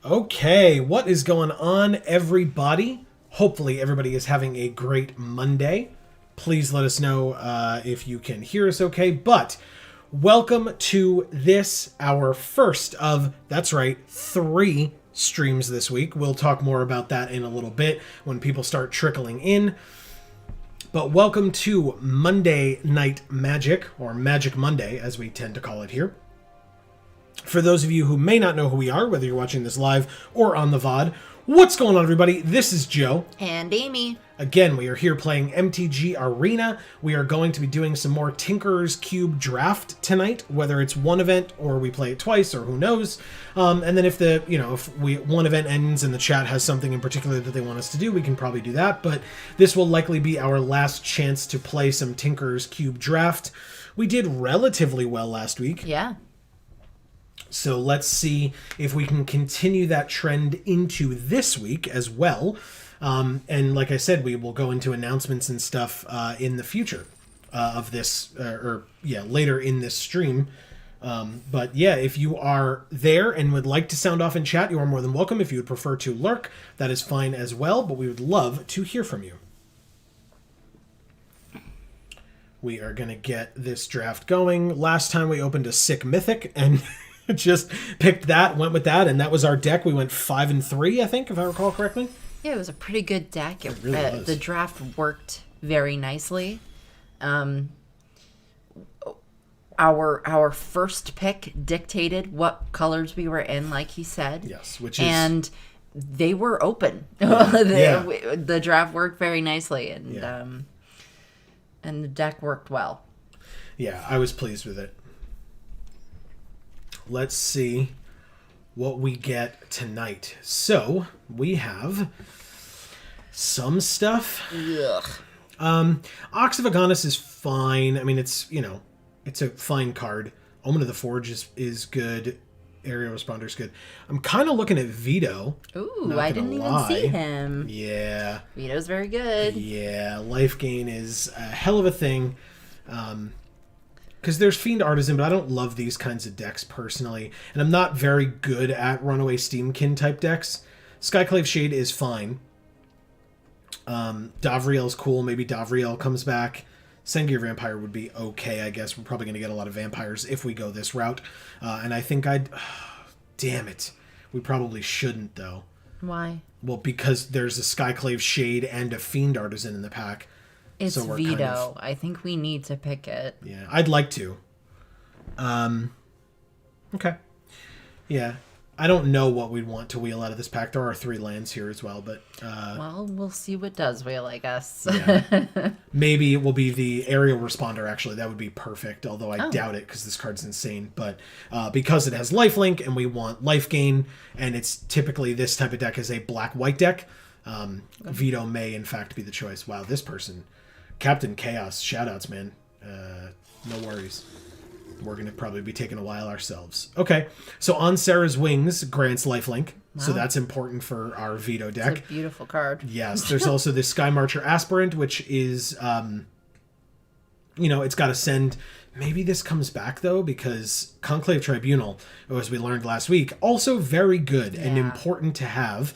Okay, what is going on, everybody? Hopefully everybody is having a great Monday. Please let us know if you can hear us okay. But welcome to this, our first of, that's right, 3 streams this week. We'll talk more about that in a little bit when people start trickling in. But welcome to Monday Night Magic, or Magic Monday, as we tend to call it here. For those of you who may not know who we are, whether you're watching this live or on the VOD, what's going on, everybody? This is Joe. And Amy. Again, we are here playing MTG Arena. We are going to be doing some more Tinker's Cube draft tonight, whether it's one event or we play it twice, or who knows. And then if one event ends and the chat has something in particular that they want us to do, we can probably do that. But this will likely be our last chance to play some Tinker's Cube draft. We did relatively well last week. Yeah. So let's see if we can continue that trend into this week as well. And like I said, we will go into announcements and stuff in the future of this, later in this stream. But yeah, if you are there and would like to sound off in chat, you are more than welcome. If you would prefer to lurk, that is fine as well, but we would love to hear from you. We are going to get this draft going. Last time we opened a sick mythic and just picked that, went with that, and that was our deck. We went 5-3, I think, if I recall correctly. Yeah, it was a pretty good deck. It really was. The draft worked very nicely. Our first pick dictated what colors we were in, like he said. Yes, which is... And they were open. Yeah. The draft worked very nicely, and the deck worked well. Yeah, I was pleased with it. Let's see what we get tonight. So, we have some stuff. Ugh. Ox of Agonis is fine. I mean, it's, it's a fine card. Omen of the Forge is good. Aerial Responder's good. I'm kind of looking at Vito. Ooh, I didn't even see him. Yeah. Vito's very good. Yeah, life gain is a hell of a thing. Because there's Fiend Artisan, but I don't love these kinds of decks personally. And I'm not very good at Runaway Steamkin type decks. Skyclave Shade is fine. Davriel's cool. Maybe Davriel comes back. Sengir Vampire would be okay, I guess. We're probably going to get a lot of vampires if we go this route. And I think damn it. We probably shouldn't, though. Why? Well, because there's a Skyclave Shade and a Fiend Artisan in the pack. It's so Vito. I think we need to pick it. Yeah, I'd like to. Okay. Yeah. I don't know what we'd want to wheel out of this pack. There are 3 lands here as well, but... well, we'll see what does wheel, I guess. Yeah. Maybe it will be the Aerial Responder, actually. That would be perfect, although I doubt it, because this card's insane. But because it has lifelink, and we want life gain, and it's typically this type of deck is a black-white deck, Vito may, in fact, be the choice. Wow, this person... Captain Chaos, shoutouts, man. No worries. We're going to probably be taking a while ourselves. Okay, so On Sarah's Wings grants lifelink, so that's important for our Vito deck. It's a beautiful card. Yes, there's also the Sky Marcher Aspirant, which is, it's got to send... Maybe this comes back, though, because Conclave Tribunal, as we learned last week, also very good and important to have.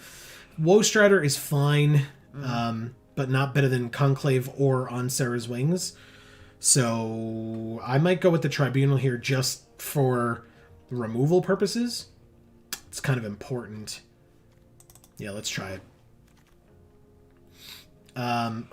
Woe Strider is fine, but not better than Conclave or On Sarah's Wings. So I might go with the Tribunal here just for removal purposes. It's kind of important. Yeah, let's try it.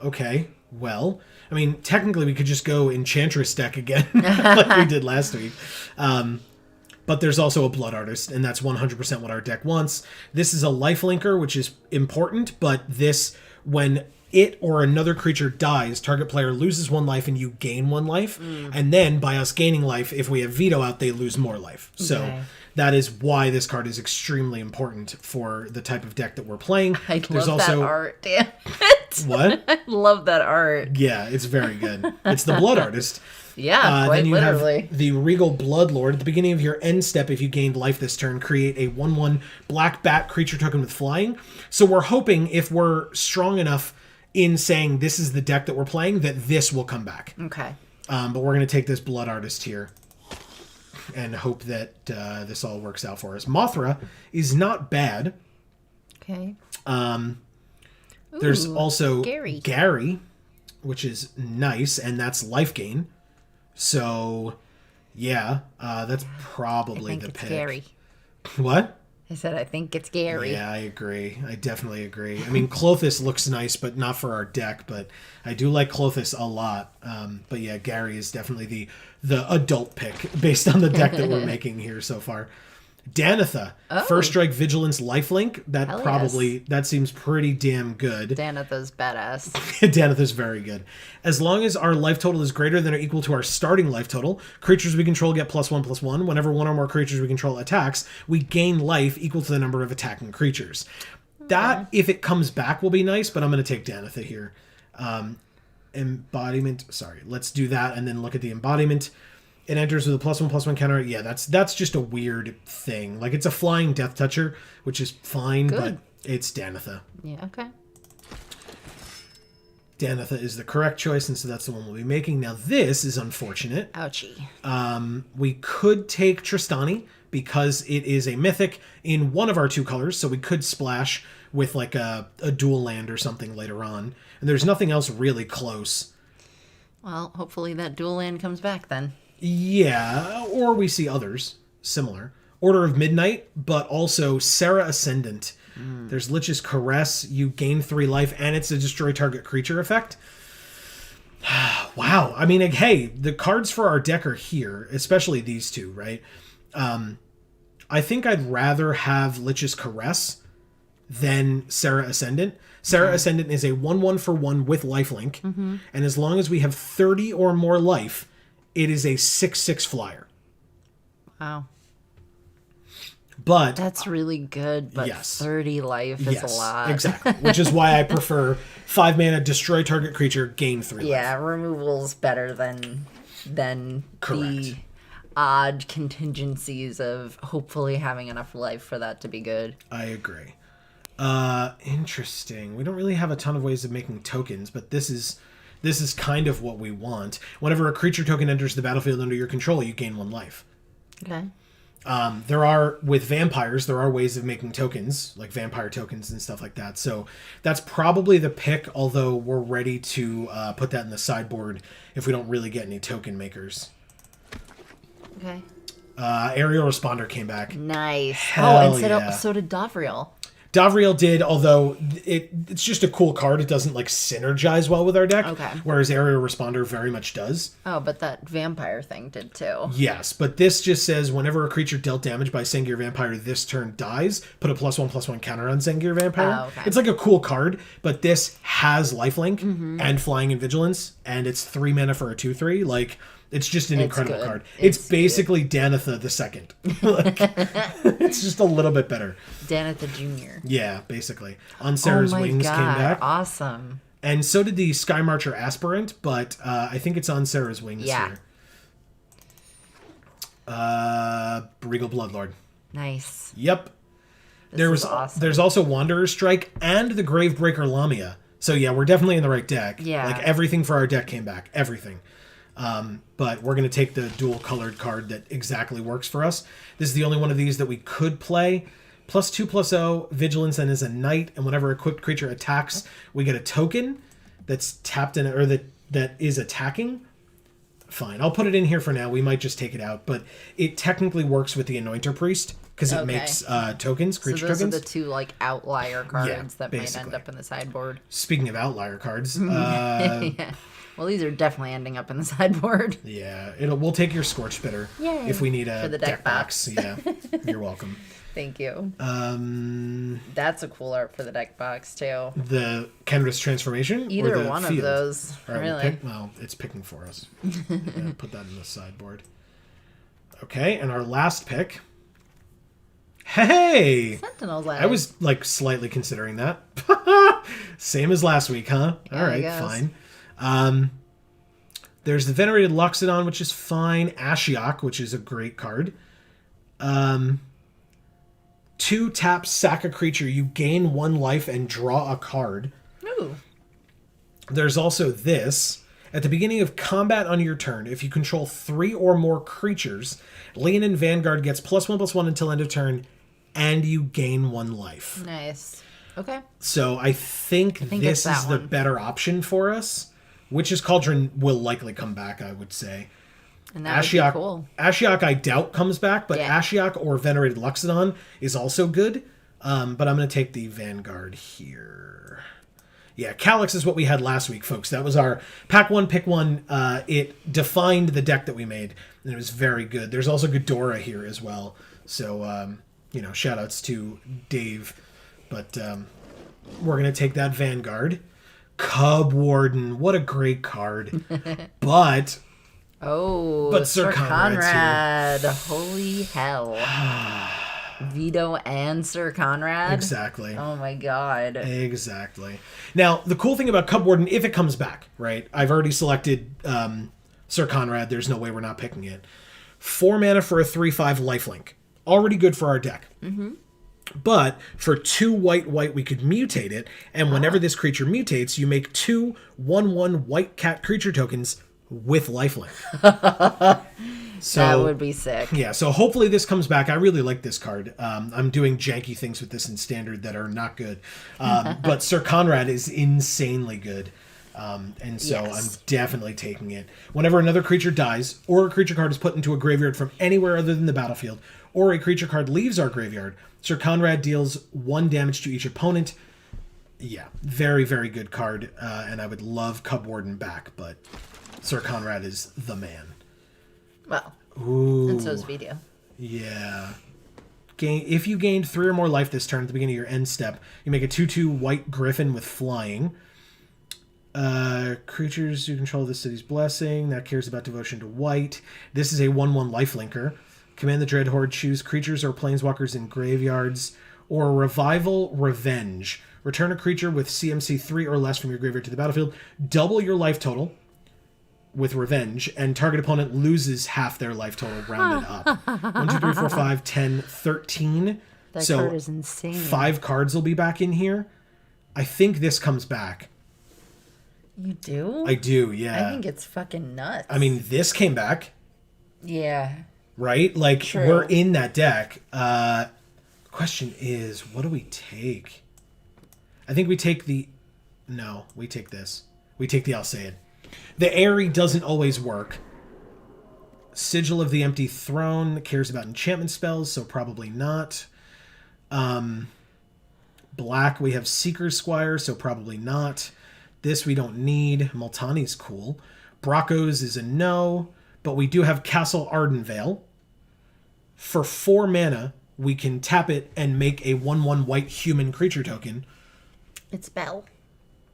Okay, well, I mean, technically we could just go Enchantress deck again, like we did last week. But there's also a Blood Artist, and that's 100% what our deck wants. This is a lifelinker, which is important, but this, when it or another creature dies, target player loses 1 life and you gain 1 life. And then, by us gaining life, if we have Vito out, they lose more life. So that is why this card is extremely important for the type of deck that we're playing. There's love that art, damn it. What? I love that art. Yeah, it's very good. It's the Blood Artist. Yeah, quite then you literally. have the Regal Bloodlord. At the beginning of your end step, if you gained life this turn, create a 1/1 black bat creature token with flying. So we're hoping, if we're strong enough in saying this is the deck that we're playing, that this will come back. Okay. But we're going to take this Blood Artist here and hope that this all works out for us. Mothra is not bad. Okay. There's also Gary, which is nice, and that's life gain. So, yeah, that's probably the pick. Gary. What? I said I think it's Gary. Yeah, I agree. I definitely agree. I mean, Clothis looks nice, but not for our deck. But I do like Clothis a lot. But yeah, Gary is definitely the adult pick based on the deck that we're making here so far. Danitha, First Strike Vigilance Lifelink. That seems pretty damn good. Danitha's badass. Danitha's very good. As long as our life total is greater than or equal to our starting life total, creatures we control get +1/+1. Whenever 1 or more creatures we control attacks, we gain life equal to the number of attacking creatures. That, if it comes back, will be nice, but I'm going to take Danitha here. Embodiment. Sorry, let's do that and then look at the embodiment. It enters with a +1/+1 counter. Yeah, that's just a weird thing. Like, it's a flying Death Toucher, which is fine, but it's Danitha. Yeah, okay. Danitha is the correct choice, and so that's the one we'll be making. Now, this is unfortunate. Ouchie. We could take Tristani, because it is a mythic in one of our 2 colors, so we could splash with, like, a dual land or something later on. And there's nothing else really close. Well, hopefully that dual land comes back, then. Yeah, or we see others similar. Order of Midnight, but also Sarah Ascendant. There's Lich's Caress, you gain 3 life, and it's a destroy target creature effect. Wow. I mean, like, hey, the cards for our deck are here, especially these 2, right? I think I'd rather have Lich's Caress than Sarah Ascendant. Sarah Ascendant is a 1/1 for 1 with lifelink, and as long as we have 30 or more life, It is a 6/6 flyer. Wow. But That's really good, but Yes. 30 life is a lot. Exactly. Which is why I prefer 5 mana, destroy target creature, gain 3 life. Yeah, removal's better than Correct. the odd contingencies of hopefully having enough life for that to be good. I agree. Interesting. We don't really have a ton of ways of making tokens, but this is kind of what we want. Whenever a creature token enters the battlefield under your control, you gain 1 life. Okay. With vampires, there are ways of making tokens, like vampire tokens and stuff like that. So that's probably the pick, although we're ready to put that in the sideboard if we don't really get any token makers. Okay. Aerial Responder came back. Nice. Hell and yeah. so did Davriel. Davriel did, although it's just a cool card. It doesn't like synergize well with our deck. Okay. Whereas Aerial Responder very much does. Oh, but that vampire thing did too. Yes, but this just says whenever a creature dealt damage by Sengir Vampire this turn dies, put a +1/+1 counter on Sengir Vampire. Oh, okay. It's like a cool card, but this has lifelink and flying and vigilance, and it's 3 mana for a 2/3. Like, it's just an incredible good. card. It's basically Danitha the second. Like, it's just a little bit better. Danitha Jr. Yeah, basically. On Sarah's Oh my Wings God, came back. awesome. And so did the Sky Marcher Aspirant, but I think it's on Sarah's Wings Yeah. here. Regal Bloodlord. Nice. Yep. This is awesome. There's also Wanderer's Strike and the Gravebreaker Lamia. So yeah, we're definitely in the right deck. Yeah. Like everything for our deck came back. Everything. But we're going to take the dual colored card that exactly works for us. This is the only one of these that we could play. +2/+0, Vigilance, and is a knight. And whenever a equipped creature attacks, we get a token that's tapped in, or that is attacking. Fine. I'll put it in here for now. We might just take it out. But it technically works with the Anointer Priest because it makes tokens, creature So those tokens. are the two like outlier cards that might basically. end up in the sideboard. Speaking of outlier cards, Yeah. Well, these are definitely ending up in the sideboard. yeah, we'll take your Scorch Bitter Yay. if we need a For the deck box. Yeah, you're welcome. Thank you. That's a cool art for the deck box too. The Kenrith's Transformation? Either or the one field? of those, All right, really. well, it's picking for us. Yeah, put that in the sideboard. Okay, and our last pick. Hey! Sentinel's I was like slightly considering that. Same as last week, huh? Yeah, All I right, guess. fine. There's the Venerated Loxodon, which is fine. Ashiok, which is a great card. 2 tap, sack a creature. You gain 1 life and draw a card. Ooh. There's also this. At the beginning of combat on your turn, if you control 3 or more creatures, Leonin Vanguard gets +1/+1 until end of turn, and you gain 1 life. Nice. Okay. So I think it's this that is the one. better option for us. Witch's Cauldron will likely come back, I would say. And that would be cool. Ashiok, I doubt comes back, but Yeah. Ashiok or Venerated Loxodon is also good. But I'm going to take the Vanguard here. Yeah, Calyx is what we had last week, folks. That was our pack 1, pick 1. It defined the deck that we made, and it was very good. There's also Ghidorah here as well. So, shout outs to Dave. But we're going to take that Vanguard. Cub Warden, what a great card. But Sir Conrad's Conrad. Holy hell. Vito and Sir Conrad? Exactly. Oh my god. Exactly. Now, the cool thing about Cub Warden, if it comes back, right? I've already selected Sir Conrad. There's no way we're not picking it. 4 mana for a 3/5 lifelink. Already good for our deck. Mm-hmm. But for 2 white, we could mutate it. And whenever this creature mutates, you make 2 1/1 white cat creature tokens with lifelink. So That would be sick. yeah, so hopefully this comes back. I really like this card. I'm doing janky things with this in Standard that are not good. But Sir Conrad is insanely good. And so Yes. I'm definitely taking it. Whenever another creature dies, or a creature card is put into a graveyard from anywhere other than the battlefield, or a creature card leaves our graveyard, Sir Conrad deals 1 damage to each opponent. Yeah, very, very good card. And I would love Cub Warden back, but Sir Conrad is the man. Well, Ooh. and so's Vito. Yeah. If you gained 3 or more life this turn at the beginning of your end step, you make a 2/2 white griffin with flying. Creatures you control the city's blessing. That cares about devotion to white. This is a 1/1 lifelinker. Command the Dread Horde. Choose creatures or planeswalkers in graveyards. Or Revival Revenge. Return a creature with CMC 3 or less from your graveyard to the battlefield. Double your life total with Revenge, and target opponent loses half their life total rounded up. 1, 2, 3, 4, 5, 10, 13. That So card is insane. 5 cards will be back in here. I think this comes back. You do? I do, yeah. I think it's fucking nuts. I mean, this came back, yeah. right? Like, True. we're in that deck. Question is, what do we take? I think we take the... No, we take this. We take the Alseid. The Airy doesn't always work. Sigil of the Empty Throne cares about enchantment spells, so probably not. Black, we have Seeker's Squire, so probably not. This we don't need. Multani's cool. Bracco's is a no, but we do have Castle Ardenvale. For 4 mana, we can tap it and make a 1/1 white human creature token. It's Bell.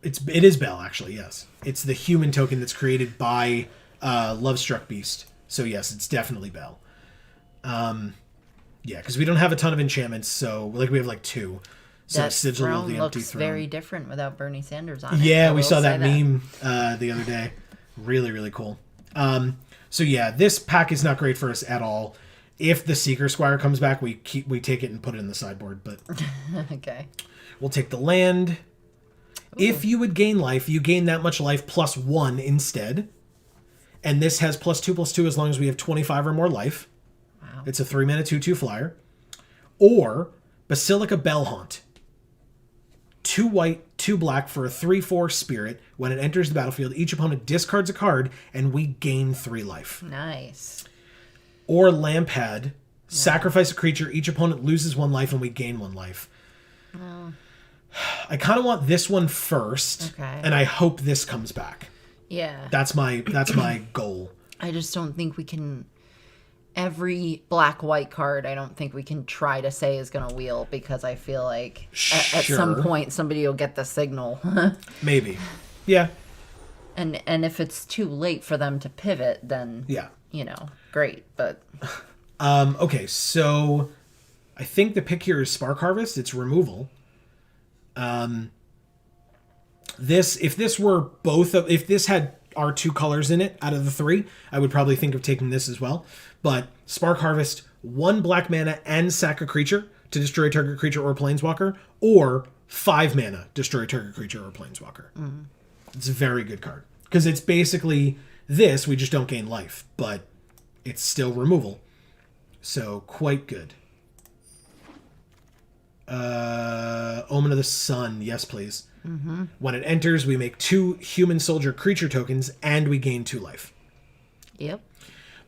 It is Bell, actually, yes. It's the human token that's created by Lovestruck Beast. So yes, it's definitely Bell. Yeah, because we don't have a ton of enchantments, so like we have like 2. So That Sigil of throne the Empty looks Throne. very different without Bernie Sanders on it. Yeah, I we will saw say that meme the other day. Really, really cool. So yeah, this pack is not great for us at all. If the Seeker Squire comes back, we take it and put it in the sideboard. But Okay. we'll take the land. Ooh. If you would gain life, you gain that much life plus 1 instead. And this has +2/+2 as long as we have 25 or more life. Wow. It's a 3-mana 2/2 flyer. Or Basilica Bellhaunt. 2 white, 2 black for a 3/4 spirit. When it enters the battlefield, each opponent discards a card, and we gain 3 life. Nice. Or Lampad, sacrifice a creature, each opponent loses 1 life, and we gain 1 life. Oh. I kind of want this one first, Okay. and I hope this comes back. Yeah. That's my goal. I just don't think we can... Every black-white card, I don't think we can try to say is going to wheel, because I feel like at some Sure. point somebody will get the signal. Maybe. Yeah. And if it's too late for them to pivot, then, Yeah. great. But Okay, so I think the pick here is Spark Harvest. It's removal. If this had our 2 colors in it out of the 3, I would probably think of taking this as well. But Spark Harvest, 1 black mana and sack a creature to destroy target creature or planeswalker, or 5 mana, destroy target creature or planeswalker. Mm. It's a very good card. Because it's basically this, we just don't gain life, but it's still removal. So, quite good. Omen of the Sun, yes please. Mm-hmm. When it enters, we make 2 human soldier creature tokens, and we gain 2 life. Yep.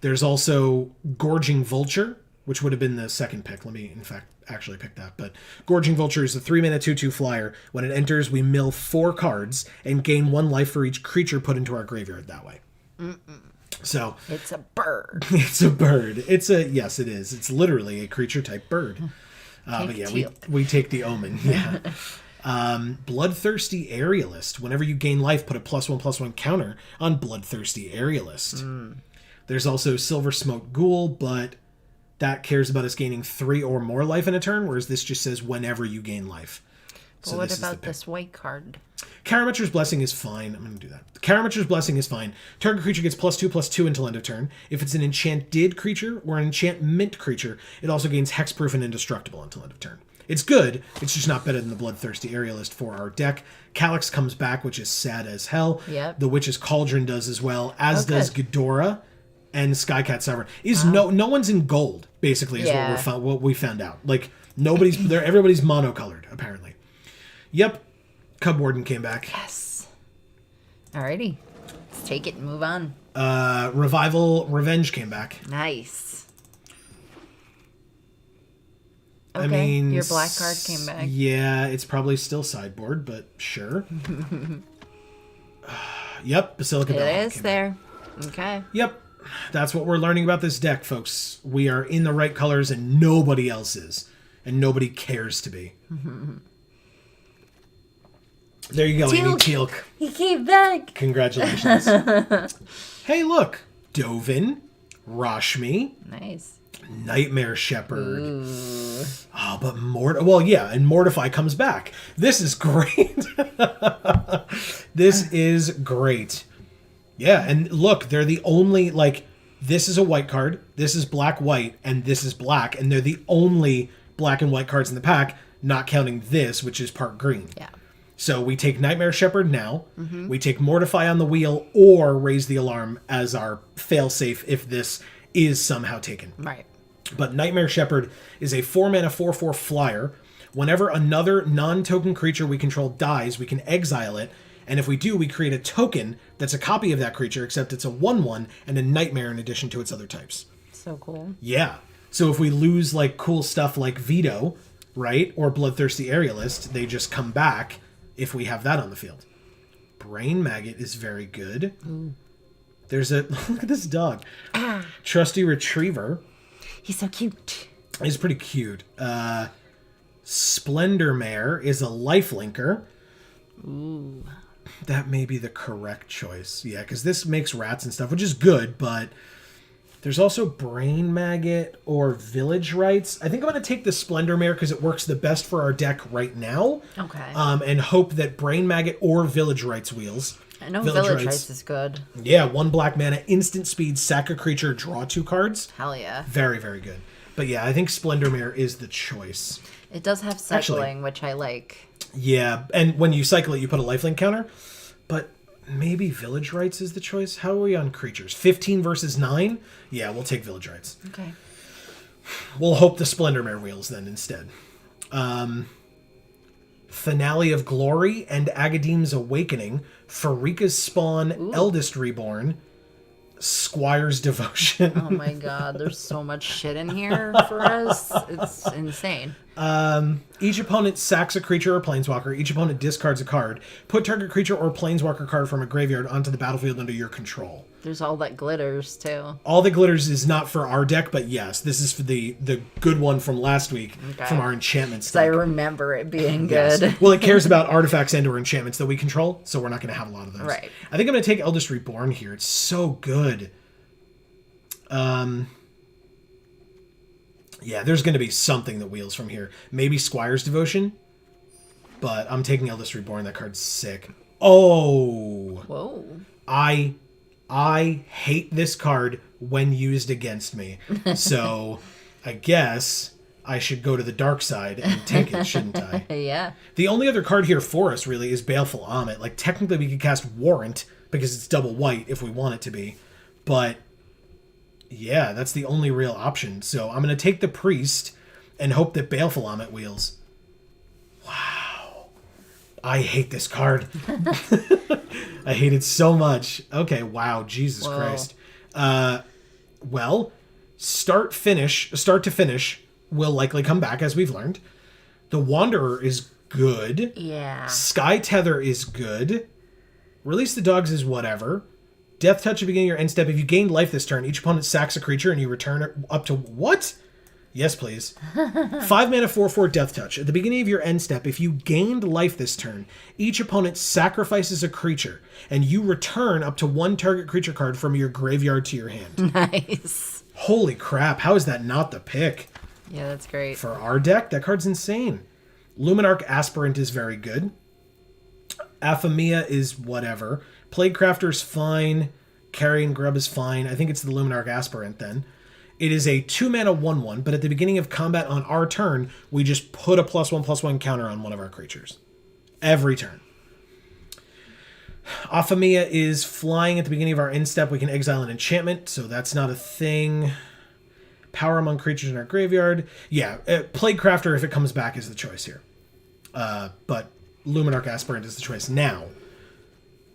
There's also Gorging Vulture, which would have been the second pick. Let me, in fact, actually pick that. But Gorging Vulture is a 3-mana 2/2 flyer. When it enters, we mill 4 cards and gain 1 life for each creature put into our graveyard that way. Mm-mm. So it's a bird. It's a bird. Yes, it is. It's literally a creature type bird. But yeah, we take the Omen. Yeah. Bloodthirsty Aerialist. Whenever you gain life, put a +1/+1 counter on Bloodthirsty Aerialist. Mm. There's also Silver Smoke Ghoul, but that cares about us gaining 3 or more life in a turn, whereas this just says whenever you gain life. So what about this white card? Karametra's Blessing is fine. I'm going to do that. Karametra's Blessing is fine. Target creature gets +2/+2 until end of turn. If it's an enchanted creature or an enchantment creature, it also gains hexproof and indestructible until end of turn. It's good. It's just not better than the Bloodthirsty Aerialist for our deck. Calyx comes back, which is sad as hell. Yep. The Witch's Cauldron does as well, as does Ghidorah and Skycat Sovereign. No one's in gold, basically, is what we found out. Like, everybody's monocolored, apparently. Yep. Cub Warden came back. Yes. Alrighty. Let's take it and move on. Revival Revenge came back. Nice. Okay, I mean, your black card came back. Yeah, it's probably still sideboard, but sure. Yep, Basilica Bell. It is there. Back. Okay. Yep. That's what we're learning about this deck, folks. We are in the right colors and nobody else is. And nobody cares to be. There you go, Amy Teal'c. Teal'c. He came back. Congratulations. Hey, look. Dovin, Rashmi, Nice. Nightmare Shepherd. Ooh. Oh, but and Mortify comes back. This is great. This is great. Yeah, and look, they're the only, like, this is a white card, this is black-white, and this is black, and they're the only black and white cards in the pack, not counting this, which is part green. Yeah. So we take Nightmare Shepherd now, we take Mortify on the wheel, or Raise the Alarm as our fail-safe if this is somehow taken. Right. But Nightmare Shepherd is a 4-mana 4/4 flyer. Whenever another non-token creature we control dies, we can exile it, and if we do, we create a token that's a copy of that creature, except it's a 1/1 and a nightmare in addition to its other types. So cool. Yeah. So if we lose, like, cool stuff like Veto, right, or Bloodthirsty Aerialist, they just come back if we have that on the field. Brain Maggot is very good. There's a... Look at this dog. Trusty Retriever. He's so cute. He's pretty cute. Splendor Mare is a lifelinker. Ooh. That may be the correct choice. Yeah, because this makes rats and stuff, which is good, but there's also Brain Maggot or Village Rites. I think I'm going to take the Splendor Mare because it works the best for our deck right now. Okay. And hope that Brain Maggot or Village Rites wheels. I know Village Rites is good. Yeah, 1 black mana, instant speed, sack a creature, draw 2 cards. Hell yeah. Very, very good. But yeah, I think Splendor Mare is the choice. It does have cycling, which I like. Yeah, and when you cycle it, you put a lifelink counter. But maybe Village Rites is the choice? How are we on creatures? 15 versus 9? Yeah, we'll take Village Rites. Okay. We'll hope the Splendor Mare wheels then instead. Finale of Glory and Agadeem's Awakening, Farika's Spawn, Eldest Reborn, Squire's Devotion. Oh my god, there's so much shit in here for us. It's insane. Each opponent sacks a creature or planeswalker. Each opponent discards a card. Put target creature or planeswalker card from a graveyard onto the battlefield under your control. There's all that glitters, too. All the glitters is not for our deck, but yes, this is for the good one from last week from our enchantments Because I deck. remember it being good. Yes. Well, it cares about artifacts and or enchantments that we control, so we're not going to have a lot of those. Right. I think I'm going to take Eldest Reborn here. It's so good. Yeah, there's going to be something that wheels from here. Maybe Squire's Devotion, but I'm taking Eldest Reborn. That card's sick. Oh! Whoa. I hate this card when used against me. So I guess I should go to the dark side and take it, shouldn't I? Yeah. The only other card here for us, really, is Baleful Amit. Like, technically we could cast Warrant, because it's double white if we want it to be. But, yeah, that's the only real option. So I'm going to take the Priest and hope that Baleful Amit wheels. Wow. I hate this card. I hate it so much. Okay, wow, Jesus Christ. Well, start to finish will likely come back, as we've learned. The Wanderer is good. Yeah. Sky Tether is good. Release the Dogs is whatever. Death Touch at the beginning of your end step. If you gain life this turn, each opponent sacks a creature and you return it up to... What? Yes, please. 5 mana 4/4 Death Touch. At the beginning of your end step, if you gained life this turn, each opponent sacrifices a creature, and you return up to 1 target creature card from your graveyard to your hand. Nice. Holy crap, how is that not the pick? Yeah, that's great. For our deck, that card's insane. Luminarch Aspirant is very good. Aphemia is whatever. Plaguecrafter's fine. Carrion Grub is fine. I think it's the Luminarch Aspirant then. It is a 2-mana 1/1, but at the beginning of combat on our turn, we just put a +1/+1 counter on one of our creatures. Every turn. Aphemia is flying at the beginning of our end step. We can exile an enchantment, so that's not a thing. Power among creatures in our graveyard. Yeah, Plaguecrafter, if it comes back, is the choice here. But Luminarch Aspirant is the choice. Now,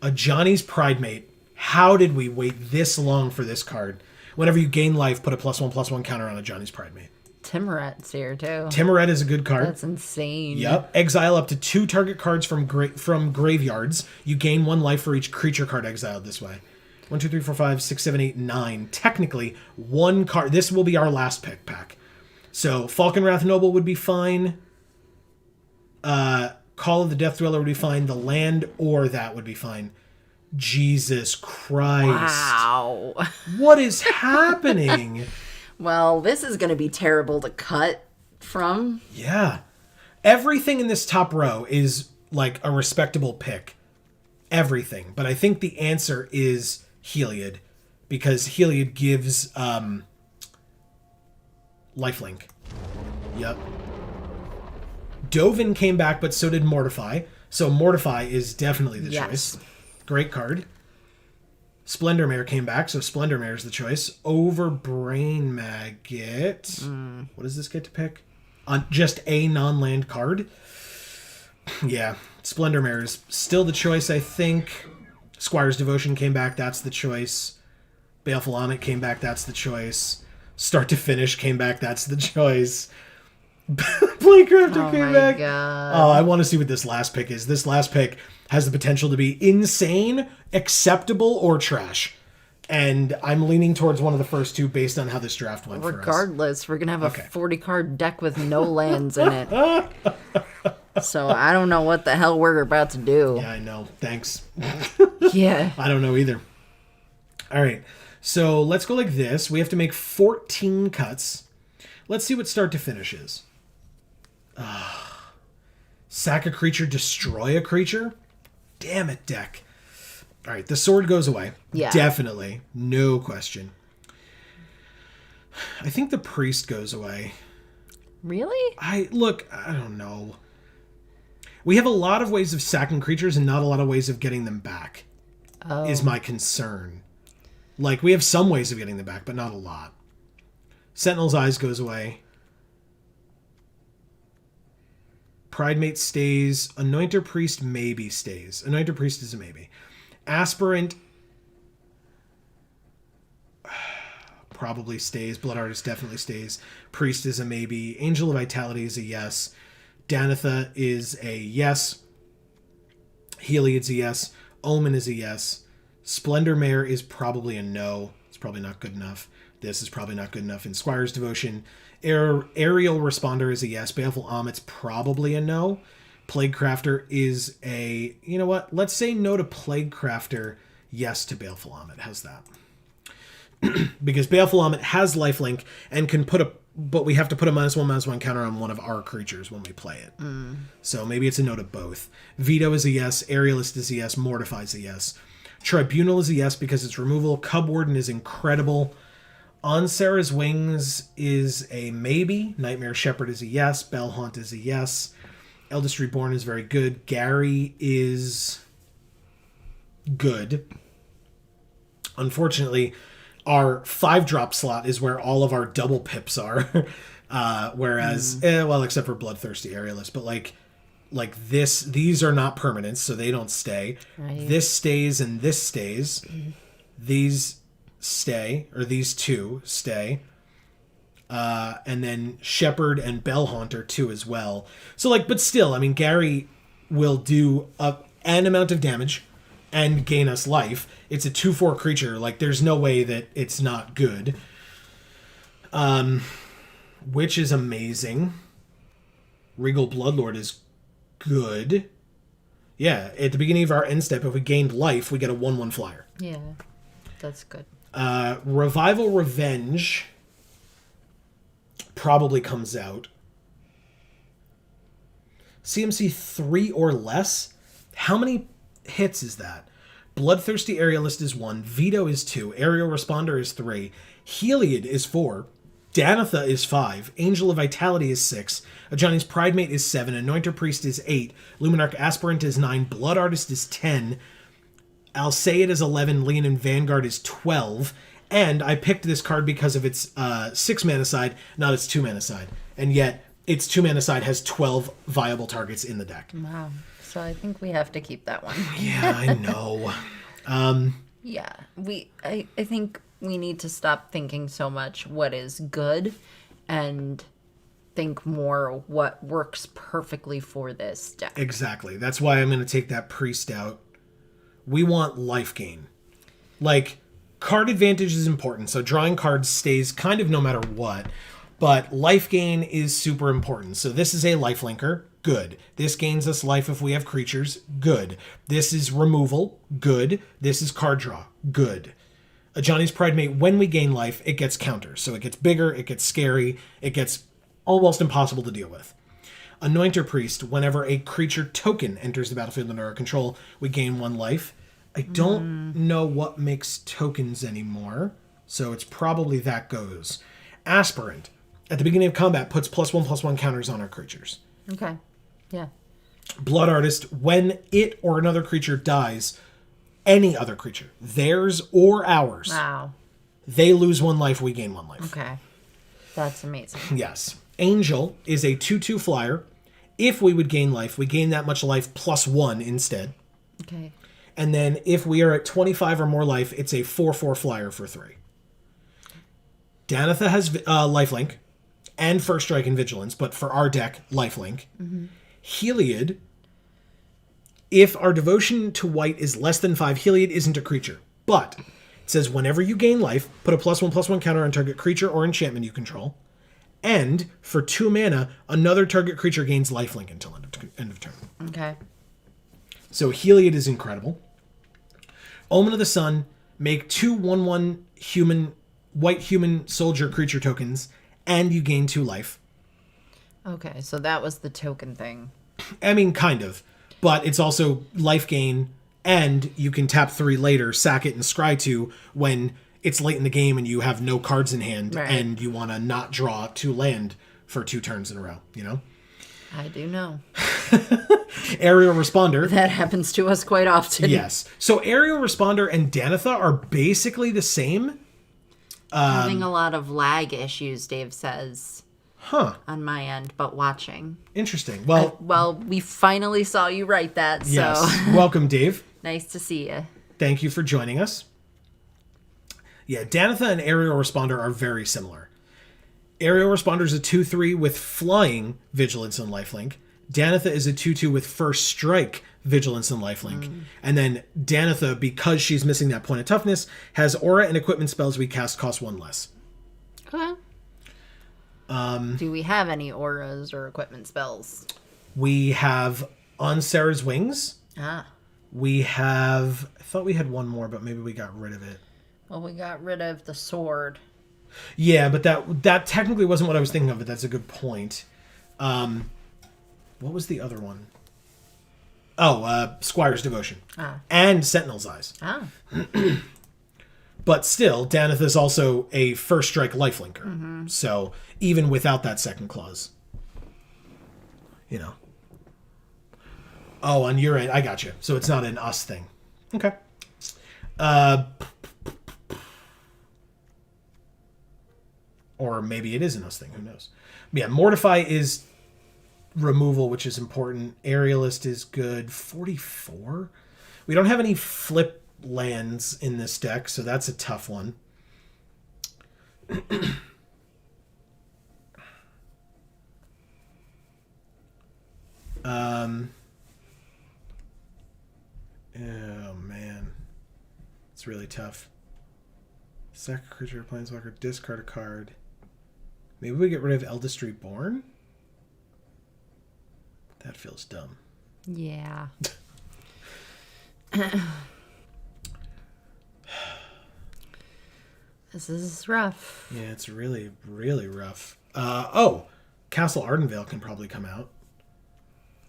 a Johnny's Pridemate. How did we wait this long for this card? Whenever you gain life, put a +1/+1 counter on a Johnny's Pridemate. Timuret's here, too. Timuret is a good card. That's insane. Yep. Exile up to 2 target cards from graveyards. You gain 1 life for each creature card exiled this way. 1, 2, 3, 4, 5, 6, 7, 8, 9. Technically, 1 card. This will be our last pick pack. So, Falconwrath Noble would be fine. Call of the Death Dweller would be fine. The Land or that would be fine. Jesus Christ. Wow. What is happening? Well, this is going to be terrible to cut from. Yeah. Everything in this top row is like a respectable pick. Everything. But I think the answer is Heliod. Because Heliod gives lifelink. Yep. Dovin came back, but so did Mortify. So Mortify is definitely the choice. Great card. Splendor Mare came back, so Splendor Mare is the choice. Over Brain Maggot. What does this get to pick? On just a non-land card? Yeah. Splendor Mare is still the choice, I think. Squire's Devotion came back, that's the choice. Baleful Amit came back, that's the choice. Start to Finish came back, that's the choice. Playcrafter came back. God. Oh, I want to see what this last pick is. This last pick has the potential to be insane, acceptable, or trash. And I'm leaning towards one of the first two based on how this draft went for us. Regardless, we're going to have a 40-card deck with no lands in it. So I don't know what the hell we're about to do. Yeah, I know. Thanks. Yeah. I don't know either. All right. So let's go like this. We have to make 14 cuts. Let's see what start to finish is. Sack a creature, destroy a creature? Damn it, deck. All right, the sword goes away. Yeah. Definitely. No question. I think the priest goes away. Really? I don't know. We have a lot of ways of sacking creatures and not a lot of ways of getting them back. Is my concern. Like, we have some ways of getting them back, but not a lot. Sentinel's Eyes goes away. Pridemate stays. Anointer Priest maybe stays. Anointer Priest is a maybe. Aspirant probably stays. Blood Artist definitely stays. Priest is a maybe. Angel of Vitality is a yes. Danitha is a yes. Heliod's a yes. Omen is a yes. Splendor Mare is probably a no. It's probably not good enough. This is probably not good enough. In Squire's Devotion, Aerial Responder is a yes. Baleful Amit's probably a no. Plaguecrafter is a... You know what? Let's say no to Plaguecrafter, yes to Baleful Amit. How's that? Because Baleful Amit has lifelink and can put a... But we have to put a -1/-1 counter on one of our creatures when we play it. So maybe it's a no to both. Veto is a yes. Aerialist is a yes. Mortify is a yes. Tribunal is a yes because it's removal. Cub Warden is incredible. On Sarah's Wings is a maybe. Nightmare Shepherd is a yes. Bellhaunt is a yes. Eldest Reborn is very good. Gary is good. Unfortunately, our 5-drop slot is where all of our double pips are. Whereas, well, except for Bloodthirsty Aerialist. But like this, these are not permanents, so they don't stay. Right. This stays and this stays. These stay, or these two stay. And then Shepherd and Bellhaunt are two as well. So, like, but still, I mean, Gary will do an amount of damage and gain us life. It's a 2/4 creature. Like, there's no way that it's not good. Witch is amazing. Regal Bloodlord is good. Yeah, at the beginning of our end step, if we gained life, we get a 1/1 flyer. Yeah, that's good. Revival Revenge probably comes out. CMC 3 or less? How many hits is that? Bloodthirsty Aerialist is 1. Veto is 2. Aerial Responder is 3. Heliod is 4. Danitha is 5. Angel of Vitality is 6. Ajani's Pridemate is 7. Anointer Priest is 8. Luminarch Aspirant is 9. Blood Artist is 10. Alseid is 11. Leonin Vanguard is 12. And I picked this card because of its 6-mana side, not its 2-mana side. And yet, its 2-mana side has 12 viable targets in the deck. Wow. So I think we have to keep that one. Yeah, I know. Yeah. I think we need to stop thinking so much what is good and think more what works perfectly for this deck. Exactly. That's why I'm going to take that Priest out. We want life gain. Like, card advantage is important, so drawing cards stays kind of no matter what, but life gain is super important. So this is a life linker. good. This gains us life if we have creatures, good. This is removal, good. This is card draw, good. A Johnny's Pride Mate, when we gain life, it gets counters. So it gets bigger, it gets scary, it gets almost impossible to deal with. Anointer Priest, whenever a creature token enters the battlefield under our control, we gain 1 life. I don't know what makes tokens anymore, so it's probably that goes. Aspirant, at the beginning of combat, puts +1/+1 counters on our creatures. Okay. Yeah. Blood Artist, when it or another creature dies, any other creature, theirs or ours, Wow. they lose 1 life, we gain 1 life. Okay. That's amazing. Yes. Angel is a 2/2 flyer. If we would gain life, we gain that much life +1 instead. Okay. And then if we are at 25 or more life, it's a 4/4 flyer for 3. Danitha has lifelink and First Strike and Vigilance, but for our deck, lifelink. Heliod, if our devotion to white is less than 5, Heliod isn't a creature. But it says whenever you gain life, put a +1/+1 counter on target creature or enchantment you control. And for 2 mana, another target creature gains lifelink until end of turn. Okay. So Heliod is incredible. Omen of the Sun, make 2 1/1 white human soldier creature tokens, and you gain 2 life. Okay, so that was the token thing. I mean, kind of. But it's also life gain, and you can tap 3 later, sack it, and scry 2 when it's late in the game and you have no cards in hand, Right. and you want to not draw 2 land for 2 turns in a row, you know? I do know. Aerial Responder. That happens to us quite often. Yes. So Aerial Responder and Danitha are basically the same. Having a lot of lag issues, Dave says, Huh. on my end, but watching. Interesting. Well, Well, we finally saw you write that, so yes. Welcome, Dave. nice to see you. Thank you for joining us. Yeah, Danitha and Aerial Responder are very similar. Aerial Responder is a 2/3 with flying, vigilance, and lifelink. Danitha is a 2/2 with first strike, vigilance, and lifelink. And then Danitha, because she's missing that point of toughness, has aura and equipment spells we cast cost 1 less. Okay. Do we have any auras or equipment spells? We have On Sarah's Wings. Ah. We have... I thought we had one more, but maybe we got rid of it. Well, we got rid of the sword. Yeah, but that technically wasn't what I was thinking of, but that's a good point. What was the other one? Oh, Squire's Devotion. Ah. And Sentinel's Eyes. Ah. But still, Danitha is also a first strike lifelinker. So even without that second clause, you know. Oh, on your end, I got you. So it's not an us thing. Okay. Or maybe it is an us thing. Who knows? But yeah, Mortify is removal, which is important. Aerialist is good. 44? We don't have any flip lands in this deck, so that's a tough one. Oh man, it's really tough. Sack a creature, planeswalker, discard a card. Maybe we get rid of Eldest Reborn? That feels dumb. Yeah. This is rough. Yeah, it's really, really rough. Castle Ardenvale can probably come out.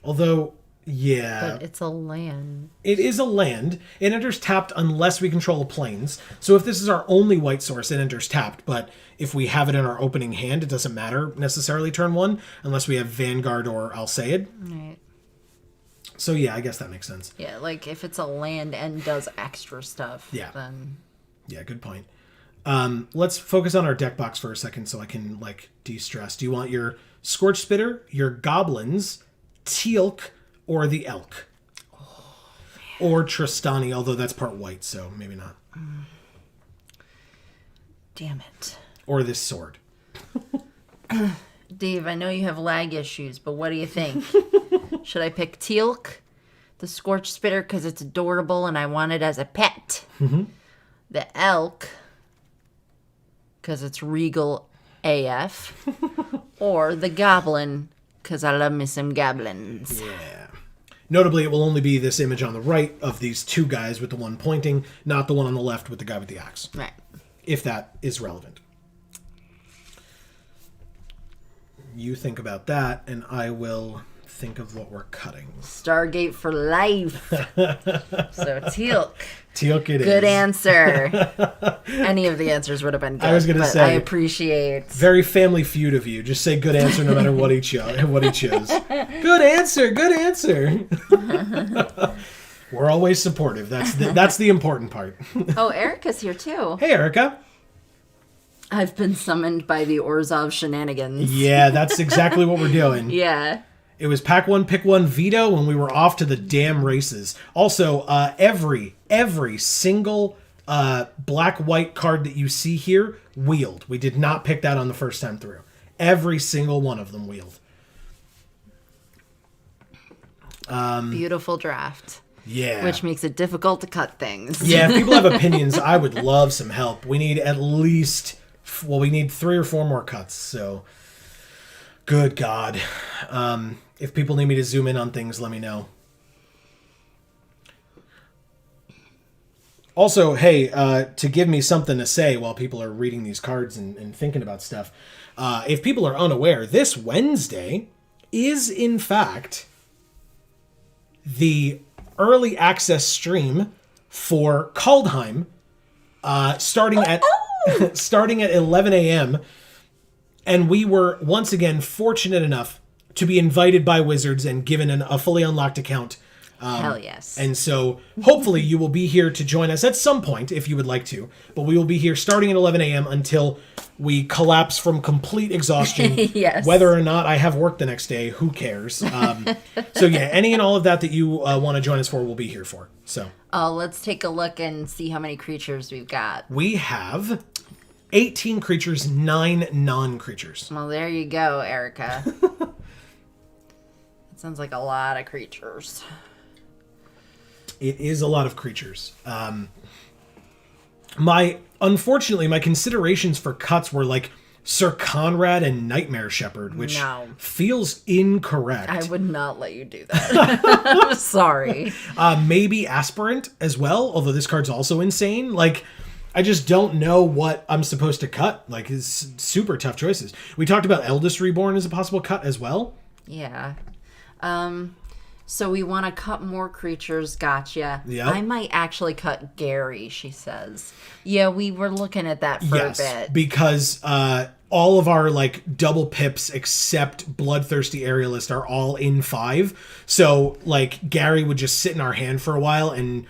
Although, yeah. But it's a land. It is a land. It enters tapped unless we control planes. So if this is our only white source, it enters tapped. But if we have it in our opening hand, it doesn't matter necessarily turn 1, unless we have Vanguard or Alseid. Right. So yeah, I guess that makes sense. Yeah, like if it's a land and does extra stuff, Yeah. then Yeah, good point. Let's focus on our deck box for a second so I can, de-stress. Do you want your Scorch Spitter, your Goblins, Teal'c, or the Elk? Or Tristani, although that's part white, so maybe not. damn it. Or this sword. Dave, I know you have lag issues, but what do you think? Should I pick Teal'c, the Scorch Spitter, because it's adorable and I want it as a pet? Mm-hmm. The Elk, because it's regal AF? Or the Goblin, Because I love me some goblins. Yeah. Notably, it will only be this image on the right of these two guys with the one pointing, not the one on the left with the guy with the axe. Right. If that is relevant. You think about that, and I will think of what we're cutting. Stargate for life. So Teal'c. Teal'c it Good is. answer. Any of the answers would have been good. I was going to say. I appreciate. Very Family Feud of you. Just say good answer no matter what he chose. Good answer. Good answer. We're always supportive. That's the important part. Oh, Erica's here too. Hey, Erica. I've been summoned by the Orzhov shenanigans. Yeah, that's exactly what we're doing. Yeah. It was pack one, pick one veto when we were off to the damn races. Also, every single black-white card that you see here wheeled. We did not pick that on the first time through. Every single one of them wheeled. Beautiful draft. Yeah. Which makes it difficult to cut things. Yeah, if people have opinions, I would love some help. We need at least, we need 3 or 4 more cuts, so good God. If people need me to zoom in on things, let me know. Also, hey, to give me something to say while people are reading these cards and thinking about stuff, if people are unaware, this Wednesday is, in fact, the early access stream for Kaldheim, starting at 11 a.m., and we were once again fortunate enough to be invited by Wizards and given a fully unlocked account. Hell yes. And so hopefully you will be here to join us at some point if you would like to. But we will be here starting at 11 a.m. until we collapse from complete exhaustion. Yes. Whether or not I have work the next day, who cares? So yeah, any and all of that you want to join us for, we'll be here for. So let's take a look and see how many creatures we've got. we have 18 creatures, 9 non-creatures. Well, there you go, Erica. That sounds like a lot of creatures. It is a lot of creatures. Unfortunately, my considerations for cuts were like Sir Conrad and Nightmare Shepherd, which feels incorrect. I would not let you do that. I'm sorry. Maybe Aspirant as well, although this card's also insane. Like, I just don't know what I'm supposed to cut. Like, it's super tough choices. We talked about Eldest Reborn as a possible cut as well. Yeah. So we want to cut more creatures. Gotcha. Yep. I might actually cut Gary, she says. Yeah, we were looking at that for a bit. Because all of our like double pips except Bloodthirsty Aerialist are all in 5. So like Gary would just sit in our hand for a while, and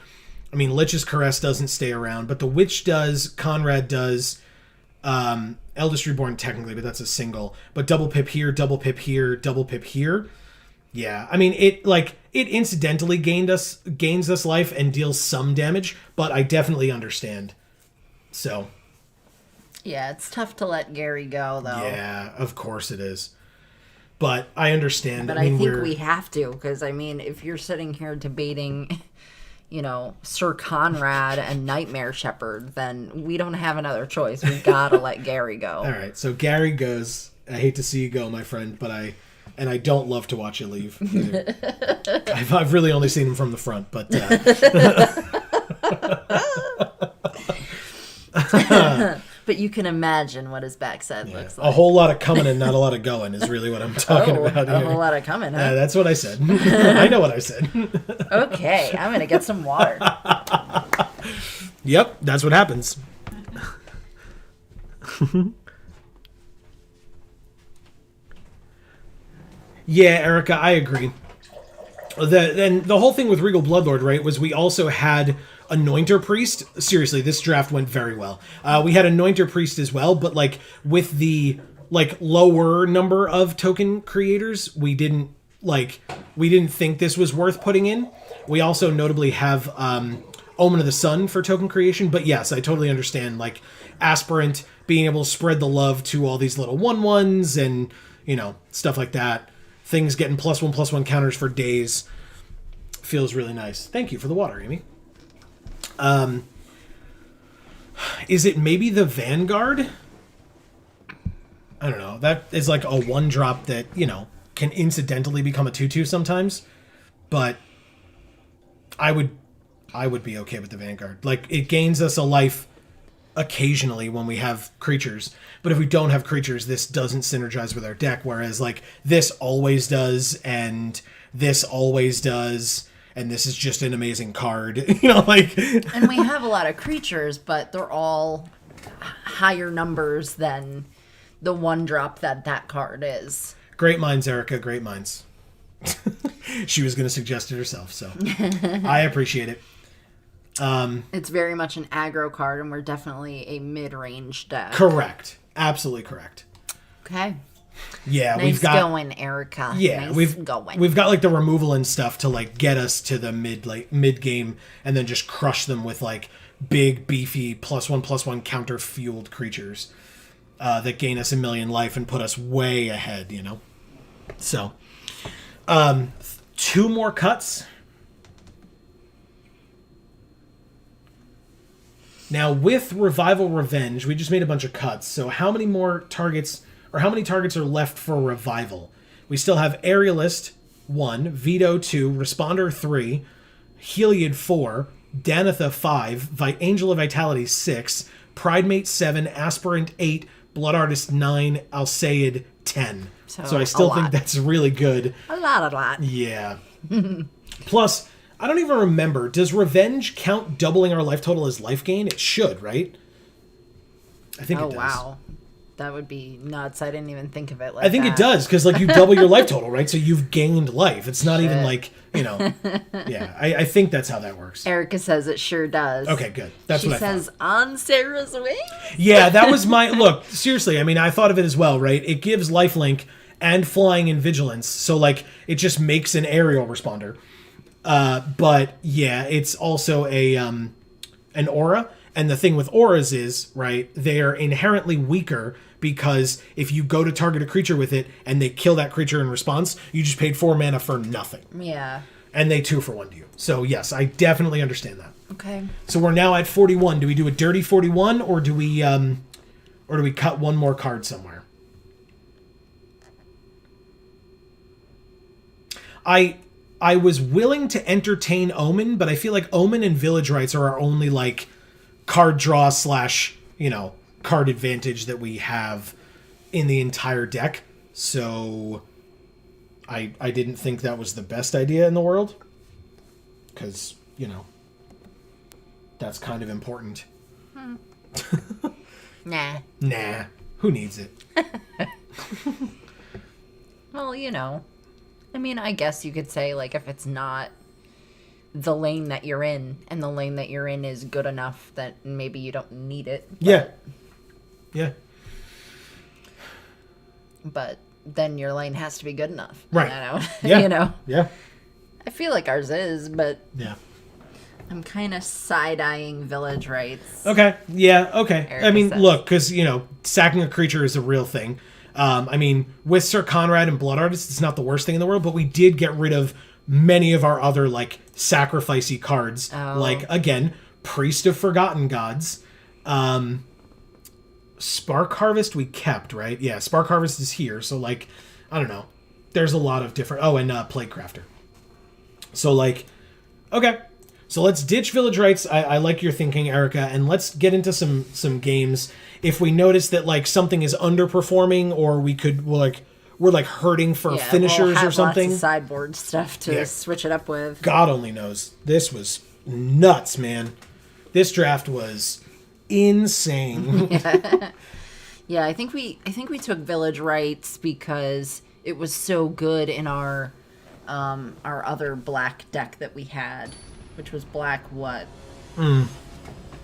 I mean Lich's Caress doesn't stay around, but the Witch does, Conrad does, Eldest Reborn technically, but that's a single. But double pip here, double pip here, double pip here. Yeah, I mean, it incidentally gains us life and deals some damage, but I definitely understand. So. Yeah, it's tough to let Gary go, though. Yeah, of course it is. But I understand. But I think we have to, because, I mean, if you're sitting here debating, you know, Sir Conrad and Nightmare Shepherd, then we don't have another choice. We've got to let Gary go. All right, so Gary goes. I hate to see you go, my friend, but I don't love to watch you leave. I've really only seen him from the front, but... But you can imagine what his backside looks like. A whole lot of coming and not a lot of going is really what I'm talking about here. A whole lot of coming, huh? Yeah, that's what I said. I know what I said. Okay, I'm going to get some water. Yep, that's what happens. Yeah, Erica, I agree. The whole thing with Regal Bloodlord, right, was we also had Anointer Priest. Seriously, this draft went very well. We had Anointer Priest as well, but like with the like lower number of token creators, we didn't think this was worth putting in. We also notably have Omen of the Sun for token creation, but yes, I totally understand like Aspirant being able to spread the love to all these little 1/1s and, you know, stuff like that. Things getting +1/+1 counters for days feels really nice. Thank you for the water, Amy. Is it maybe the Vanguard? I don't know. That is like a 1-drop that, you know, can incidentally become a 2/2 sometimes, but I would be okay with the Vanguard. Like, it gains us a life occasionally when we have creatures, but if we don't have creatures, this doesn't synergize with our deck, whereas like this always does, and this always does, and this is just an amazing card. Like... And we have a lot of creatures, but they're all higher numbers than the 1-drop that card is. Great minds, Erica, great minds. She was going to suggest it herself, so I appreciate it. It's very much an aggro card, and we're definitely a mid-range deck. Correct. Absolutely correct. Okay. Yeah, Nice we've got going, Erica. Yeah, nice we've got like the removal and stuff to like get us to the mid game, and then just crush them with like big beefy +1/+1 counter fueled creatures that gain us 1,000,000 life and put us way ahead. So 2 more cuts. Now, with Revival Revenge, we just made a bunch of cuts. So how many targets are left for Revival? We still have Aerialist 1, Veto 2, Responder 3, Heliod 4, Danitha 5, Angel of Vitality 6, Pridemate 7, Aspirant 8, Blood Artist 9, Alseid 10. So I still think that's really good. A lot. Yeah. Plus... I don't even remember. Does Revenge count doubling our life total as life gain? It should, right? I think it does. Oh, wow. That would be nuts. I didn't even think of it like that. I think it does, because like you double your life total, right? So you've gained life. It's not even like, Yeah, I think that's how that works. Erica says it sure does. Okay, good. That's what I thought. She says, on Sarah's wings? Yeah, that was my... Look, seriously, I mean, I thought of it as well, right? It gives lifelink and flying and vigilance, so like it just makes an aerial responder. But yeah, it's also an aura, and the thing with auras is, right, they are inherently weaker because if you go to target a creature with it and they kill that creature in response, you just paid 4 mana for nothing. Yeah. And they 2 for 1 to you. So yes, I definitely understand that. Okay. So we're now at 41. Do we do a dirty 41, or do we cut one more card somewhere? I was willing to entertain Omen, but I feel like Omen and Village Rites are our only, like, card draw / card advantage that we have in the entire deck. So I didn't think that was the best idea in the world. Because, that's kind of important. Nah. Who needs it? Well, I mean, I guess you could say, like, if it's not the lane that you're in, and the lane that you're in is good enough that maybe you don't need it. Yeah. But then your lane has to be good enough. Right. Yeah. Yeah. I feel like ours is, but... Yeah. I'm kind of side-eyeing Village Rites. Okay. Yeah, okay. Erica I mean, says. look, because, sacking a creature is a real thing. I mean, with Sir Conrad and Blood Artist, it's not the worst thing in the world, but we did get rid of many of our other, like, sacrificey cards. Oh. Like, again, Priest of Forgotten Gods. Spark Harvest we kept, right? Yeah, Spark Harvest is here, so, like, I don't know. There's a lot of different... Oh, and Plague Crafter. So, like, okay. So let's ditch Village Rites. I like your thinking, Erica, and let's get into some games. If we notice that like something is underperforming, or we're hurting for finishers we'll or something. Lots of sideboard stuff to switch it up with. God only knows. This was nuts, man. This draft was insane. Yeah, I think we took Village Rites because it was so good in our other black deck that we had. Which was black what? I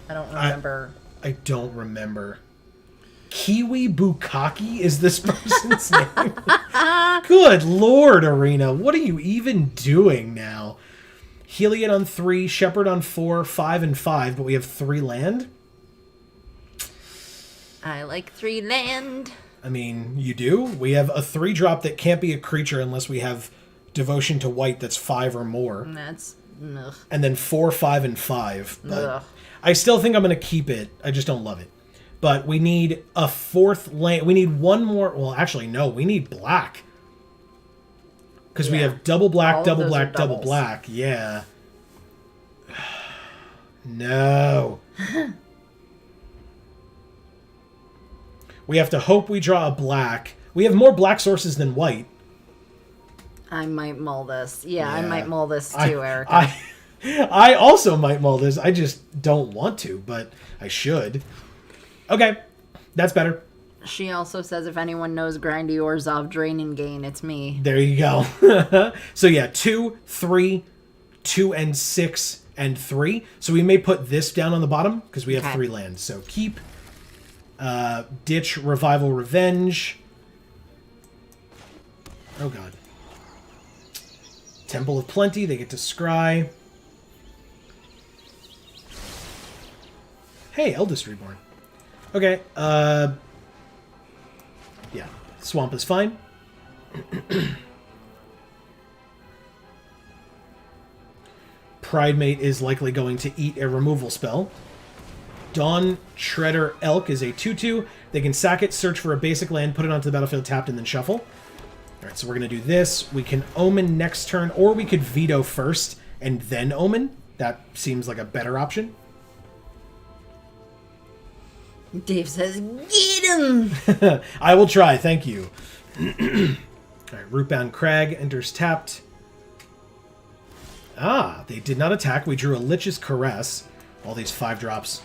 don't remember. I don't remember. Kiwi Bukaki is this person's name? Good Lord, Arena. What are you even doing now? Heliod on 3, Shepherd on 4, 5 and 5, but we have 3 land? I like 3 land. I mean, you do? We have a 3-drop that can't be a creature unless we have Devotion to White that's 5 or more. That's... Ugh. And then 4, 5, and 5. But Ugh. I still think I'm going to keep it. I just don't love it. But we need a 4th land. We need one more. Well, actually, no. We need black. Because we have double black, All double of those are black, double doubles. black. Yeah. No. We have to hope we draw a black. We have more black sources than white. I might mull this. Yeah, I might mull this too, Erica. I also might mull this. I just don't want to, but I should. Okay. That's better. She also says if anyone knows Grindy Orzhov Drain and Gain, it's me. There you go. So yeah, 2, 3, 2, and 6, and 3. So we may put this down on the bottom because we have 3 lands. So keep, ditch, revival, revenge. Oh god. Temple of Plenty. They get to scry. Hey, Eldest Reborn. Okay. Yeah, swamp is fine. Pridemate is likely going to eat a removal spell. Dawn Shredder Elk is a 2/2. They can sack it, search for a basic land, put it onto the battlefield tapped, and then shuffle. Alright, so we're going to do this. We can Omen next turn, or we could Veto first and then Omen. That seems like a better option. Dave says, get him! I will try, thank you. Alright, Rootbound Crag enters tapped. Ah, they did not attack. We drew a Lich's Caress. All these 5-drops.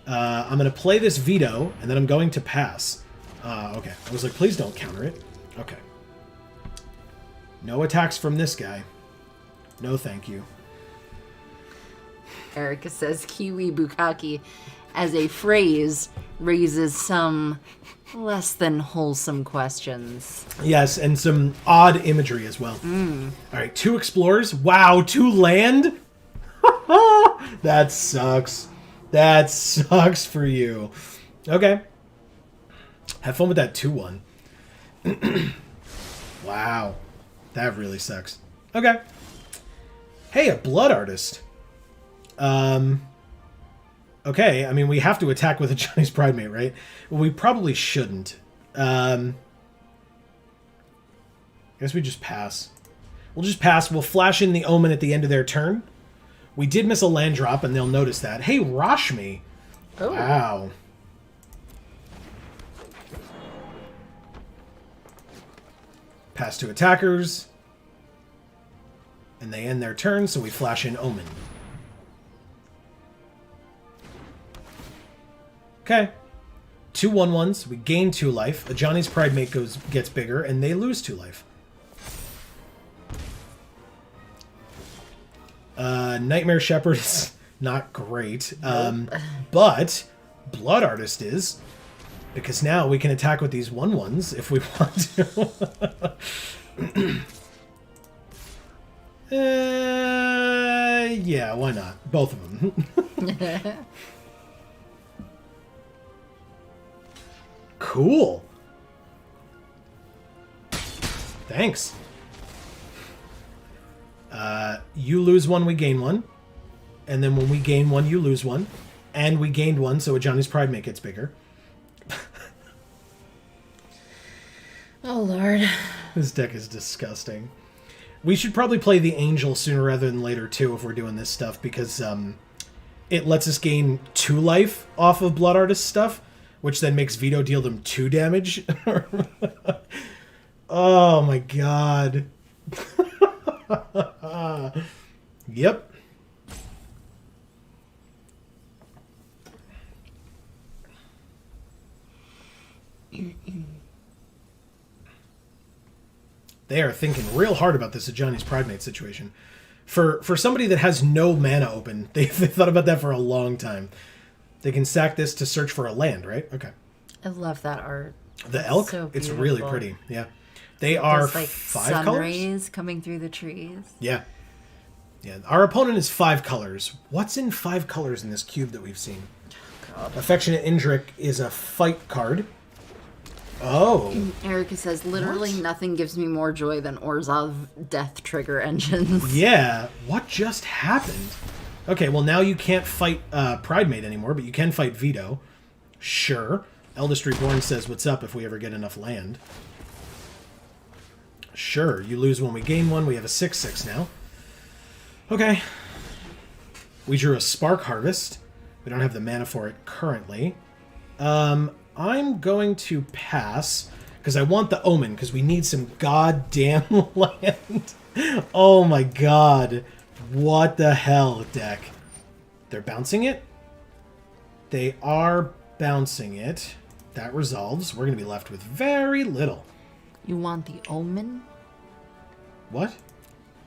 I'm going to play this Veto, and then I'm going to pass. Okay. I was like, please don't counter it. Okay. No attacks from this guy. No thank you. Erica says Kiwi Bukaki as a phrase raises some less than wholesome questions. Yes, and some odd imagery as well. Alright, 2 explorers. Wow, 2 land? That sucks. That sucks for you. Okay. Have fun with that 2/1. Wow. That really sucks. Okay. Hey, a Blood Artist. Okay, I mean, we have to attack with a Chinese Pridemate, right? Well, we probably shouldn't. I guess we just pass. We'll just pass. We'll flash in the Omen at the end of their turn. We did miss a land drop, and they'll notice that. Hey, Rashmi. Oh. Wow. Pass to attackers. And they end their turn, so we flash in Omen. Okay. 2 1/1s. We gain 2 life. A Johnny's Pridemate gets bigger, and they lose 2 life. Nightmare Shepherd is not great. But Blood Artist is. Because now we can attack with these 1/1s if we want to. Yeah, why not? Both of them. Cool. Thanks. You lose 1, we gain 1. And then when we gain 1, you lose 1. And we gained 1, so a Johnny's Pridemate gets bigger. Oh, Lord. This deck is disgusting. We should probably play the Angel sooner rather than later, too, if we're doing this stuff, because it lets us gain 2 life off of Blood Artist stuff, which then makes Veto deal them 2 damage. Oh, my God. Yep. They are thinking real hard about this Johnny's Pridemate situation. For somebody that has no mana open, they thought about that for a long time. They can sack this to search for a land, right? Okay. I love that art. The elk? So it's really pretty. Yeah. They are There's, like, 5 sun colors? rays coming through the trees. Yeah. Yeah. Our opponent is 5 colors. What's in 5 colors in this cube that we've seen? God. Affectionate Indrik is a fight card. Oh. Erica says, literally nothing gives me more joy than Orzhov death trigger engines. Yeah. What just happened? Okay, well now you can't fight Pridemate anymore, but you can fight Veto. Sure. Eldest Reborn says, what's up if we ever get enough land? Sure, you lose one, we gain one. We have a 6/6 now. Okay. We drew a Spark Harvest. We don't have the mana for it currently. I'm going to pass, because I want the Omen, because we need some goddamn land. Oh my god. What the hell, deck? They're bouncing it? They are bouncing it. That resolves. We're going to be left with very little. You want the Omen? What?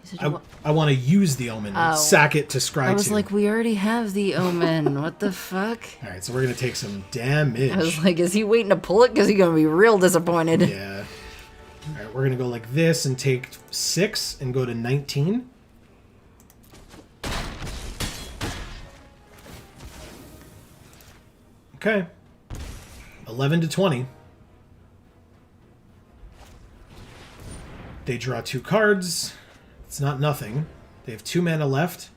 You said I want to use the Omen. Oh. Sack it to scry 2. I was like, we already have the Omen. What the fuck? Alright, so we're going to take some damage. I was like, is he waiting to pull it? Because he's going to be real disappointed. Yeah. Alright, we're going to go like this and take 6 and go to 19. Okay. 11 to 20. They draw 2 cards. It's not nothing. They have 2 mana left.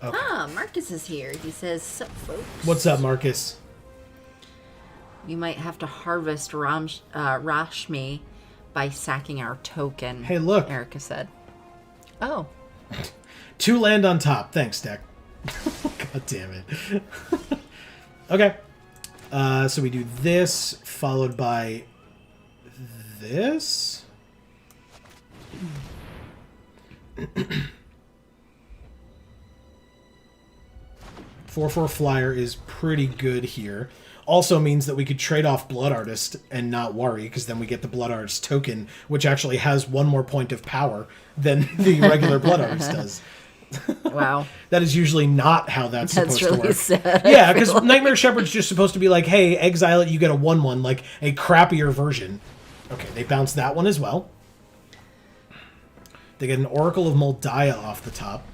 Okay. Ah, Marcus is here. He says, sup, folks? What's up, Marcus? You might have to harvest Rashmi by sacking our token. Hey, look. Erica said. Oh. 2 land on top. Thanks, deck. God damn it. Okay. So we do this, followed by this. 4/4 flyer is pretty good here. Also means that we could trade off Blood Artist and not worry, because then we get the Blood Artist token, which actually has 1 more point of power than the regular Blood Artist does. Wow. That is usually not how that's supposed really to work. sad. Yeah, because Nightmare Shepherd's just supposed to be like, hey, exile it, you get a 1/1, like a crappier version. Okay, they bounce that one as well. They get an Oracle of Moldiah off the top.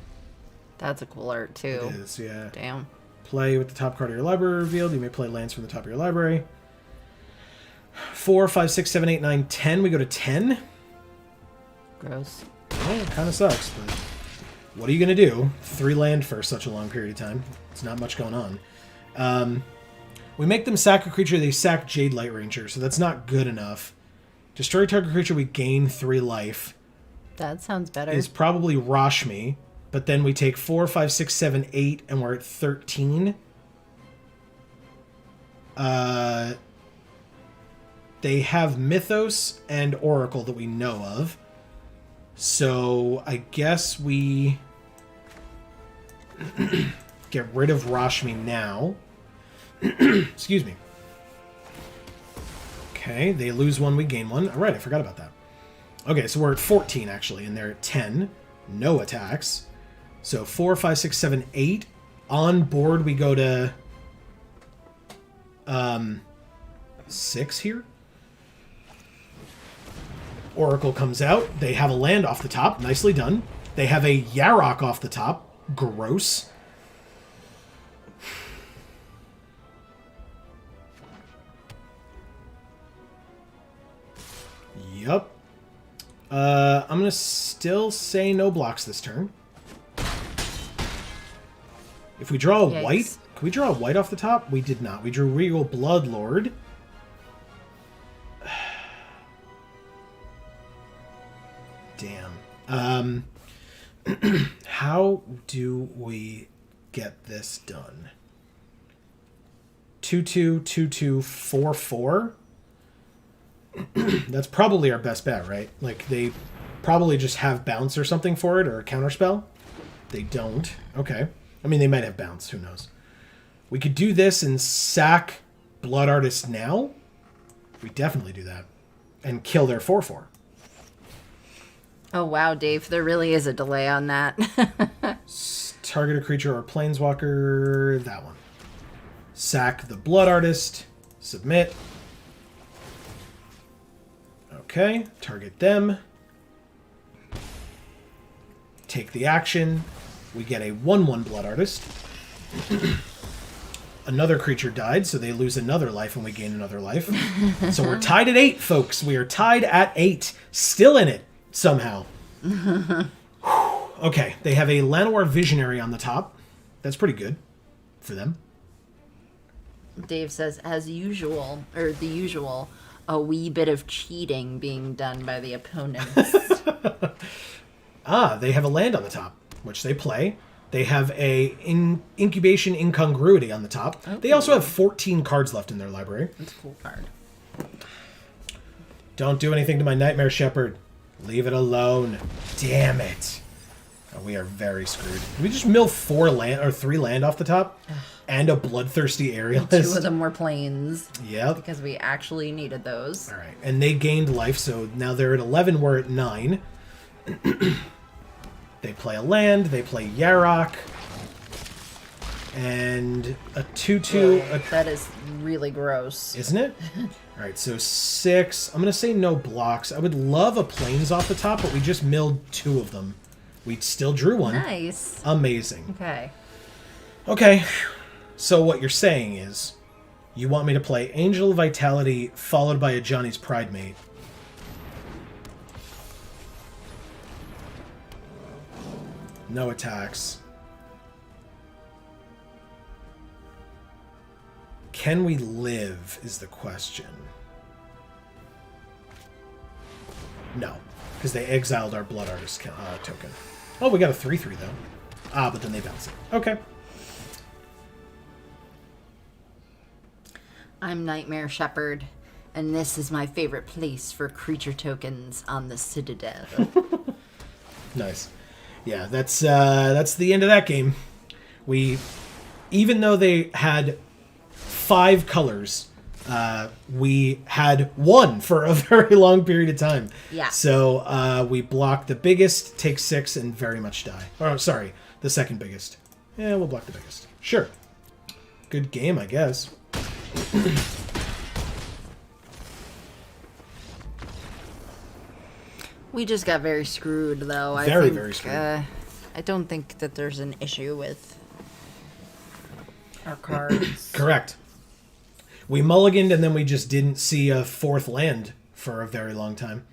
That's a cool art, too. It is, yeah. Damn. Play with the top card of your library revealed. You may play lands from the top of your library. 4, 5, 6, 7, 8, 9, 10. We go to 10. Gross. Well, it kind of sucks, but what are you going to do? 3 land for such a long period of time. It's not much going on. We make them sack a creature. They sack Jade Light Ranger, so that's not good enough. Destroy target creature. We gain 3 life. That sounds better. Is probably Rashmi, but then we take 4, 5, 6, 7, 8, and we're at 13. They have Mythos and Oracle that we know of. So I guess we get rid of Rashmi now. Excuse me. Okay, they lose 1, we gain 1. All right, I forgot about that. Okay, so we're at 14, actually, and they're at 10. No attacks. So 4, 5, 6, 7, 8. On board, we go to 6 here. Oracle comes out. They have a land off the top. Nicely done. They have a Yarok off the top. Gross. Yup. I'm going to still say no blocks this turn. If we draw a Yikes. white... Can we draw a white off the top? We did not. We drew Regal Bloodlord. Damn. How do we get this done? 2/2, 2/2, 4/4. That's probably our best bet, right? Like, they probably just have bounce or something for it, or a counterspell. They don't. Okay. I mean, they might have bounce. Who knows? We could do this and sack Blood Artist now. We definitely do that. And kill their 4/4. Oh, wow, Dave. There really is a delay on that. Target a creature or planeswalker. That one. Sack the Blood Artist. Submit. Okay. Target them. Take the action. We get a 1/1 Blood Artist. Another creature died, so they lose another life and we gain another life. So we're tied at 8, folks. We are tied at 8. Still in it, somehow. Okay, they have a Llanowar Visionary on the top. That's pretty good for them. Dave says, as usual, or the usual, a wee bit of cheating being done by the opponents. They have a land on the top, which they play. They have a incubation incongruity on the top. Oh. They also have 14 cards left in their library. That's a cool card. Don't do anything to my Nightmare Shepherd. Leave it alone. Damn it. Oh, we are very screwed. Did we just mill 3 land off the top? And a Bloodthirsty Aerialist? 2 of them were plains. Yep. Because we actually needed those. All right. And they gained life, so now they're at 11. We're at 9. They play a land. They play Yarok. And a 2/2. That is really gross. Isn't it? All right, so 6. I'm going to say no blocks. I would love a plains off the top, but we just milled 2 of them. We still drew 1. Nice. Amazing. Okay. So what you're saying is you want me to play Angel of Vitality followed by a Johnny's Pride Mate. No attacks. Can we live is the question. No, because they exiled our Blood Artist token. Oh, we got a 3/3 though. But then they bounce it. Okay. I'm Nightmare Shepherd, and this is my favorite place for creature tokens on the Citadel. Nice. Yeah, that's the end of that game. Even though they had 5 colors, we had 1 for a very long period of time. Yeah. So we block the biggest, take 6, and very much die. Oh, sorry, the second biggest. Yeah, we'll block the biggest. Sure. Good game, I guess. We just got very screwed, though. Very screwed. I don't think that there's an issue with our cards. Correct. We mulliganed, and then we just didn't see a 4th land for a very long time.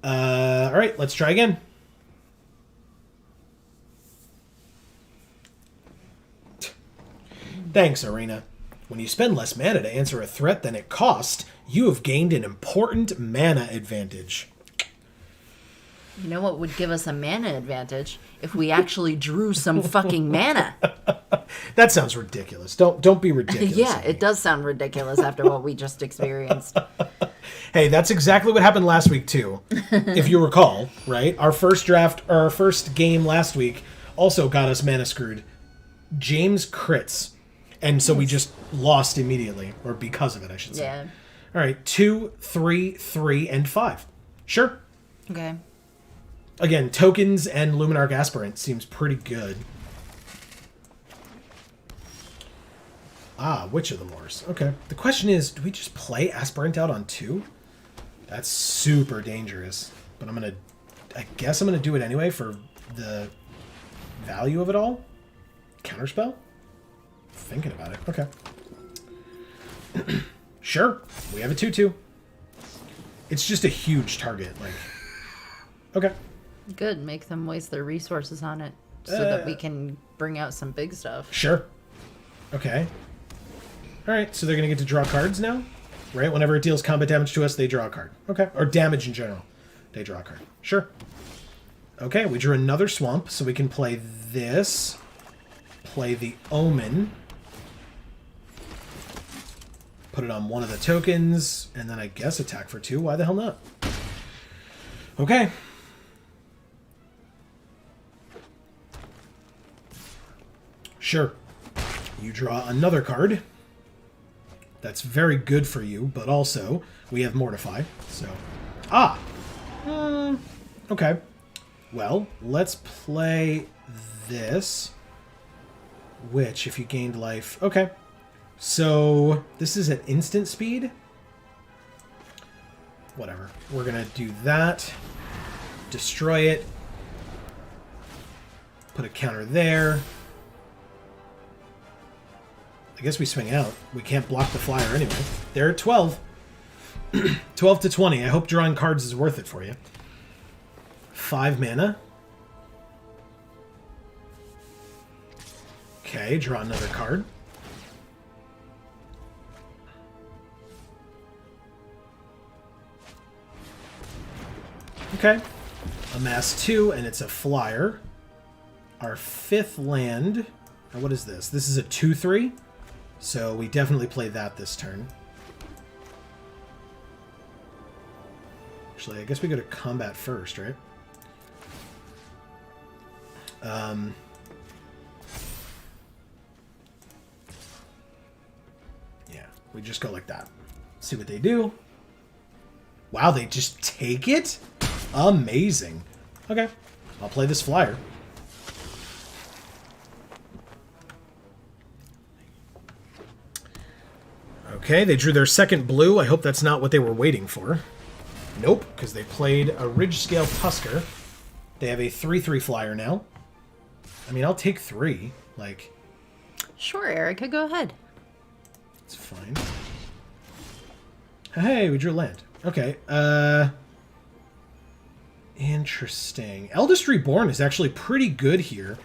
All right, let's try again. Thanks, Arena. When you spend less mana to answer a threat than it cost, you have gained an important mana advantage. You know what would give us a mana advantage? If we actually drew some fucking mana. That sounds ridiculous. Don't be ridiculous. Yeah, it does sound ridiculous after what we just experienced. Hey, that's exactly what happened last week too. If you recall, right? Our first game last week also got us mana screwed. James crits. And so we just lost immediately, or because of it, I should say. Yeah. All right, 2, 3, 3, and 5. Sure. Okay. Again, tokens and Luminarch Aspirant seems pretty good. Witch of the Moors. Okay. The question is, do we just play Aspirant out on 2? That's super dangerous. But I guess I'm gonna do it anyway for the value of it all. Counterspell? Thinking about it. Okay. Sure. We have a 2/2. It's just a huge target. Okay. Good. Make them waste their resources on it so that we can bring out some big stuff. Sure. Okay. All right. So they're going to get to draw cards now? Right? Whenever it deals combat damage to us, they draw a card. Okay. Or damage in general. They draw a card. Sure. Okay. We drew another swamp, so we can play this. Play the Omen. Put it on one of the tokens, and then I guess attack for 2. Why the hell not? Okay. Sure. You draw another card. That's very good for you, but also we have Mortify, so... Okay. Well, let's play this. Which, if you gained life... Okay. So, this is at instant speed? Whatever. We're going to do that. Destroy it. Put a counter there. I guess we swing out. We can't block the flyer anyway. They're at 12. 12 to 20. I hope drawing cards is worth it for you. 5 mana. Okay, draw another card. Okay. Amass 2, and it's a flyer. Our 5th land... Now what is this? This is a 2/3. So we definitely play that this turn. Actually, I guess we go to combat first, right? Yeah, we just go like that. See what they do. Wow, they just take it? Amazing. Okay, I'll play this flyer. Okay, they drew their second blue. I hope that's not what they were waiting for. Nope, because they played a Ridge Scale Tusker. They have a 3/3 flyer now. I mean, I'll take 3. Like... Sure, Erica, go ahead. It's fine. Hey, we drew land. Okay, interesting. Eldest Reborn is actually pretty good here.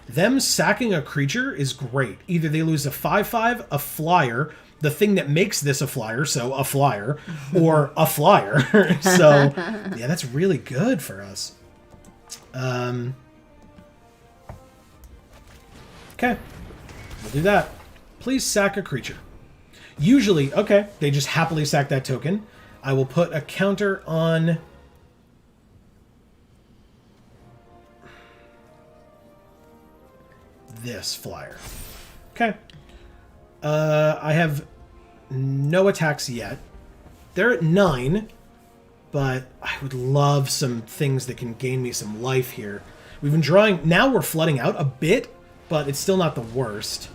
Them sacking a creature is great. Either they lose a 5/5, a flyer, the thing that makes this a flyer, so a flyer, or a flyer. So, yeah, that's really good for us. Okay, we'll do that. Please sack a creature. Usually, okay, they just happily sack that token. I will put a counter on... this flyer. Okay. I have no attacks yet. They're at 9, but I would love some things that can gain me some life here. We've been drawing... Now we're flooding out a bit, but it's still not the worst.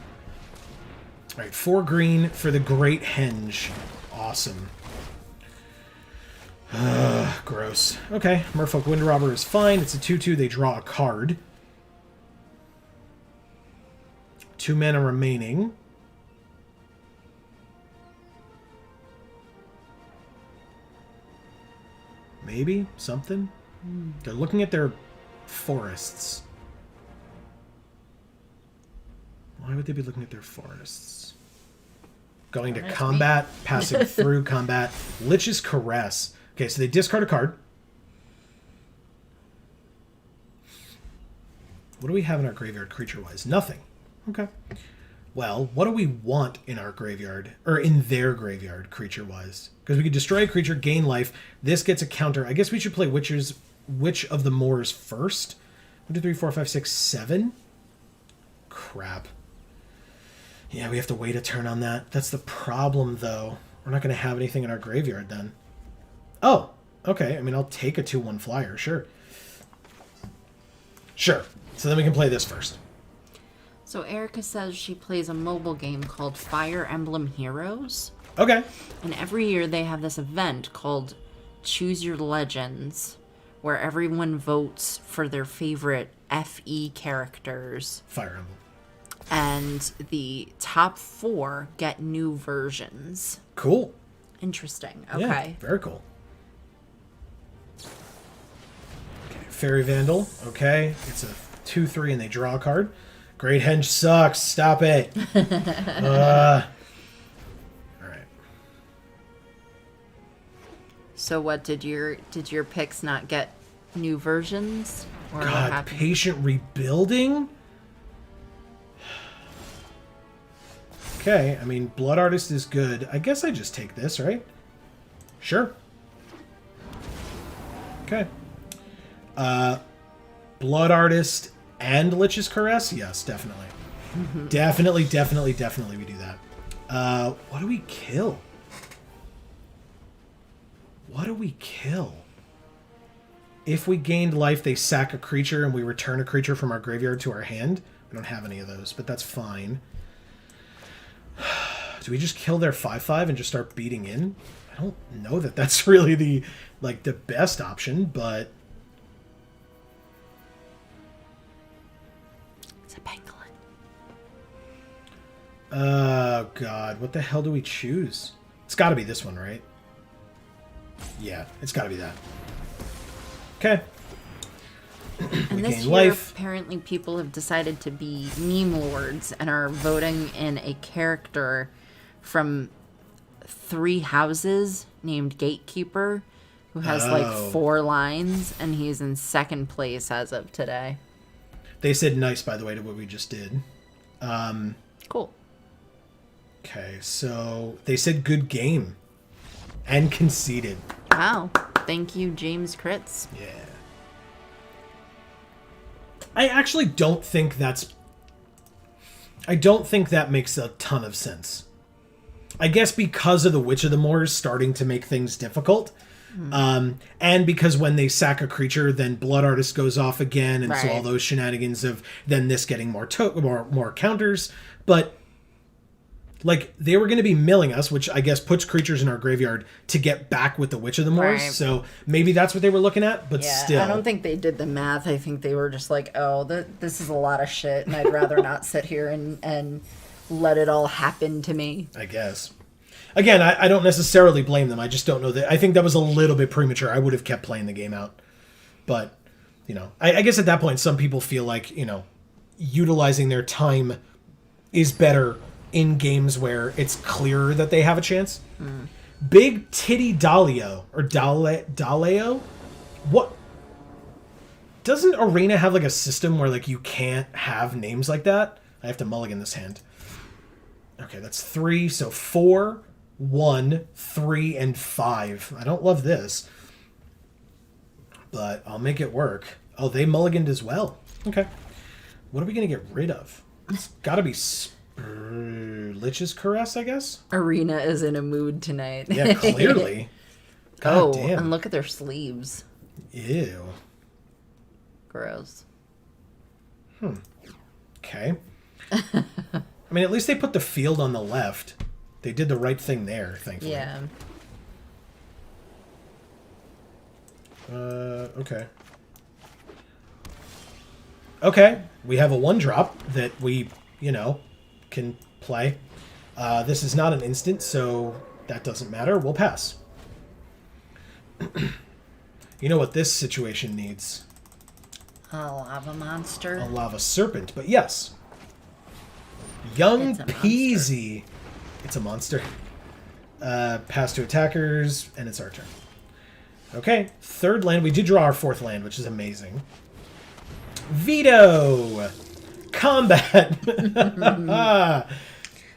All right, 4 green for the Great Henge. Awesome. Gross. Okay, Merfolk Windrobber is fine. It's a 2/2. They draw a card. 2 mana remaining. Maybe something. They're looking at their forests. Why would they be looking at their forests? Going to combat, passing through combat. Lich's Caress. Okay, so they discard a card. What do we have in our graveyard creature-wise? Nothing. Okay. Well, what do we want in our graveyard? Or in their graveyard, creature-wise? Because we could destroy a creature, gain life. This gets a counter. I guess we should play which of the Moors first. 1, 2, 3, 4, 5, 6, 7? Crap. Yeah, we have to wait a turn on that. That's the problem, though. We're not going to have anything in our graveyard, then. Oh, okay. I mean, I'll take a 2/1 flyer, sure. Sure. So then we can play this first. So Erica says she plays a mobile game called Fire Emblem Heroes. Okay. And every year they have this event called Choose Your Legends, where everyone votes for their favorite FE characters. Fire Emblem. And the top 4 get new versions. Cool. Interesting. Okay. Yeah, very cool. Okay, Fairy Vandal. Okay. It's a 2/3 and they draw a card. Great Henge sucks. Stop it. All right. So what did your picks not get new versions? Or what God, happened? Patient Rebuilding? Okay, I mean, Blood Artist is good. I guess I just take this, right? Sure. Okay. Blood Artist and Lich's Caress? Yes, definitely. Definitely we do that. What do we kill? What do we kill? If we gained life, they sack a creature and we return a creature from our graveyard to our hand. We don't have any of those, but that's fine. Do we just kill their 5/5 and just start beating in? I don't know that that's really the best option, but... It's a pangolin. Oh, God. What the hell do we choose? It's got to be this one, right? Yeah, it's got to be that. Okay. And this year, life. apparently people have decided to be meme lords and are voting in a character from 3 houses named Gatekeeper, who has like 4 lines, and he's in 2nd place as of today. They said nice, by the way, to what we just did. Cool. Okay, so they said good game. And conceded. Wow. Thank you, James Critz. Yeah. I actually don't think that makes a ton of sense. I guess because of the Witch of the Moors starting to make things difficult. And because when they sack a creature, then Blood Artist goes off again, and so all those shenanigans of then this getting more counters. But like, they were going to be milling us, which I guess puts creatures in our graveyard to get back with the Witch of the Moors. Right. So maybe that's what they were looking at, but still. I don't think they did the math. I think they were just like, oh, this is a lot of shit, and I'd rather not sit here and let it all happen to me. I guess. Again, I don't necessarily blame them. I just don't know that. I think that was a little bit premature. I would have kept playing the game out. But, I guess at that point, some people feel like, utilizing their time is better in games where it's clearer that they have a chance. Big Titty Dalio, or Daleo? What? Doesn't Arena have like a system where like you can't have names like that? I have to mulligan this hand. Okay, that's 3, so 4, 1, 3, and 5. I don't love this, but I'll make it work. Oh, they mulliganed as well. Okay. What are we going to get rid of? It's got to be Lich's Caress, I guess? Arena is in a mood tonight. Yeah, clearly. God damn. And look at their sleeves. Ew. Gross. Okay. I mean, at least they put the field on the left. They did the right thing there, thankfully. Yeah. Okay. Okay, we have a 1-drop that we, can play. This is not an instant, so that doesn't matter. We'll pass. You know what this situation needs? A lava monster. A lava serpent, but yes. Young Peasy. It's a monster. Pass to attackers, and it's our turn. Okay, 3rd land. We did draw our 4th land, which is amazing. Veto! Combat!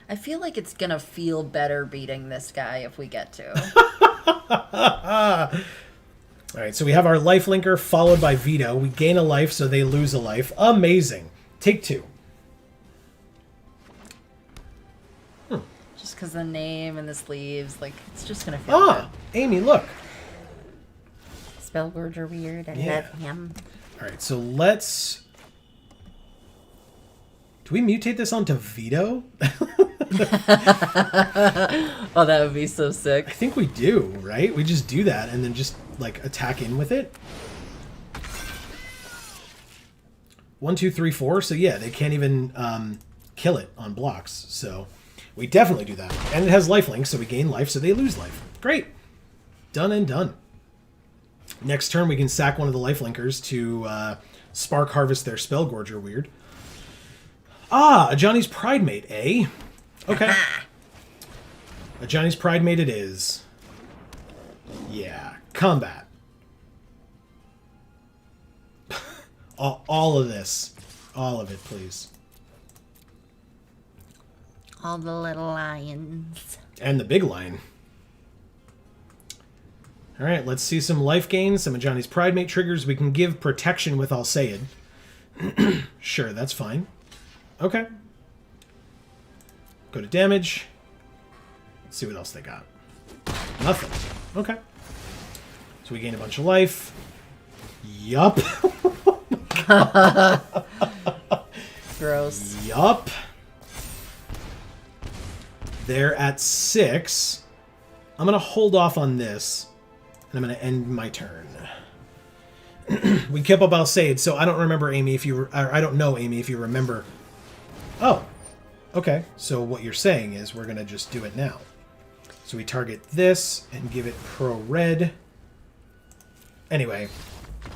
I feel like it's gonna feel better beating this guy if we get to. Alright, so we have our lifelinker followed by Veto. We gain a life, so they lose a life. Amazing. Take 2. Just because the name and the sleeves, like, it's just gonna feel good. Amy, look. Spellwords are weird. I love him. Alright, so let's... Do we mutate this onto Veto? Oh, that would be so sick. I think we do, right? We just do that and then just, like, attack in with it. 1, 2, 3, 4. So, yeah, they can't even kill it on blocks. So, we definitely do that. And it has lifelink, so we gain life, so they lose life. Great. Done and done. Next turn, we can sack one of the lifelinkers to Spark Harvest their Spellgorger. Weird. A Johnny's Pridemate, eh? Okay. A Johnny's Pridemate it is. Yeah. Combat. All of this. All of it, please. All the little lions. And the big lion. Alright, let's see some life gains, some of Johnny's Pridemate triggers. We can give protection with Alseid. Sure, that's fine. Okay. Go to damage. Let's see what else they got. Nothing. Okay. So we gain a bunch of life. Yup. Gross. Yup. They're at 6. I'm going to hold off on this. And I'm going to end my turn. We kept up Alseid, so I don't remember, Amy, if you... I don't know, Amy, if you remember... Oh. Okay. So what you're saying is we're going to just do it now. So we target this and give it pro red. Anyway,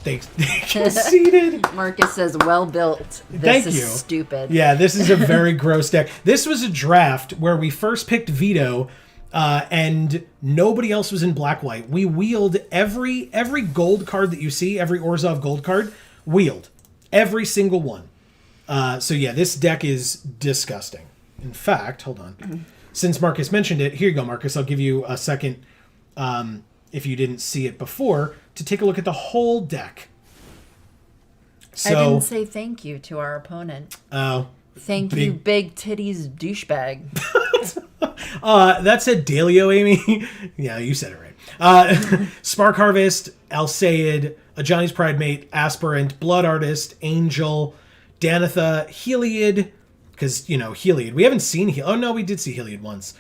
they conceded. Marcus says, well built. Thank This you. is stupid. Yeah, this is a very gross deck. This was a draft where we first picked Veto, And nobody else was in black-white. We wheeled every gold card that you see, every Orzhov gold card, wheeled. Every single one. So yeah, this deck is disgusting. In fact, hold on. Since Marcus mentioned it, here you go, Marcus. I'll give you a second, if you didn't see it before, to take a look at the whole deck. So, I didn't say thank you to our opponent. Oh. Thank you, big titties douchebag. That said Dalio, Amy. Yeah, you said it right. Spark Harvest, Alseid, Ajani's Pride Mate, Aspirant, Blood Artist, Angel, Danitha, Heliod, because, you know, Heliod. We haven't seen Heliod. Oh, no, we did see Heliod once.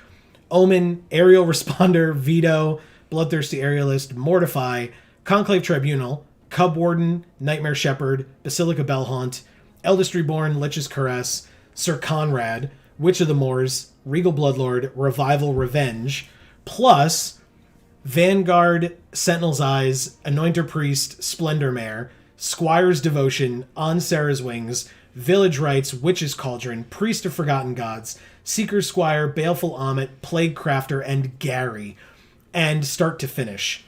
Omen, Aerial Responder, Veto, Bloodthirsty Aerialist, Mortify, Conclave Tribunal, Cub Warden, Nightmare Shepherd, Basilica Bellhaunt, Eldest Reborn, Lich's Caress, Sir Conrad, Witch of the Moors, Regal Bloodlord, Revival Revenge, plus Vanguard, Sentinel's Eyes, Anointer Priest, Splendor Mare, Squire's Devotion, On Sarah's Wings, Village Rites, Witch's Cauldron, Priest of Forgotten Gods, Seeker's Squire, Baleful Ommet, Plague Crafter, and Gary. And start to finish.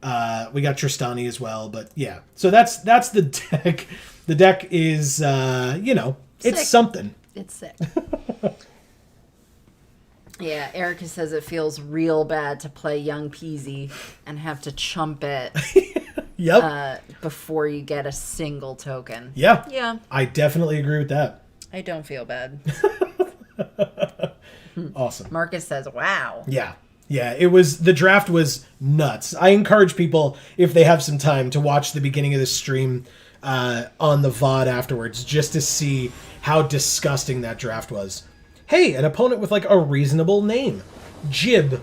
We got Tristani as well, but yeah. So that's the deck. The deck is, you know, it's Sick. something. It's sick. Yeah, Erica says it feels real bad to play Young Peasy and have to chump it Yep. before you get a single token. Yeah. Yeah. I definitely agree with that. I don't feel bad. Awesome. Marcus says, wow. Yeah. Yeah, the draft was nuts. I encourage people, if they have some time, to watch the beginning of the stream on the VOD afterwards, just to see how disgusting that draft was. Hey, an opponent with, like, a reasonable name. Jib.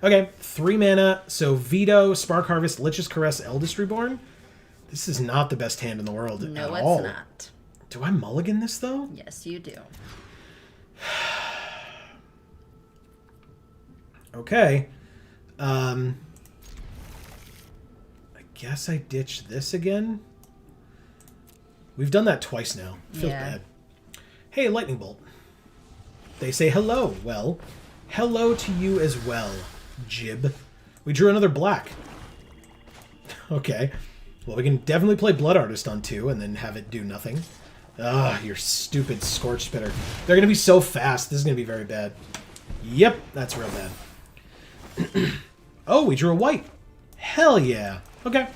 Okay, 3 mana, so Veto, Spark Harvest, Lich's Caress, Eldest Reborn. This is not the best hand in the world No, at all. it's not. Do I mulligan this, though? Yes, you do. Okay. I guess I ditch this again. We've done that twice now. Feels bad. Hey, Lightning Bolt. They say hello. Well, hello to you as well, Jib. We drew another black. Okay. Well, we can definitely play Blood Artist on 2 and then have it do nothing. Ah, your stupid Scorch Spitter. They're going to be so fast. This is going to be very bad. Yep, that's real bad. Oh, we drew a white. Hell yeah. Okay.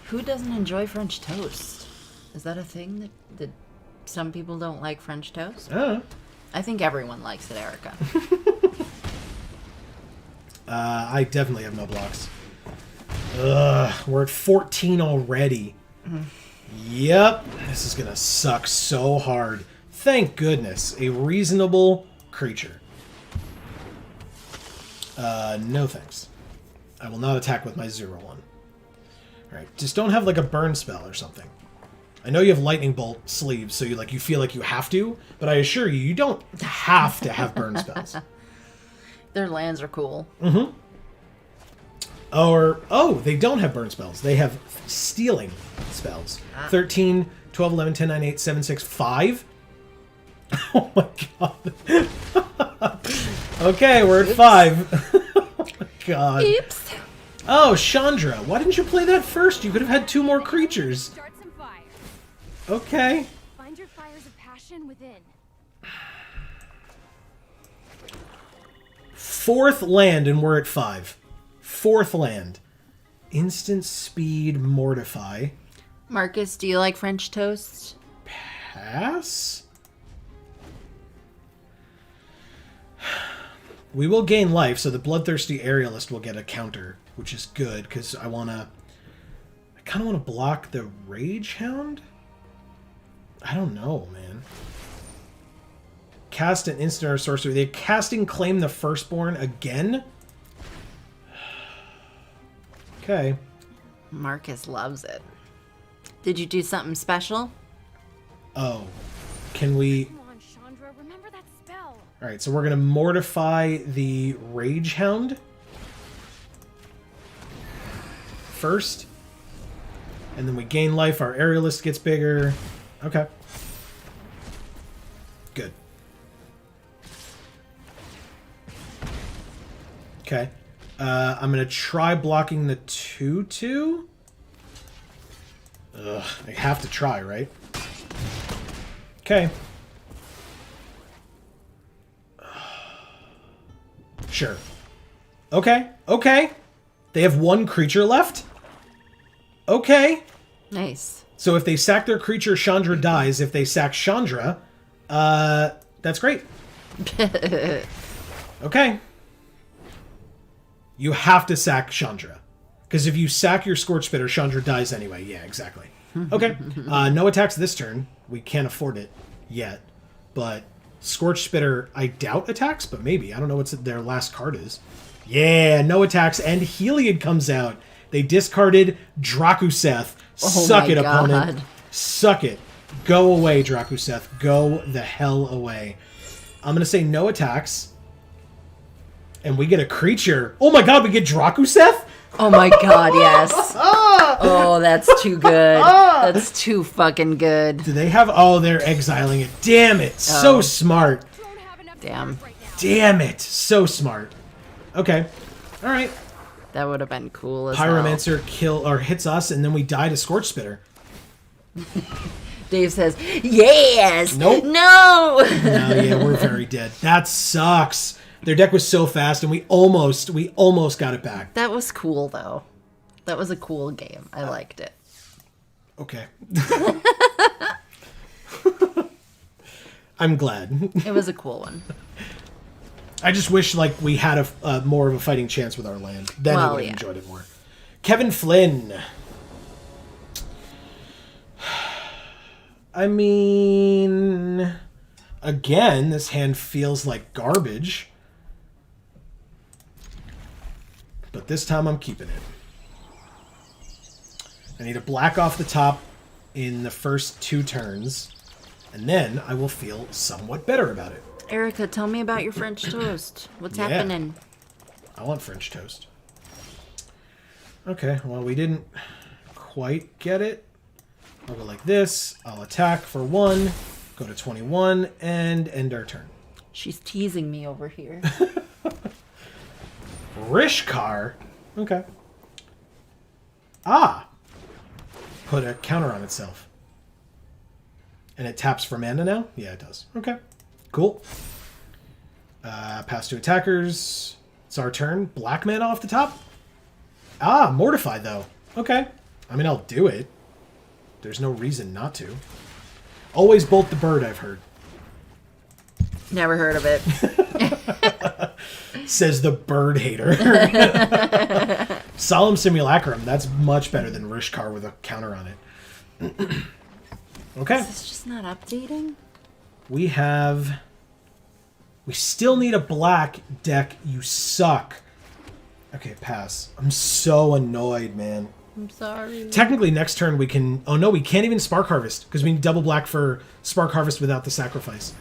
Who doesn't enjoy French toast? Is that a thing that some people don't like French toast? I think everyone likes it, Erica. I definitely have no blocks. Ugh, we're at 14 already. Yep. This is going to suck so hard. Thank goodness. A reasonable creature. No thanks. I will not attack with my 0/1. Alright, just don't have like a burn spell or something. I know you have Lightning Bolt sleeves, so you feel like you have to, but I assure you, you don't have to have burn spells. Their lands are cool. Mm-hmm. Or, oh, they don't have burn spells. They have stealing spells. 13, 12, 11, 10, 9, 8, 7, 6, 5. Oh my god. Okay, we're at 5. Oh my god. Oops. Oh, Chandra, why didn't you play that first? You could have had 2 more creatures. Start some fire. Okay. Find your fires of passion within. 4th land and we're at 5. 4th land. Instant speed mortify. Marcus, do you like French toast? Pass? We will gain life, so the Bloodthirsty Aerialist will get a counter, which is good, because I kind of want to block the Rage Hound? I don't know, man. Cast an instant or sorcery. They're casting Claim the Firstborn again? Okay. Marcus loves it. Did you do something special? Oh. Can we... Come on, Chandra, remember that spell. Alright, so we're going to mortify the Rage Hound first. And then we gain life, our Aerialist gets bigger. Okay. Good. Okay. I'm going to try blocking the 2/2. Ugh, I have to try, right? Okay. Sure. Okay. Okay. They have one creature left? Okay. Nice. So if they sack their creature, Chandra dies. If they sack Chandra, that's great. Okay. You have to sack Chandra. Because if you sack your Scorch Spitter, Chandra dies anyway. Yeah, exactly. Okay. No attacks this turn. We can't afford it yet. But Scorch Spitter, I doubt attacks, but maybe. I don't know what their last card is. Yeah, no attacks. And Heliod comes out. They discarded Drakuseth. Suck it, opponent. Suck it. Go away, Drakuseth. Go the hell away. I'm going to say no attacks. And we get a creature. Oh my god, we get Drakuseth? Oh my god, yes. Oh, that's too good. That's too fucking good. Do they have... Oh, they're exiling it. Damn it. So smart. Don't have enough Damn. cards right now. Damn it. So smart. Okay. All right. That would have been cool as hell. Pyromancer hits us, and then we die to Scorch Spitter. Dave says, yes! Nope. No! No, yeah, we're very dead. That sucks. Their deck was so fast, and we almost got it back. That was cool, though. That was a cool game. I liked it. Okay. I'm glad. It was a cool one. I just wish like we had a more of a fighting chance with our land. Then I would have enjoyed it more. Kevin Flynn. I mean, again, this hand feels like garbage. But this time I'm keeping it. I need a black off the top in the first 2 turns, and then I will feel somewhat better about it. Erica, tell me about your French toast. What's happening? I want French toast. Okay, well, we didn't quite get it. I'll go like this. I'll attack for 1, go to 21, and end our turn. She's teasing me over here. Rishkar? Okay. Ah! Put a counter on itself. And it taps for mana now? Yeah, it does. Okay. Cool. Pass to attackers. It's our turn. Black mana off the top? Ah, Mortify, though. Okay. I mean, I'll do it. There's no reason not to. Always bolt the bird, I've heard. Never heard of it. Says the bird hater. Solemn Simulacrum. That's much better than Rishkar with a counter on it. Okay. Is this just not updating? We still need a black deck. You suck. Okay, pass. I'm so annoyed, man. I'm sorry. Technically, next turn we can... Oh, no, we can't even Spark Harvest because we need double black for Spark Harvest without the sacrifice.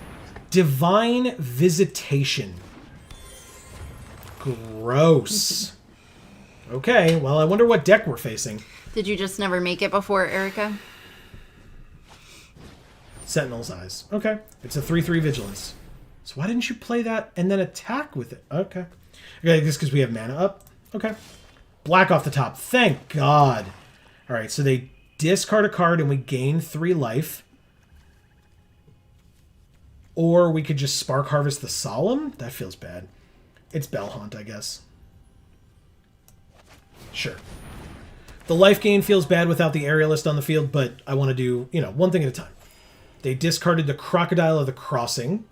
Divine Visitation. Gross. Okay, well, I wonder what deck we're facing. Did you just never make it before, Erica? Sentinel's Eyes. Okay. It's a 3/3 Vigilance. So why didn't you play that and then attack with it? Okay. Okay, just because we have mana up? Okay. Black off the top. Thank God. All right, so they discard a card and we gain 3 life. Or we could just Spark Harvest the Solemn? That feels bad. It's Bellhaunt, I guess. Sure. The life gain feels bad without the Aerialist on the field, but I want to do, one thing at a time. They discarded the Crocodile of the Crossing,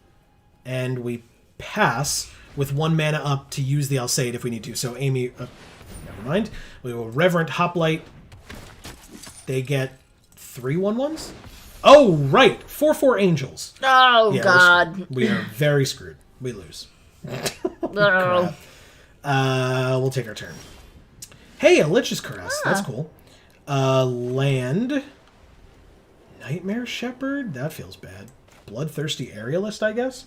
and we pass with 1 mana up to use the Alseid if we need to. So Amy, never mind. We will Reverent Hoplite. They get 3 1/1s? Oh, right. 4/4 Angels. Oh, Yeah, God. we are very screwed. We lose. No. We'll take our turn. Hey, a Lich's Caress. That's cool. Land. Nightmare Shepherd? That feels bad. Bloodthirsty Aerialist, I guess?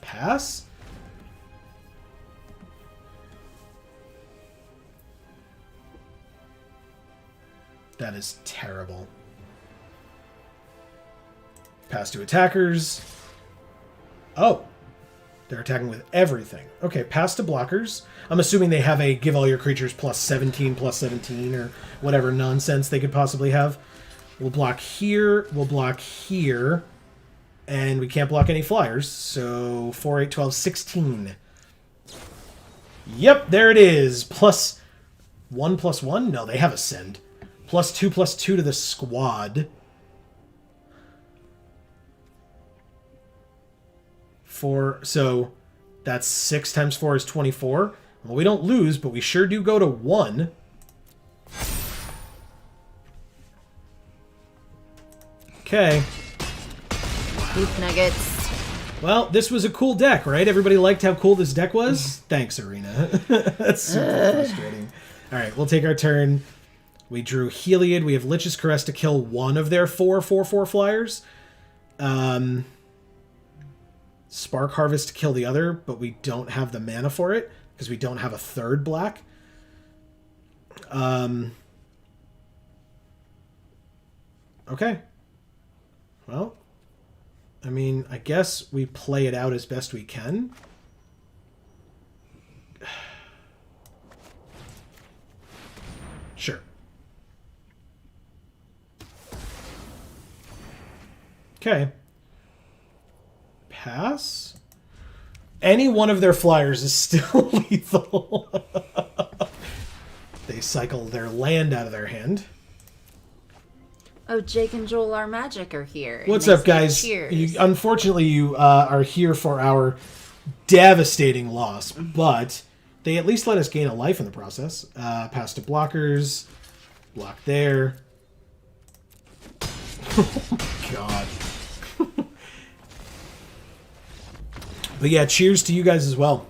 Pass? That is terrible. Pass to attackers. Oh. They're attacking with everything. Okay, pass to blockers. I'm assuming they have a give all your creatures plus 17 or whatever nonsense they could possibly have. We'll block here. We'll block here. And we can't block any flyers. So 4, 8, 12, 16. Yep, there it is. +1/+1? No, they have Ascend. +2/+2 to the squad. So that's 6 times 4 is 24. Well, we don't lose, but we sure do go to 1. Okay. Poop nuggets. Well, this was a cool deck, right? Everybody liked how cool this deck was? Thanks, Arena. That's super frustrating. All right, we'll take our turn. We drew Heliod. We have Lich's Caress to kill one of their 4/4/4 flyers. Spark Harvest to kill the other, but we don't have the mana for it because we don't have a third black. Okay. Well, I mean, I guess we play it out as best we can. Sure. Okay. Pass. Any one of their flyers is still lethal. They cycle their land out of their hand. Oh, Jake and Joel Our Magic are here. What's up, guys? Unfortunately, you are here for our devastating loss, but they at least let us gain a life in the process. Pass to blockers. Block there. Oh my god. But yeah, cheers to you guys as well.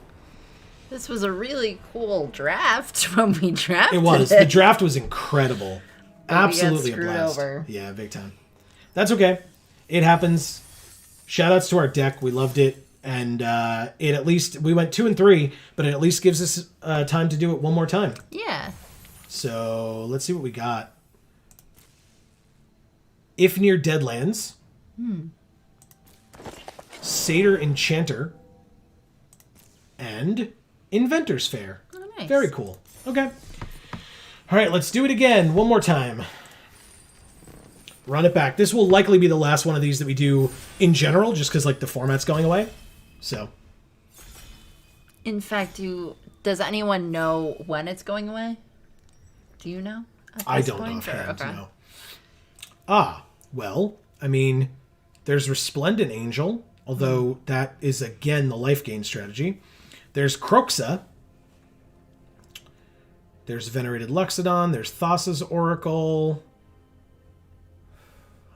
This was a really cool draft when we drafted it. Was. The draft was incredible. Absolutely a blast. Over. Yeah, big time. That's okay. It happens. Shoutouts to our deck. We loved it. And it at least, we went 2 and 3, but it at least gives us time to do it one more time. Yeah. So let's see what we got. If near Deadlands. Satyr Enchanter. And Inventor's Fair. Oh, nice. Very cool. Okay. All right, let's do it again. One more time. Run it back. This will likely be the last one of these that we do in general, just because like the format's going away. So. In fact, does anyone know when it's going away? Do you know? I don't know offhand, no. Ah, well, I mean, there's Resplendent Angel, although that is, again, the life gain strategy. There's Croxa. There's Venerated Luxodon. There's Thassa's Oracle.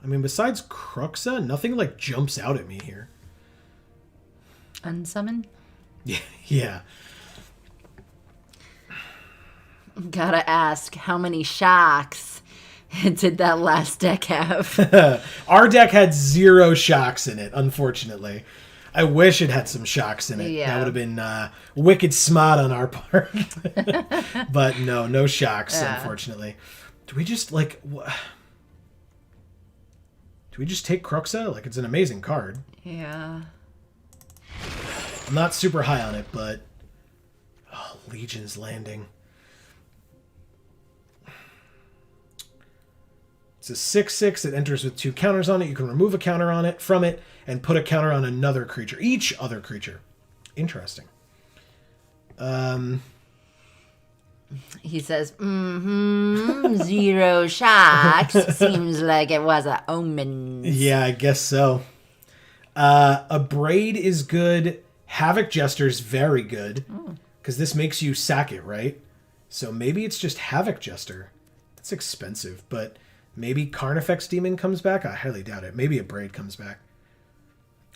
I mean, besides Croxa, nothing, like, jumps out at me here. Unsummon? Yeah. Gotta ask, how many shocks did that last deck have? Our deck had 0 shocks in it, unfortunately. I wish it had some shocks in it. Yeah. That would have been wicked smart on our part. But no shocks, unfortunately. Do we just, like... Do we just take Croxa? Like, it's an amazing card. Yeah. I'm not super high on it, but... Oh, Legion's Landing. It's a 6/6 that enters with 2 counters on it. You can remove a counter on it from it and put a counter on another creature. Each other creature. Interesting. He says, 0 shocks. Seems like it was a omen. Yeah, I guess so. A Braid is good. Havoc Jester's very good. Because this makes you sack it, right? So maybe it's just Havoc Jester. That's expensive, but... Maybe Carnifex Demon comes back? I highly doubt it. Maybe a Braid comes back.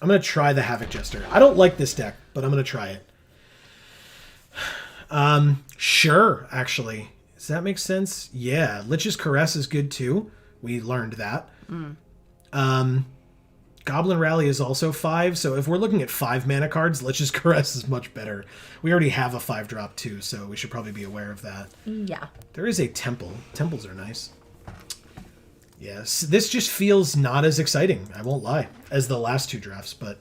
I'm going to try the Havoc Jester. I don't like this deck, but I'm going to try it. Sure, actually. Does that make sense? Yeah. Lich's Caress is good, too. We learned that. Goblin Rally is also 5, so if we're looking at 5 mana cards, Lich's Caress is much better. We already have a 5-drop, too, so we should probably be aware of that. Yeah. There is a Temple. Temples are nice. Yes, this just feels not as exciting, I won't lie, as the last two drafts, but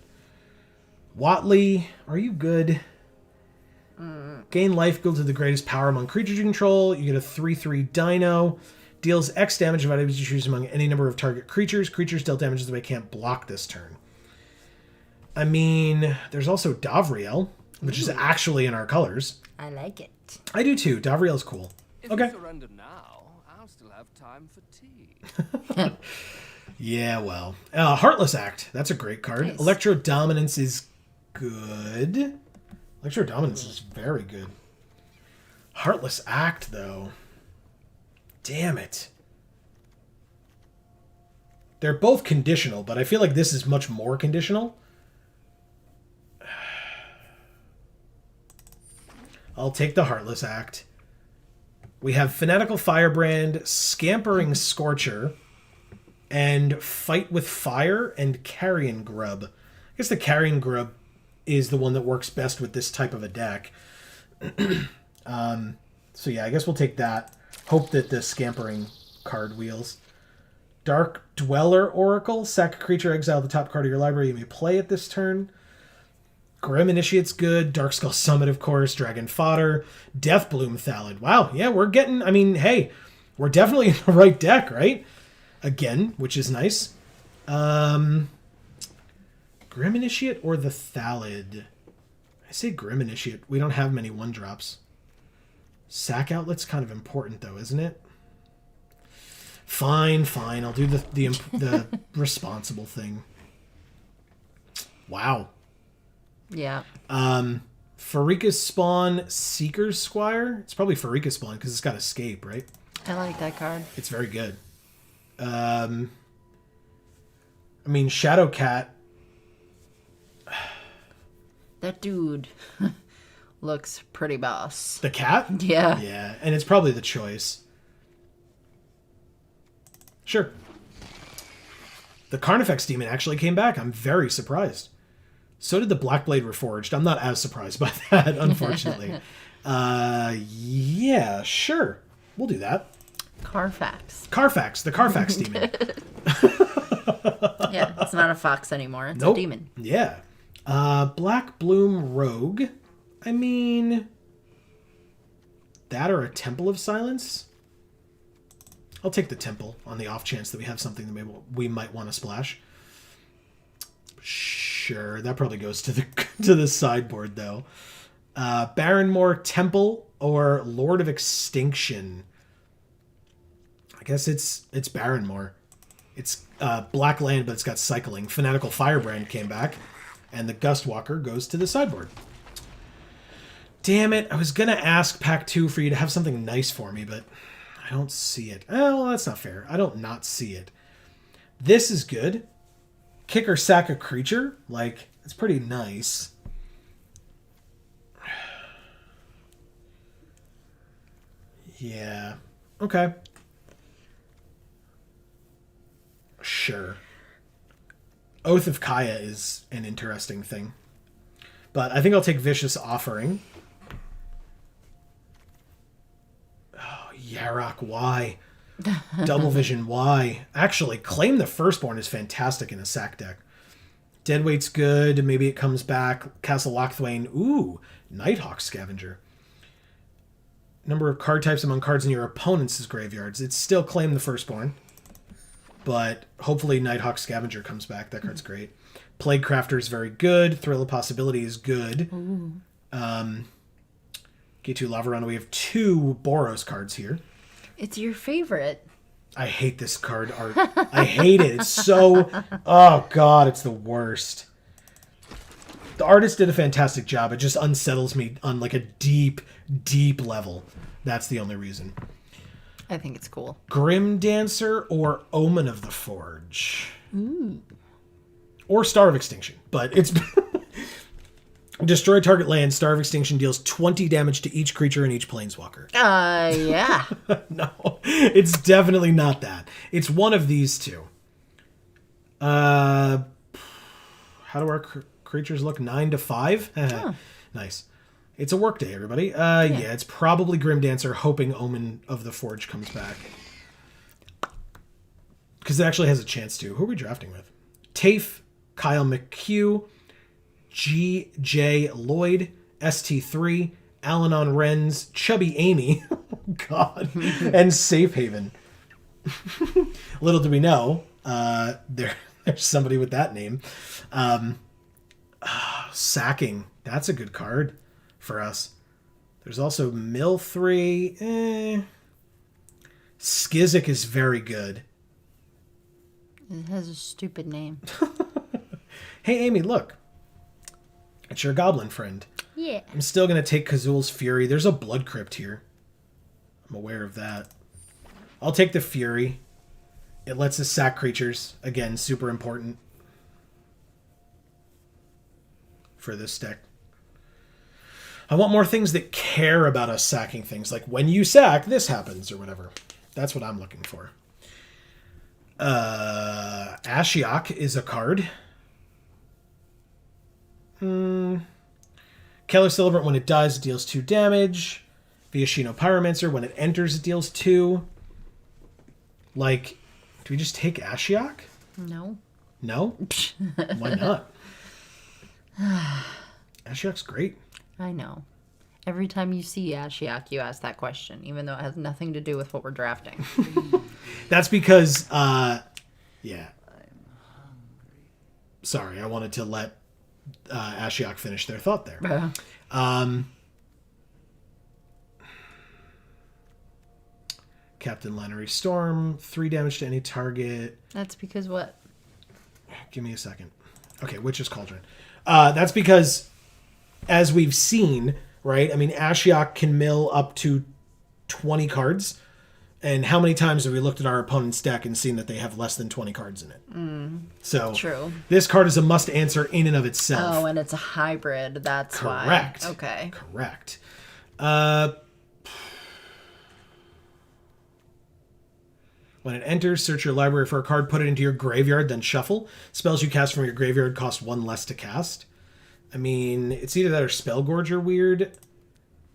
Watley, are you good? Gain life equal to the greatest power among creatures you control. You get a 3/3 dino. Deals X damage of items you choose among any number of target creatures. Creatures dealt damage that they can't block this turn. I mean, there's also Davriel, which is actually in our colors. I like it. I do too. Davriel's cool. If Okay. you surrender now, I'll still have time for tea. Yeah, well. Heartless Act. That's a great card. Nice. Electro Dominance is good. Electro Dominance is very good. Heartless Act, though. Damn it. They're both conditional, but I feel like this is much more conditional. I'll take the Heartless Act. We have Fanatical Firebrand, Scampering Scorcher, and Fight with Fire and Carrion Grub. I guess the Carrion Grub is the one that works best with this type of a deck. So yeah, I guess we'll take that. Hope that the Scampering card wheels. Dark Dweller Oracle. Sack a creature, exile the top card of your library. You may play it this turn. Grim Initiate's good. Darkskull Summit, of course. Dragon Fodder. Deathbloom Thallid. Wow, yeah, we're getting... I mean, hey, we're definitely in the right deck, right? Again, which is nice. Grim Initiate or the Thallid? I say Grim Initiate. We don't have many 1-drops. Sack Outlet's kind of important, though, isn't it? Fine. I'll do the responsible thing. Wow. Yeah. Farika's Spawn, Seeker's Squire. It's probably Farika's Spawn because it's got Escape, right? I like that card. It's very good. I mean, Shadowcat. That dude looks pretty boss. The cat? Yeah. Yeah, and it's probably the choice. Sure. The Carnifex Demon actually came back. I'm very surprised. So did the Blackblade Reforged. I'm not as surprised by that, unfortunately. Yeah, sure. We'll do that. Carfax. The Carfax Demon. Yeah, it's not a fox anymore. It's Nope. a demon. Yeah. Black Bloom Rogue. I mean, that or a Temple of Silence? I'll take the Temple on the off chance that we have something that maybe we might want to splash. Sure, that probably goes to the to the sideboard though. Barrenmore Temple or Lord of Extinction. I guess it's Barrenmore. It's black land, but it's got cycling. Fanatical Firebrand came back, and the Gustwalker goes to the sideboard. Damn it! I was gonna ask Pack 2 for you to have something nice for me, but I don't see it. Oh, well, that's not fair. I don't not see it. This is good. Kick or sack a creature. Like, it's pretty nice. Yeah. Okay. Sure. Oath of Kaya is an interesting thing. But I think I'll take Vicious Offering. Oh, Yarok, why? Double Vision, why? Actually, Claim the Firstborn is fantastic in a sack deck. Deadweight's good. Maybe it comes back. Castle Lochthwain. Ooh, Nighthawk Scavenger. Number of card types among cards in your opponent's graveyards. It's still Claim the Firstborn. But hopefully Nighthawk Scavenger comes back. That card's great. Plague Crafter is very good. Thrill of Possibility is good. G2 Lavarana. We have 2 Boros cards here. It's your favorite. I hate this card art. I hate it. It's so... Oh, God, it's the worst. The artist did a fantastic job. It just unsettles me on like a deep, deep level. That's the only reason. I think it's cool. Grim Dancer or Omen of the Forge. Or Star of Extinction. But it's... Destroy target land. Star of Extinction deals 20 damage to each creature and each planeswalker. Yeah. No, it's definitely not that. It's one of these two. How do our creatures look? 9 to 5? Nice. It's a work day, everybody. Yeah, it's probably Grim Dancer, hoping Omen of the Forge comes back. Because it actually has a chance to. Who are we drafting with? Tafe, Kyle McHugh, G.J. Lloyd, ST3, Alanon Renz, Chubby Amy, God, and Safe Haven. Little do we know, there's somebody with that name. Sacking. That's a good card for us. There's also Mill 3. Skizik is very good. It has a stupid name. Hey, Amy, look. It's your goblin friend. Yeah. I'm still going to take Kazul's Fury. There's a Blood Crypt here. I'm aware of that. I'll take the Fury. It lets us sack creatures. Again, super important for this deck. I want more things that care about us sacking things. Like, when you sack, this happens, or whatever. That's what I'm looking for. Ashiok is a card. Keller Celebrant, when it dies, it deals 2 damage. Viashino Pyromancer, when it enters, it deals 2. Like, do we just take Ashiok? No. No? Why not? Ashiok's great. I know. Every time you see Ashiok, you ask that question, even though it has nothing to do with what we're drafting. That's because, yeah. Sorry, I wanted to let Ashiok finish their thought there. Captain Lannery Storm, 3 damage to any target. That's because what? Give me a second. Okay, Witch's Cauldron. That's because, as we've seen, right? I mean, Ashiok can mill up to 20 cards. And how many times have we looked at our opponent's deck and seen that they have less than 20 cards in it? So True. This card is a must answer in and of itself. Oh, and it's a hybrid. That's Correct. why. Okay. Correct. When it enters, search your library for a card, put it into your graveyard, then shuffle. Spells you cast from your graveyard cost 1 less to cast. I mean, it's either that or Spellgorge are weird.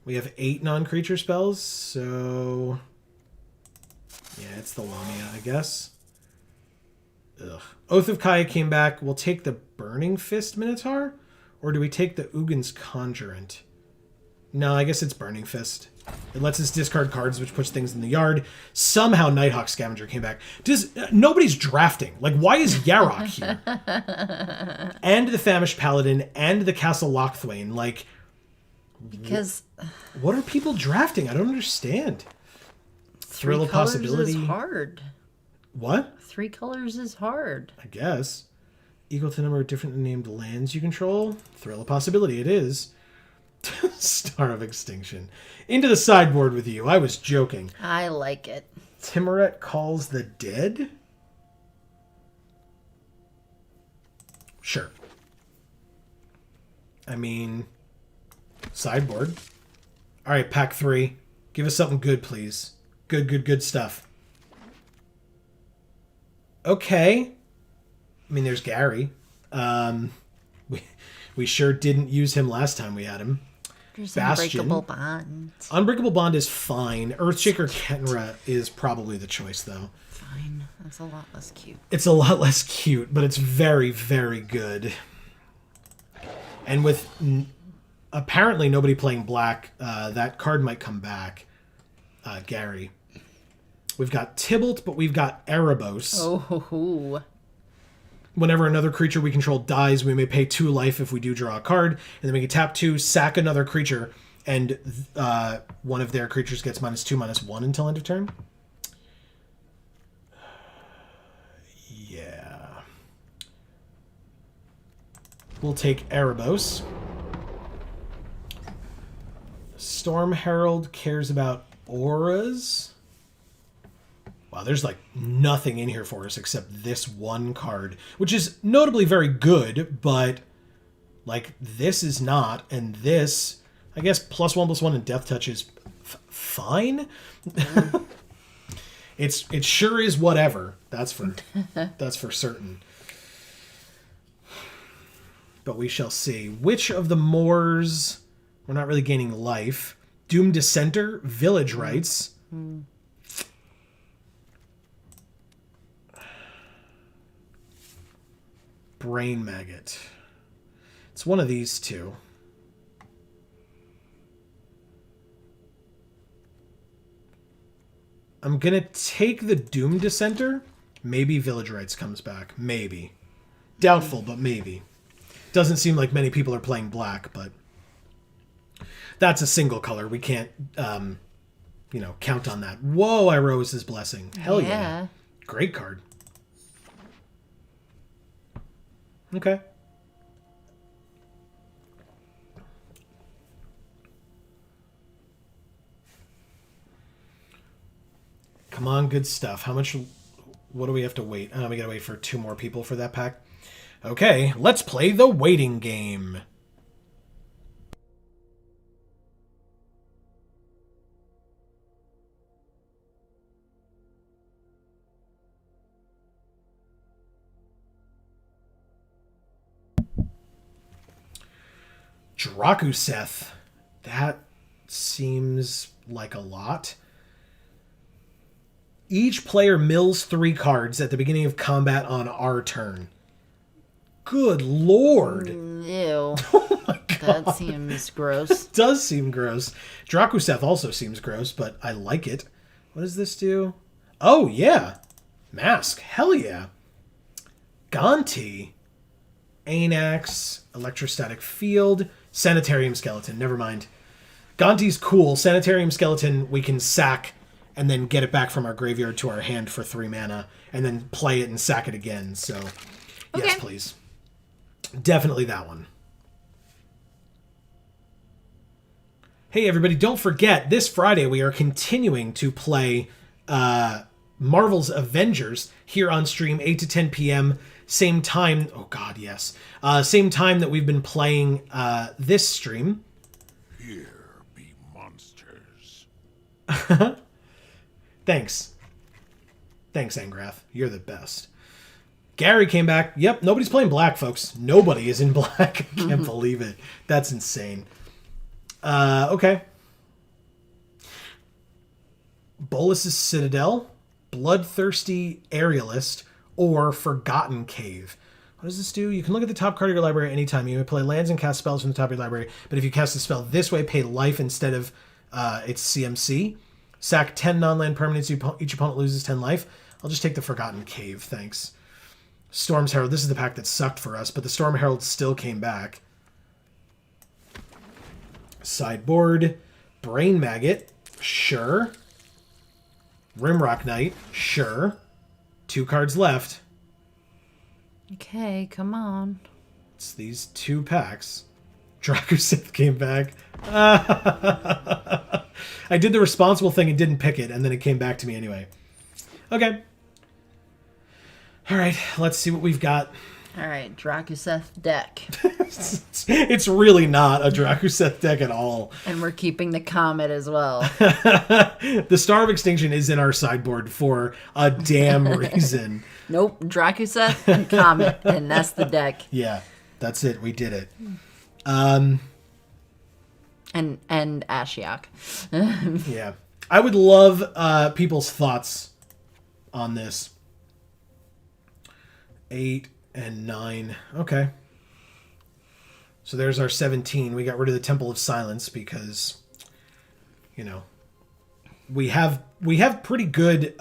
We have 8 non-creature spells, so... yeah, it's the Lamia, I guess. Ugh. Oath of Kaya came back. We'll take the Burning Fist Minotaur? Or do we take the Ugin's Conjurant? No, I guess it's Burning Fist. It lets us discard cards, which puts things in the yard. Somehow Nighthawk Scavenger came back. Nobody's drafting. Like, why is Yarok here? And the Famished Paladin and the Castle Lochthwain. Like, Because what are people drafting? I don't understand. Thrill of Possibility. 3 colors is hard. What? 3 colors is hard. I guess. Equal to number of different named lands you control. Thrill of Possibility, it is. Star of Extinction. Into the sideboard with you. I was joking. I like it. Timoret Calls the Dead? Sure. I mean, sideboard. All right, pack 3. Give us something good, please. Good stuff. Okay. I mean, there's Gary. We sure didn't use him last time we had him. There's Bastion. Unbreakable Bond. Unbreakable Bond is fine. Earthshaker Kenra is probably the choice, though. Fine. That's a lot less cute. It's a lot less cute, but it's very, very good. And with apparently nobody playing black, that card might come back. Gary. We've got Tybalt, but we've got Erebos. Oh. Whenever another creature we control dies, we may pay 2 life if we do draw a card, and then we can tap 2, sack another creature, and one of their creatures gets -2/-1 until end of turn. Yeah. We'll take Erebos. Storm Herald cares about auras. Wow, there's like nothing in here for us except this one card, which is notably very good, but like this is not, and this, I guess +1/+1 and Death Touch is fine. It sure is whatever. That's for certain. But we shall see. Which of the Moors? We're not really gaining life. Doom Dissenter, Village Rites. Brain Maggot. It's one of these two. I'm going to take the Doom Dissenter. Maybe Village Rites comes back. Maybe. Doubtful, but maybe. Doesn't seem like many people are playing black, but that's a single color. We can't, count on that. Whoa, Irose's Blessing. Hell yeah. Great card. Okay. Come on, good stuff. How much... What do we have to wait? We gotta wait for 2 more people for that pack. Okay, let's play the waiting game. Drakuseth. That seems like a lot. Each player mills 3 cards at the beginning of combat on our turn. Good lord. Ew. Oh my god. That seems gross. It does seem gross. Drakuseth also seems gross, but I like it. What does this do? Oh, yeah. Mask. Hell yeah. Gonti. Anax. Electrostatic Field. Sanitarium Skeleton. Never mind. Gonti's cool. Sanitarium Skeleton we can sack and then get it back from our graveyard to our hand for 3 mana, and then play it and sack it again. So, okay. Yes, please. Definitely that one. Hey, everybody, don't forget, this Friday we are continuing to play Marvel's Avengers here on stream, 8 to 10 p.m., same time... Oh, God, yes. Same time that we've been playing this stream. Here be monsters. Thanks. Thanks, Angrath. You're the best. Gary came back. Yep, nobody's playing black, folks. Nobody is in black. I can't believe it. That's insane. Okay. Bolus's Citadel, Bloodthirsty Aerialist, or Forgotten Cave. What does this do? You can look at the top card of your library at any time. You may play lands and cast spells from the top of your library, but if you cast a spell this way, pay life instead of its CMC. Sack 10 non-land permanents. Each opponent loses 10 life. I'll just take the Forgotten Cave, thanks. Storm's Herald. This is the pack that sucked for us, but the Storm Herald still came back. Sideboard. Brain Maggot. Sure. Rimrock Knight. Sure. 2 cards left. Okay, come on. It's these 2 packs. Drakusith came back. I did the responsible thing and didn't pick it, and then it came back to me anyway. Okay. All right, let's see what we've got. All right, Drakuseth deck. It's really not a Drakuseth deck at all. And we're keeping the Comet as well. The Star of Extinction is in our sideboard for a damn reason. Nope, Drakuseth and Comet, and that's the deck. Yeah, that's it. We did it. And Ashiok. Yeah. I would love people's thoughts on this. 8 and 9. Okay. So there's our 17. We got rid of the Temple of Silence because, we have pretty good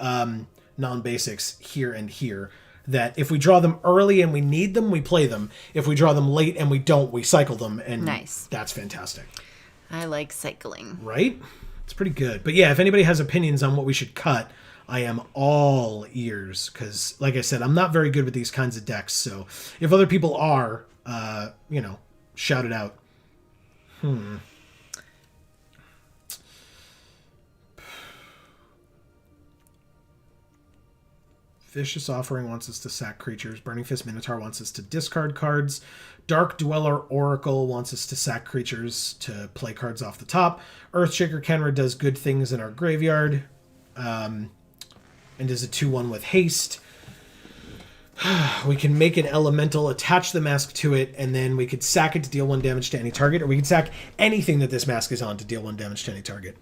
non-basics here and here that if we draw them early and we need them, we play them. If we draw them late and we don't, we cycle them. And nice. That's fantastic. I like cycling. Right? It's pretty good. But yeah, if anybody has opinions on what we should cut, I am all ears because, like I said, I'm not very good with these kinds of decks. So if other people are, shout it out. Vicious Offering wants us to sack creatures. Burning Fist Minotaur wants us to discard cards. Dark Dweller Oracle wants us to sack creatures to play cards off the top. Earthshaker Kenra does good things in our graveyard. And is a 2/1 with haste. We can make an elemental, attach the mask to it, and then we could sack it to deal 1 damage to any target, or we could sack anything that this mask is on to deal 1 damage to any target.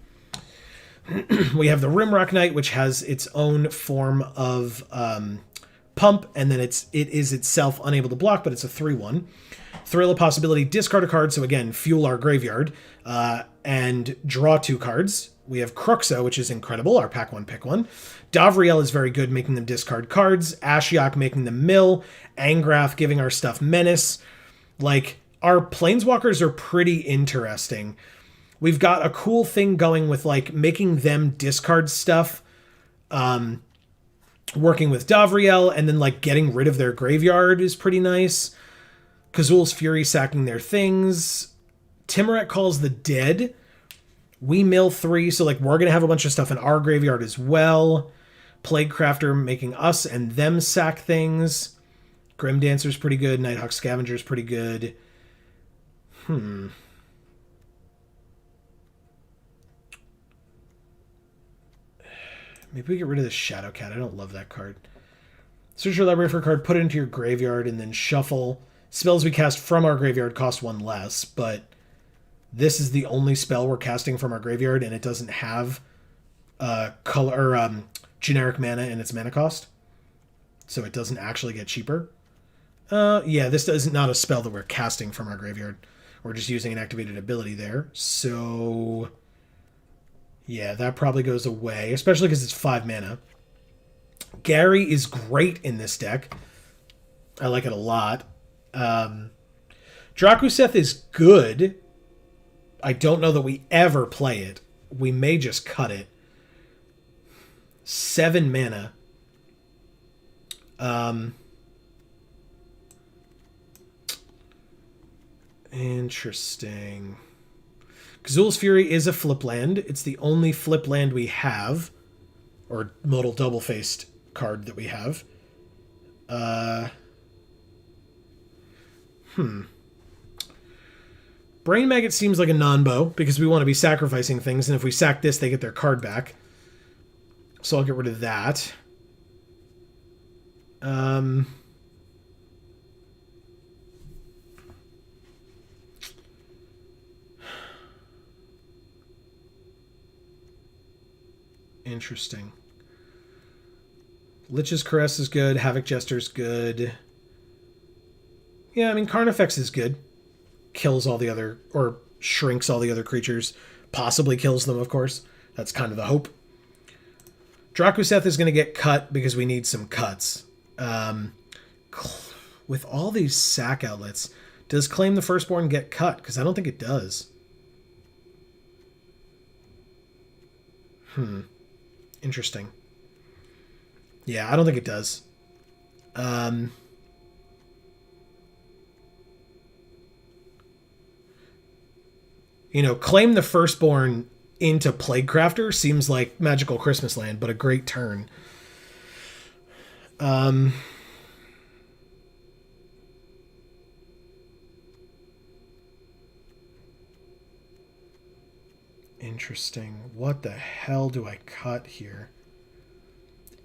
We have the Rimrock Knight, which has its own form of pump, and then it is itself unable to block, but it's a 3/1. Thrill of Possibility, discard a card, so again, fuel our graveyard, and draw 2 cards. We have Cruxo, which is incredible, our pack 1, pick 1. Davriel is very good, making them discard cards. Ashiok making them mill. Angrath giving our stuff menace. Like, our Planeswalkers are pretty interesting. We've got a cool thing going with, like, making them discard stuff, working with Davriel, and then, like, getting rid of their graveyard is pretty nice. Kazul's Fury sacking their things. Timuret Calls the Dead. We mill 3, so, like, we're going to have a bunch of stuff in our graveyard as well. Plaguecrafter making us and them sack things. Grim Dancer's pretty good. Nighthawk Scavenger's pretty good. Maybe we get rid of the Shadow Cat. I don't love that card. Search your library for a card, put it into your graveyard, and then shuffle. Spells we cast from our graveyard cost 1 less, but this is the only spell we're casting from our graveyard, and it doesn't have generic mana in its mana cost, so it doesn't actually get cheaper. Yeah, this is not a spell that we're casting from our graveyard. We're just using an activated ability there, so yeah, that probably goes away, especially because it's 5 mana. Gary is great in this deck. I like it a lot. Drakuseth is good. I don't know that we ever play it. We may just cut it. 7 mana. Interesting. Kazul's Fury is a flip land. It's the only flip land we have, or modal double-faced card that we have. Brain Maggot seems like a non-bow, because we want to be sacrificing things, and if we sack this, they get their card back. So I'll get rid of that. Interesting. Lich's Caress is good. Havoc Jester's good. Yeah, I mean, Carnifex is good. Kills all the other, or shrinks all the other creatures. Possibly kills them, of course. That's kind of the hope. Drakuseth is going to get cut because we need some cuts. With all these sack outlets, does Claim the Firstborn get cut? Because I don't think it does. Interesting. Yeah, I don't think it does. You know, Claim the Firstborn into Plaguecrafter seems like Magical Christmas Land, but a great turn. Interesting. What the hell do I cut here?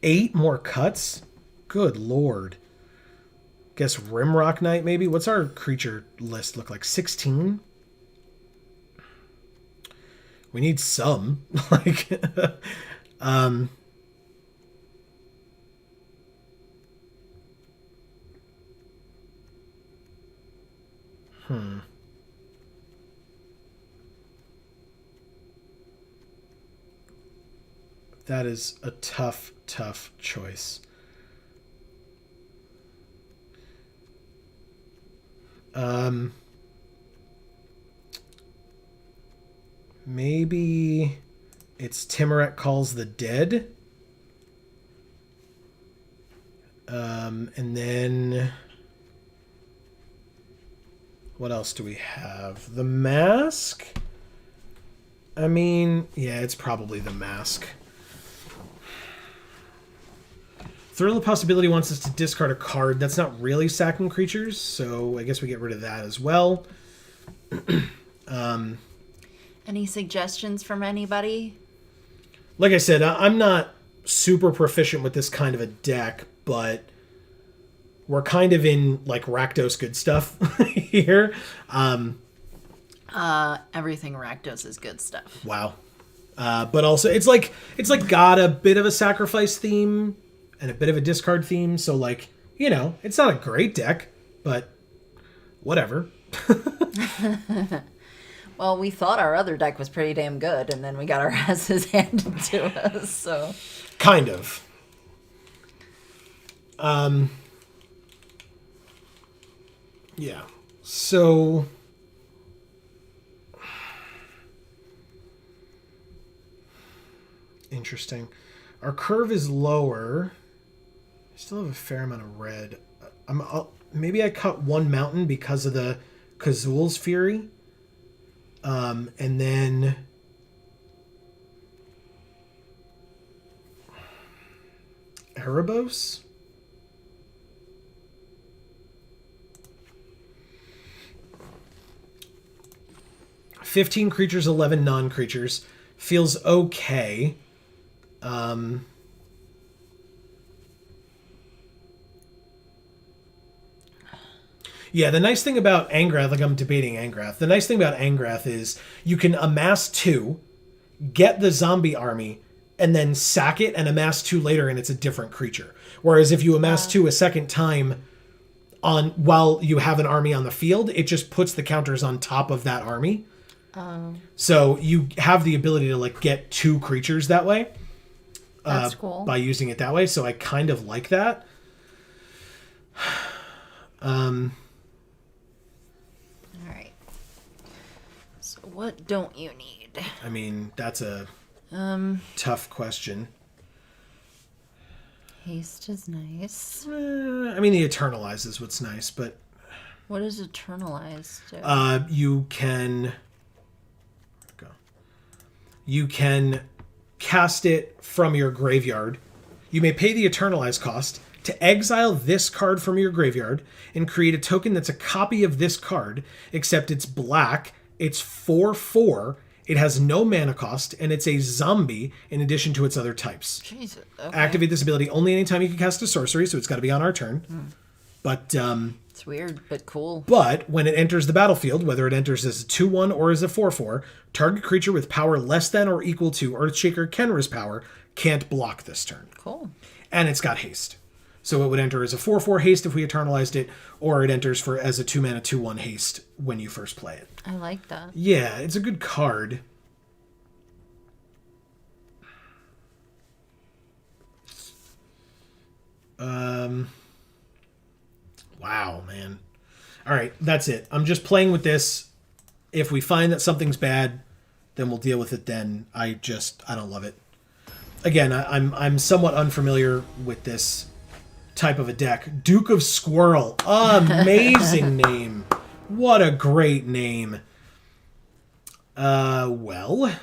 8 more cuts? Good lord. Guess Rimrock Knight, maybe? What's our creature list look like? 16? We need some. Like, That is a tough, tough choice. Maybe it's Timuret Calls the Dead. And then what else do we have? The Mask? I mean, yeah, it's probably the Mask. Thrill of Possibility wants us to discard a card. That's not really sacking creatures, so I guess we get rid of that as well. Any suggestions from anybody? Like I said, I'm not super proficient with this kind of a deck, but we're kind of in, like, Rakdos good stuff here. Everything Rakdos is good stuff. Wow. But also, it's like got a bit of a sacrifice theme and a bit of a discard theme. So, like, you know, it's not a great deck, but whatever. Well, we thought our other deck was pretty damn good, and then we got our asses handed to us, so... Kind of. Yeah. So... Interesting. Our curve is lower. I still have a fair amount of red. Maybe I cut one mountain because of the Kazul's Fury. And then... Erebos? $15 creatures, 11 non-creatures. Feels okay. Yeah, the nice thing about Angrath, like I'm debating Angrath, the nice thing about Angrath is you can amass 2, get the zombie army, and then sack it and amass 2 later and it's a different creature. Whereas if you amass 2 a second time while you have an army on the field, it just puts the counters on top of that army. So you have the ability to like get 2 creatures that way. That's cool. By using it that way, so I kind of like that. Alright. So what don't you need? I mean, that's a tough question. Haste is nice. I mean, the Eternalize is what's nice, but... What does Eternalize do? You can... Go. You can cast it from your graveyard. You may pay the Eternalize cost to exile this card from your graveyard and create a token that's a copy of this card, except it's black, it's 4/4, it has no mana cost, and it's a zombie in addition to its other types. Jesus. Okay. Activate this ability only anytime you can cast a sorcery, so it's got to be on our turn. But it's weird, but cool. But when it enters the battlefield, whether it enters as a 2/1 or as a 4/4, target creature with power less than or equal to Earthshaker Kenra's power can't block this turn. Cool. And it's got haste. So it would enter as a 4/4 haste if we eternalized it, or it enters as a 2-mana 2/1 haste when you first play it. I like that. Yeah, it's a good card. Wow, man. All right, that's it. I'm just playing with this. If we find that something's bad, then we'll deal with it then. I don't love it. Again, I'm somewhat unfamiliar with this type of a deck. Duke of Squirrel. Amazing name. What a great name. Well.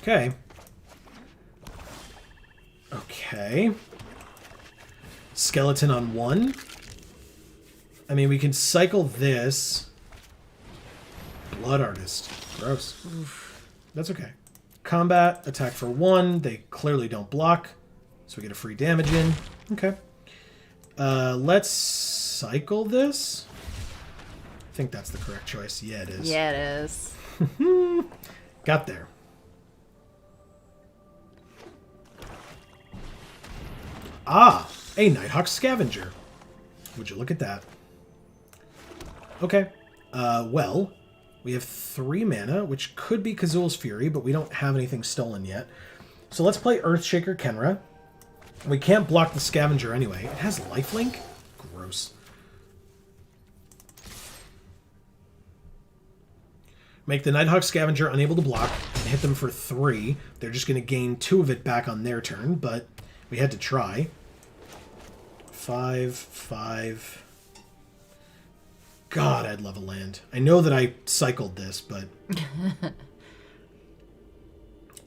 Okay. Okay. Skeleton on 1. I mean, we can cycle this. Blood Artist. Gross. Oof. That's okay. Combat, attack for 1. They clearly don't block, so we get a free damage in. Okay. Let's cycle this. I think that's the correct choice. Yeah, it is. Yeah, it is. Got there. Ah, a Nighthawk Scavenger. Would you look at that? Okay. Well, we have 3 mana, which could be Kazul's Fury, but we don't have anything stolen yet. So let's play Earthshaker Kenra. We can't block the Scavenger anyway. It has lifelink? Gross. Make the Nighthawk Scavenger unable to block and hit them for 3. They're just going to gain 2 of it back on their turn, but we had to try. 5, 5. God, I'd love a land. I know that I cycled this, but...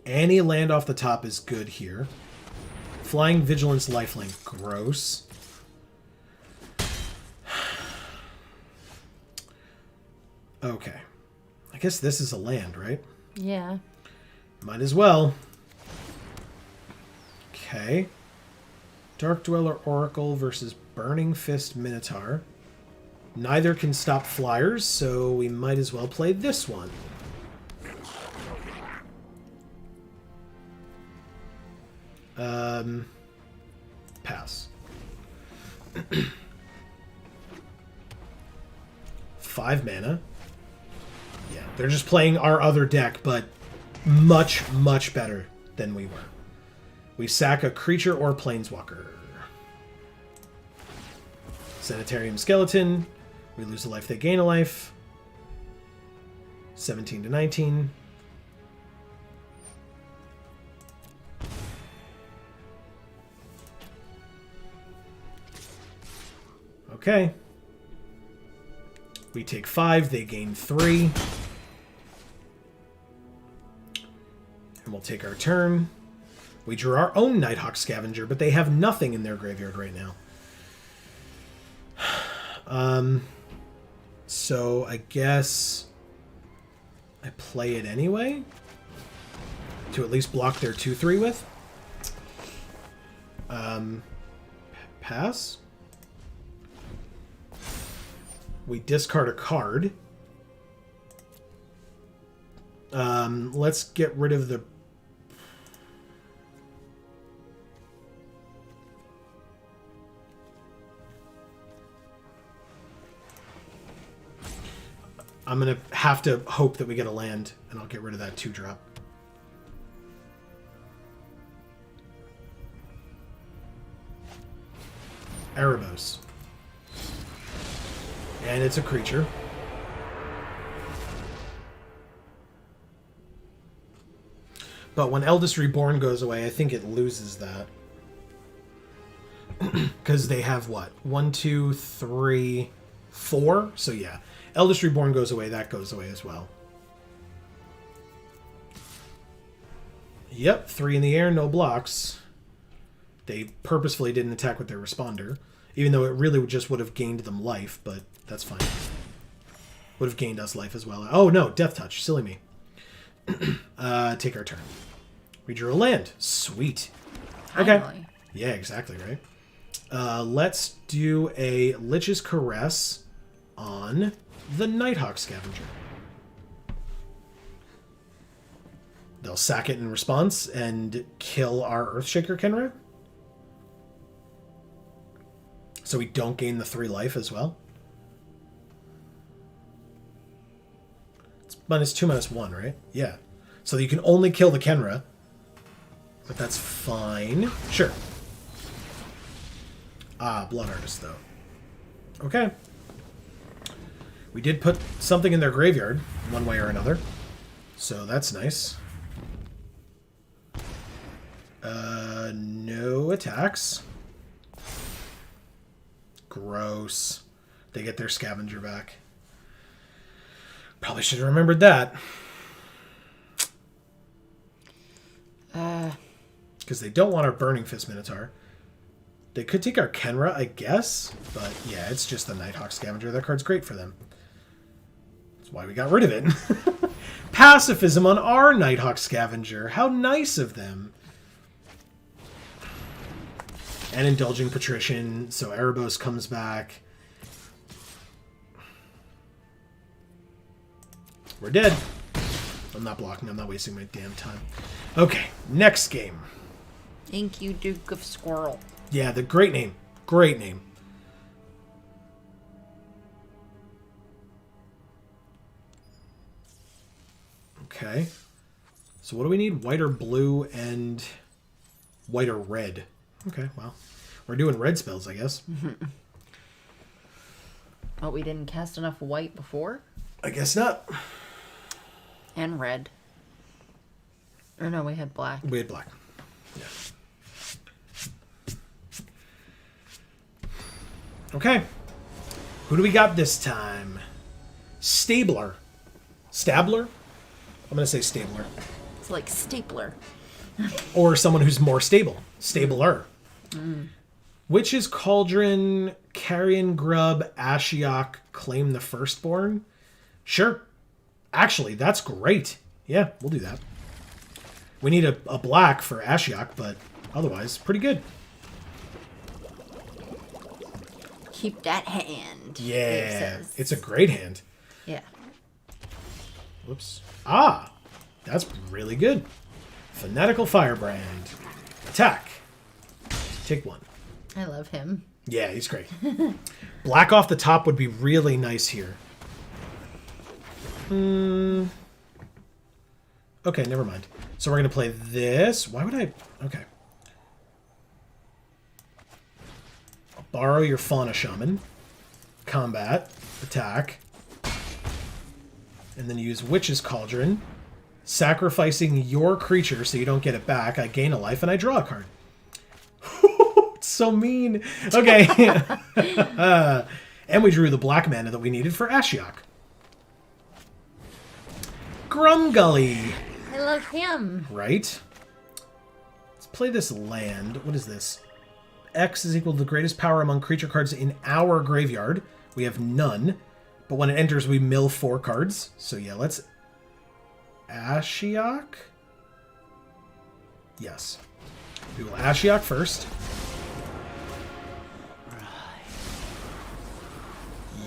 any land off the top is good here. Flying Vigilance lifelink. Gross. Okay. I guess this is a land, right? Yeah. Might as well. Okay. Dark Dweller Oracle versus Burning Fist Minotaur. Neither can stop flyers, so we might as well play this one. Pass. 5 mana. Yeah, they're just playing our other deck, but much, much better than we were. We sack a creature or planeswalker. Sanitarium Skeleton. We lose a life, they gain a life. 17 to 19. Okay. We take 5, they gain 3. And we'll take our turn. We drew our own Nighthawk Scavenger, but they have nothing in their graveyard right now. So I guess I play it anyway to at least block their 2/3 with. Pass. We discard a card. Let's get rid of the... I'm going to have to hope that we get a land, and I'll get rid of that 2-drop. Erebos. And it's a creature. But when Eldest Reborn goes away, I think it loses that. Because they have what? 1, 2, 3, 4? So yeah. Eldest Reborn goes away, that goes away as well. Yep, 3 in the air, no blocks. They purposefully didn't attack with their responder. Even though it really just would have gained them life, but that's fine. Would have gained us life as well. Oh no, Death Touch. Silly me. Take our turn. We drew a land. Sweet. Okay. Finally. Yeah, exactly, right? Let's do a Lich's Caress on the Nighthawk Scavenger. They'll sack it in response and kill our Earthshaker Kenra. So we don't gain the 3 life as well. It's -2/-1, right? Yeah. So you can only kill the Kenra. But that's fine. Sure. Ah, Blood Artist, though. Okay. We did put something in their graveyard, one way or another. So that's nice. No attacks. Gross. They get their Scavenger back. Probably should have remembered that. Because they don't want our Burning Fist Minotaur. They could take our Kenra, I guess. But yeah, it's just the Nighthawk Scavenger. That card's great for them. That's why we got rid of it. Pacifism on our Nighthawk Scavenger. How nice of them. And Indulging Patrician, so Erebos comes back. We're dead. I'm not blocking, I'm not wasting my damn time. Okay, next game. Thank you, Duke of Squirrel. Yeah, the great name. Great name. Okay. So what do we need? White or blue and white or red. Okay, well. We're doing red spells, I guess. Oh, we didn't cast enough white before? I guess not. And red. Or no, we had black. We had black. Yeah. Okay. Who do we got this time? Stabler. Stabler? I'm going to say Stabler. It's like stapler. Or someone who's more stable. Stabler. Witch's Cauldron, Carrion Grub, Ashiok, Claim the Firstborn? Sure. Actually, that's great. Yeah, we'll do that. We need a black for Ashiok, but otherwise, pretty good. Keep that hand. Yeah, it's a great hand. Yeah. Whoops. Ah, that's really good. Fanatical Firebrand. Attack. Take 1. I love him. Yeah, he's great. Black off the top would be really nice here. Okay, never mind. So we're going to play this. Why would I... Okay. I'll borrow your Fauna Shaman. Combat. Attack. And then use Witch's Cauldron. Sacrificing your creature so you don't get it back. I gain a life and I draw a card. It's so mean. Okay. And we drew the black mana that we needed for Ashiok. Grumgully. I love him. Right? Let's play this land. What is this? X is equal to the greatest power among creature cards in our graveyard. We have none. But when it enters, we mill 4 cards. So yeah, let's... Ashiok? Yes. We will Ashiok first.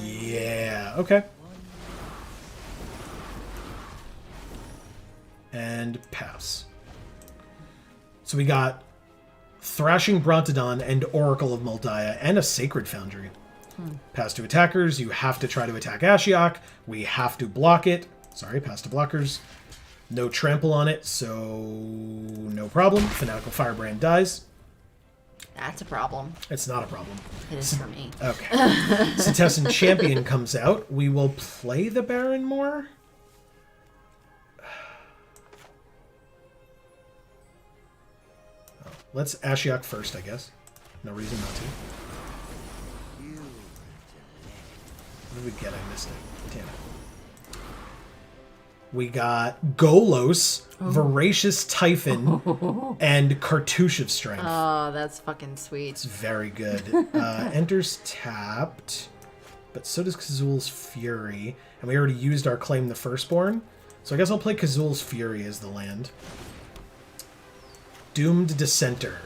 Yeah, okay. And pass. So we got Thrashing Brontodon and Oracle of Moldiah and a Sacred Foundry. Pass to attackers. You have to try to attack Ashiok. We have to block it. Sorry, pass to blockers. No trample on it, so no problem. Fanatical Firebrand dies. That's a problem. It's not a problem. It is for me. Okay. Cetessan Champion comes out. We will play the Baron more. Let's Ashiok first, I guess. No reason not to. What did we get? I missed it. Damn it. We got Golos, Voracious Typhon, and Cartouche of Strength. Oh, that's fucking sweet. It's very good. Enters tapped, but so does Kazul's Fury. And we already used our Claim the Firstborn. So I guess I'll play Kazul's Fury as the land. Doomed Dissenter.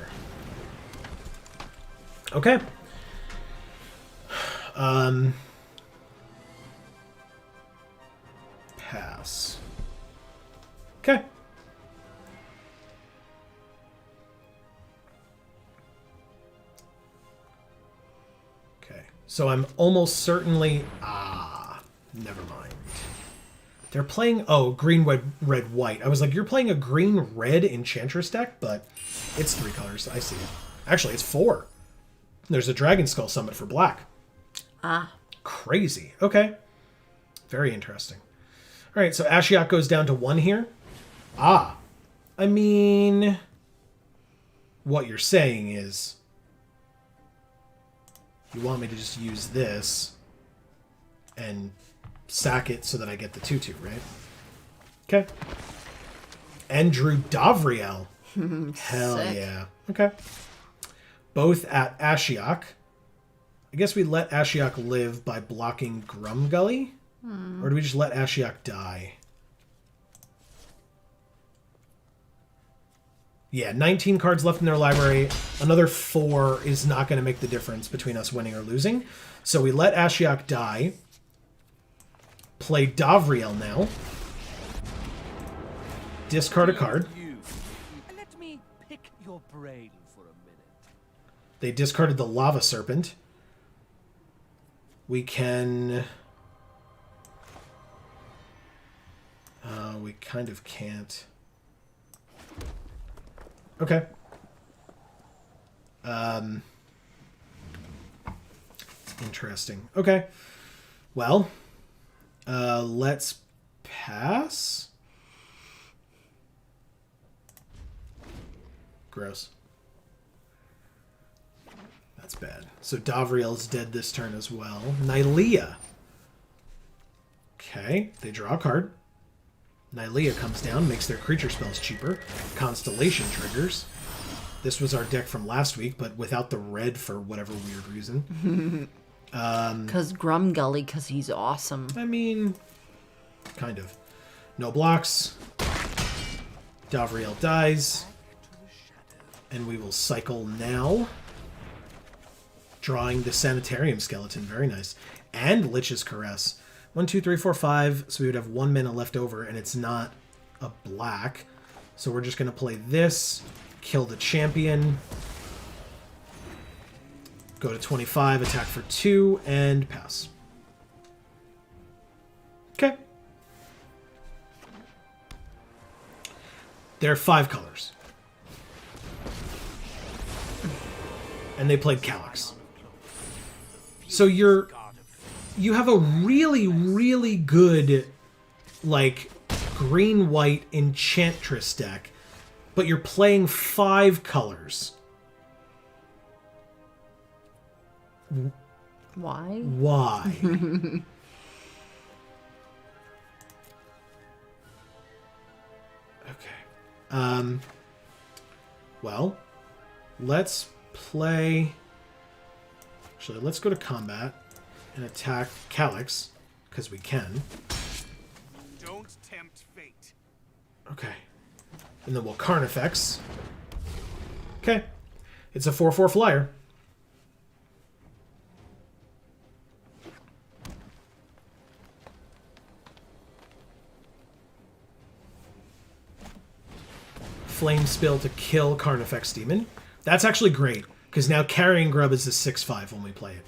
Okay. Pass. Okay. Okay. So I'm almost certainly... never mind. They're playing... Oh, green, red, white. I was like, you're playing a green, red Enchantress deck, but it's 3 colors. I see it. Actually, it's 4. There's a Dragon Skull Summit for black. Crazy. Okay. Very interesting. All right, so Ashiok goes down to 1 here. I mean... What you're saying is... You want me to just use this and sack it so that I get the 2/2, right? Okay. And drew Davriel. Hell Sick. yeah. Okay. Both at Ashiok. I guess we let Ashiok live by blocking Grumgully? Or do we just let Ashiok die? Yeah, 19 cards left in their library. Another 4 is not going to make the difference between us winning or losing. So we let Ashiok die. Play Davriel now. Discard a card. Let me pick your brain for a minute. They discarded the Lava Serpent. We can... we kind of can't. Okay. Interesting. Okay. Well, let's pass. Gross. That's bad. So Davriel's dead this turn as well. Nylea. Okay, they draw a card. Nylea comes down, makes their creature spells cheaper. Constellation triggers. This was our deck from last week, but without the red for whatever weird reason. Because Grumgully, because he's awesome. I mean, kind of. No blocks. Davriel dies. And we will cycle now. Drawing the Sanitarium Skeleton. Very nice. And Lich's Caress. 1, 2, 3, 4, 5. So we would have 1 mana left over, and it's not a black. So we're just going to play this kill the champion. Go to 25, attack for 2, and pass. Okay. There are 5 colors. And they played Calyx. So you have a really, really good, like, green-white Enchantress deck, but you're playing 5 colors. Why? Why? Okay. Well, let's play... Actually, let's go to combat and attack Calyx, because we can. Don't tempt fate. Okay. And then we'll Carnifex. Okay. It's a 4/4 flyer. Flame Spill to kill Carnifex Demon. That's actually great, because now Carrying Grub is a 6/5 when we play it.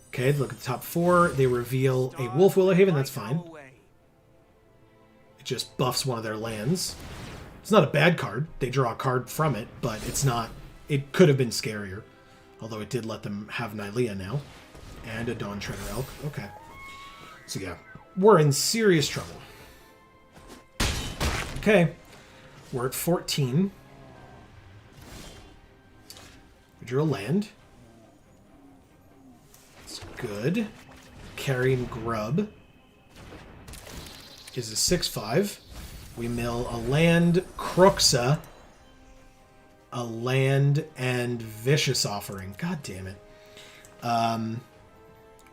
Okay, look at the top 4. They reveal a Wolf Willowhaven, that's fine. It just buffs one of their lands. It's not a bad card. They draw a card from it, but it's not... It could have been scarier. Although it did let them have Nylea now. And a Dawn Treader Elk. Okay. So yeah, we're in serious trouble. Okay. We're at 14. We drew a land. It's good. Carrying Grub is a 6/5. We mill a land, Cruxa, a land, and Vicious Offering. God damn it.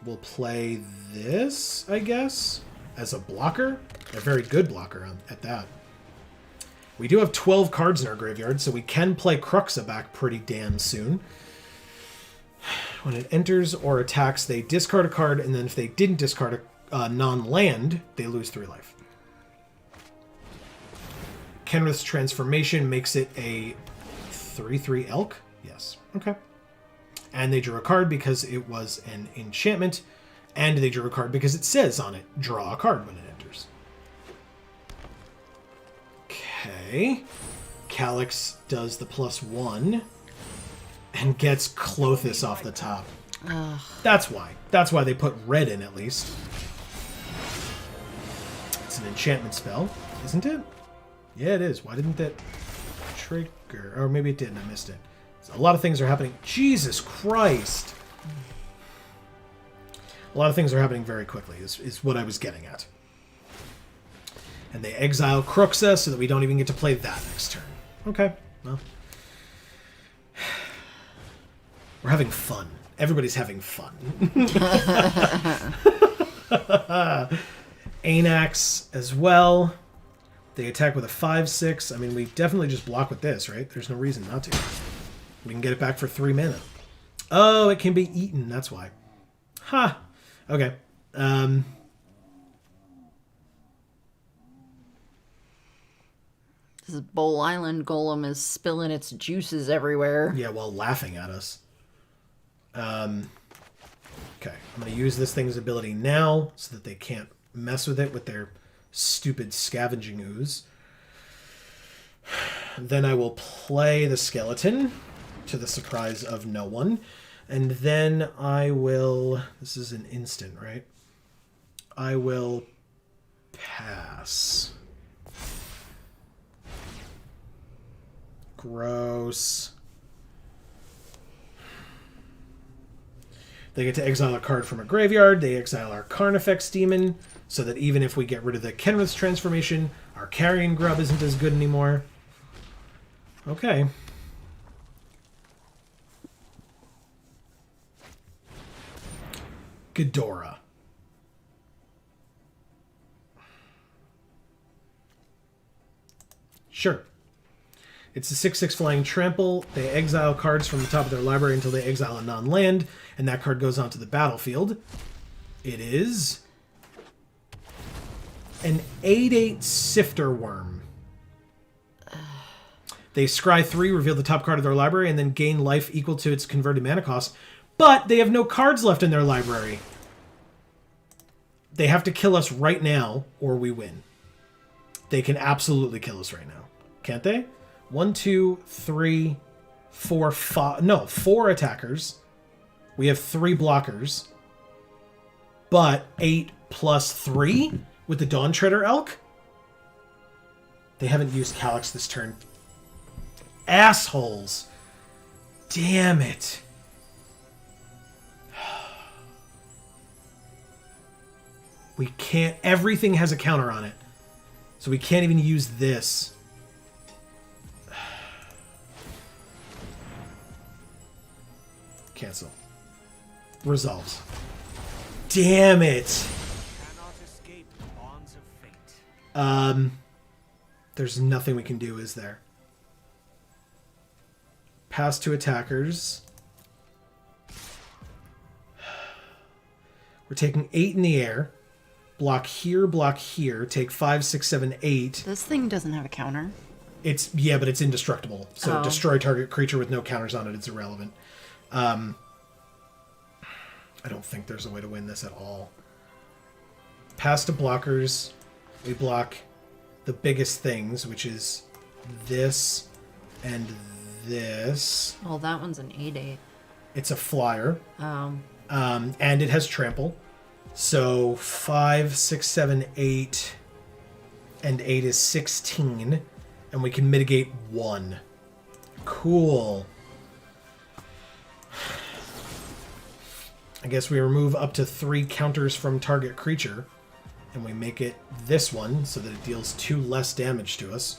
We'll play this, I guess, as a blocker. A very good blocker at that. We do have 12 cards in our graveyard, so we can play Cruxa back pretty damn soon. When it enters or attacks, they discard a card, and then if they didn't discard a non-land, they lose 3 life. Kenrith's Transformation makes it a 3/3 Elk? Yes. Okay. And they drew a card because it was an enchantment, and they drew a card because it says on it, draw a card when it enters. Okay. Calyx does the +1 and gets Clothis off the top. Ugh. That's why. That's why they put red in, at least. It's an enchantment spell, isn't it? Yeah, it is. Why didn't that trigger? Or maybe it didn't. I missed it. So a lot of things are happening. Jesus Christ! A lot of things are happening very quickly, is what I was getting at. And they exile Cruxa so that we don't even get to play that next turn. Okay, well. We're having fun. Everybody's having fun. Anax as well. They attack with a 5/6. I mean, we definitely just block with this, right? There's no reason not to. We can get it back for 3 mana. Oh, it can be eaten. That's why. Ha! Huh. Okay. This Bowl Island Golem is spilling its juices everywhere. Yeah, while laughing at us. Okay, I'm going to use this thing's ability now so that they can't mess with it with their stupid scavenging ooze. Then I will play the skeleton to the surprise of no one. And then I will... This is an instant, right? I will pass. Gross. They get to exile a card from a graveyard. They exile our Carnifex Demon, so that even if we get rid of the Kenrith's Transformation, our Carrion Grub isn't as good anymore. Okay. Ghidorah. Sure. It's a 6/6 flying trample. They exile cards from the top of their library until they exile a non-land, and that card goes onto the battlefield. It is an 8/8 Sifter Worm. They scry 3, reveal the top card of their library, and then gain life equal to its converted mana cost. But they have no cards left in their library. They have to kill us right now, or we win. They can absolutely kill us right now. Can't they? 1, 2, 3, 4, 5... No, 4 attackers. We have 3 blockers. But 8 plus 3 with the Dawn Treader Elk? They haven't used Calyx this turn. Assholes. Damn it. We can't... Everything has a counter on it. So we can't even use this. Cancel. Resolves. Damn it. Cannot escape the bonds of fate. There's nothing we can do, is there? Pass to attackers. We're taking 8 in the air. Block here, take 5, 6, 7, 8. This thing doesn't have a counter. It's, yeah, but it's indestructible. So destroy target creature with no counters on it. It's irrelevant. I don't think there's a way to win this at all. Pass to blockers. We block the biggest things, which is this and this. Well, that one's an 8/8. It's a flyer. Oh. And it has trample. So 5, 6, 7, 8, and 8 is 16. And we can mitigate 1. Cool. I guess we remove up to 3 counters from target creature. And we make it this one so that it deals 2 less damage to us.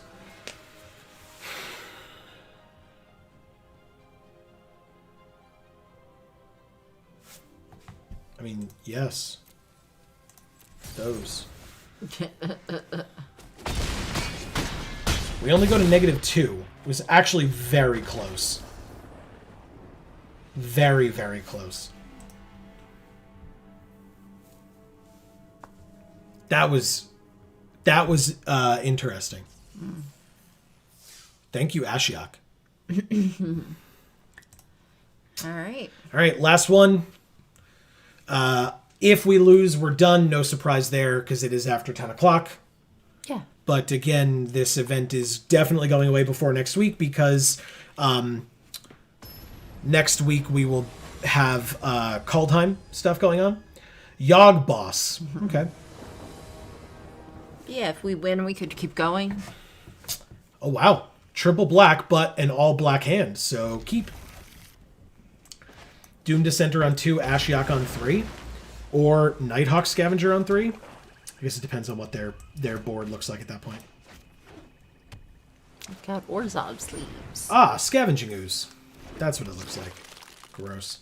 I mean, yes. Those. We only go to -2. It was actually very close. Very, very close. That was interesting. Thank you, Ashiok. All right. All right, last one. If we lose, we're done. No surprise there, because it is after 10 o'clock. Yeah. But again, this event is definitely going away before next week, because next week we will have call time stuff going on. Yogg Boss. Okay. Yeah, if we win, we could keep going. Oh, wow. Triple black, but an all black hand. So keep. Doom Dissenter on 2, Ashiok on 3. Or Nighthawk Scavenger on 3. I guess it depends on what their board looks like at that point. I've got Orzhov sleeves. Ah, Scavenging Ooze. That's what it looks like. Gross.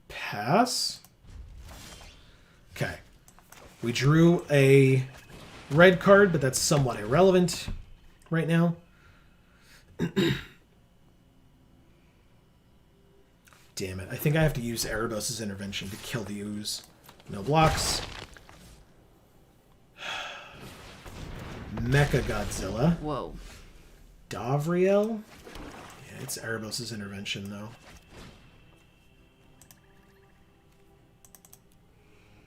Pass. Okay. We drew a red card, but that's somewhat irrelevant right now. Damn it. I think I have to use Erebos' intervention to kill the ooze. No blocks. Mecha Godzilla. Whoa. Davriel? Yeah, it's Erebos' intervention, though.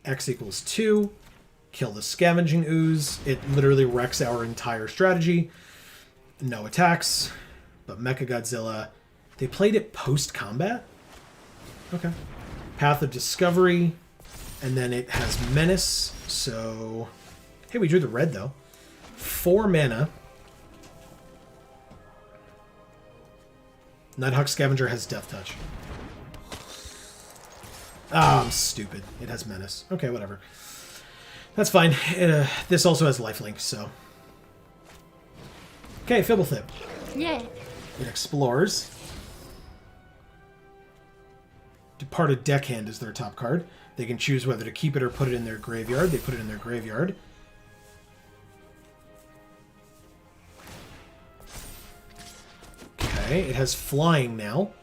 X equals 2. Kill the Scavenging Ooze. It literally wrecks our entire strategy. No attacks. But Mecha Godzilla... They played it post-combat? Okay. Path of Discovery. And then it has Menace. So... Hey, we drew the red, though. 4 mana. Nighthawk Scavenger has Death Touch. Ah, I'm stupid. It has Menace. Okay, whatever. That's fine. This also has Lifelink, so... Okay, Fibblethip. Yay. It explores. Departed Deckhand is their top card. They can choose whether to keep it or put it in their graveyard. They put it in their graveyard. Okay, it has flying now.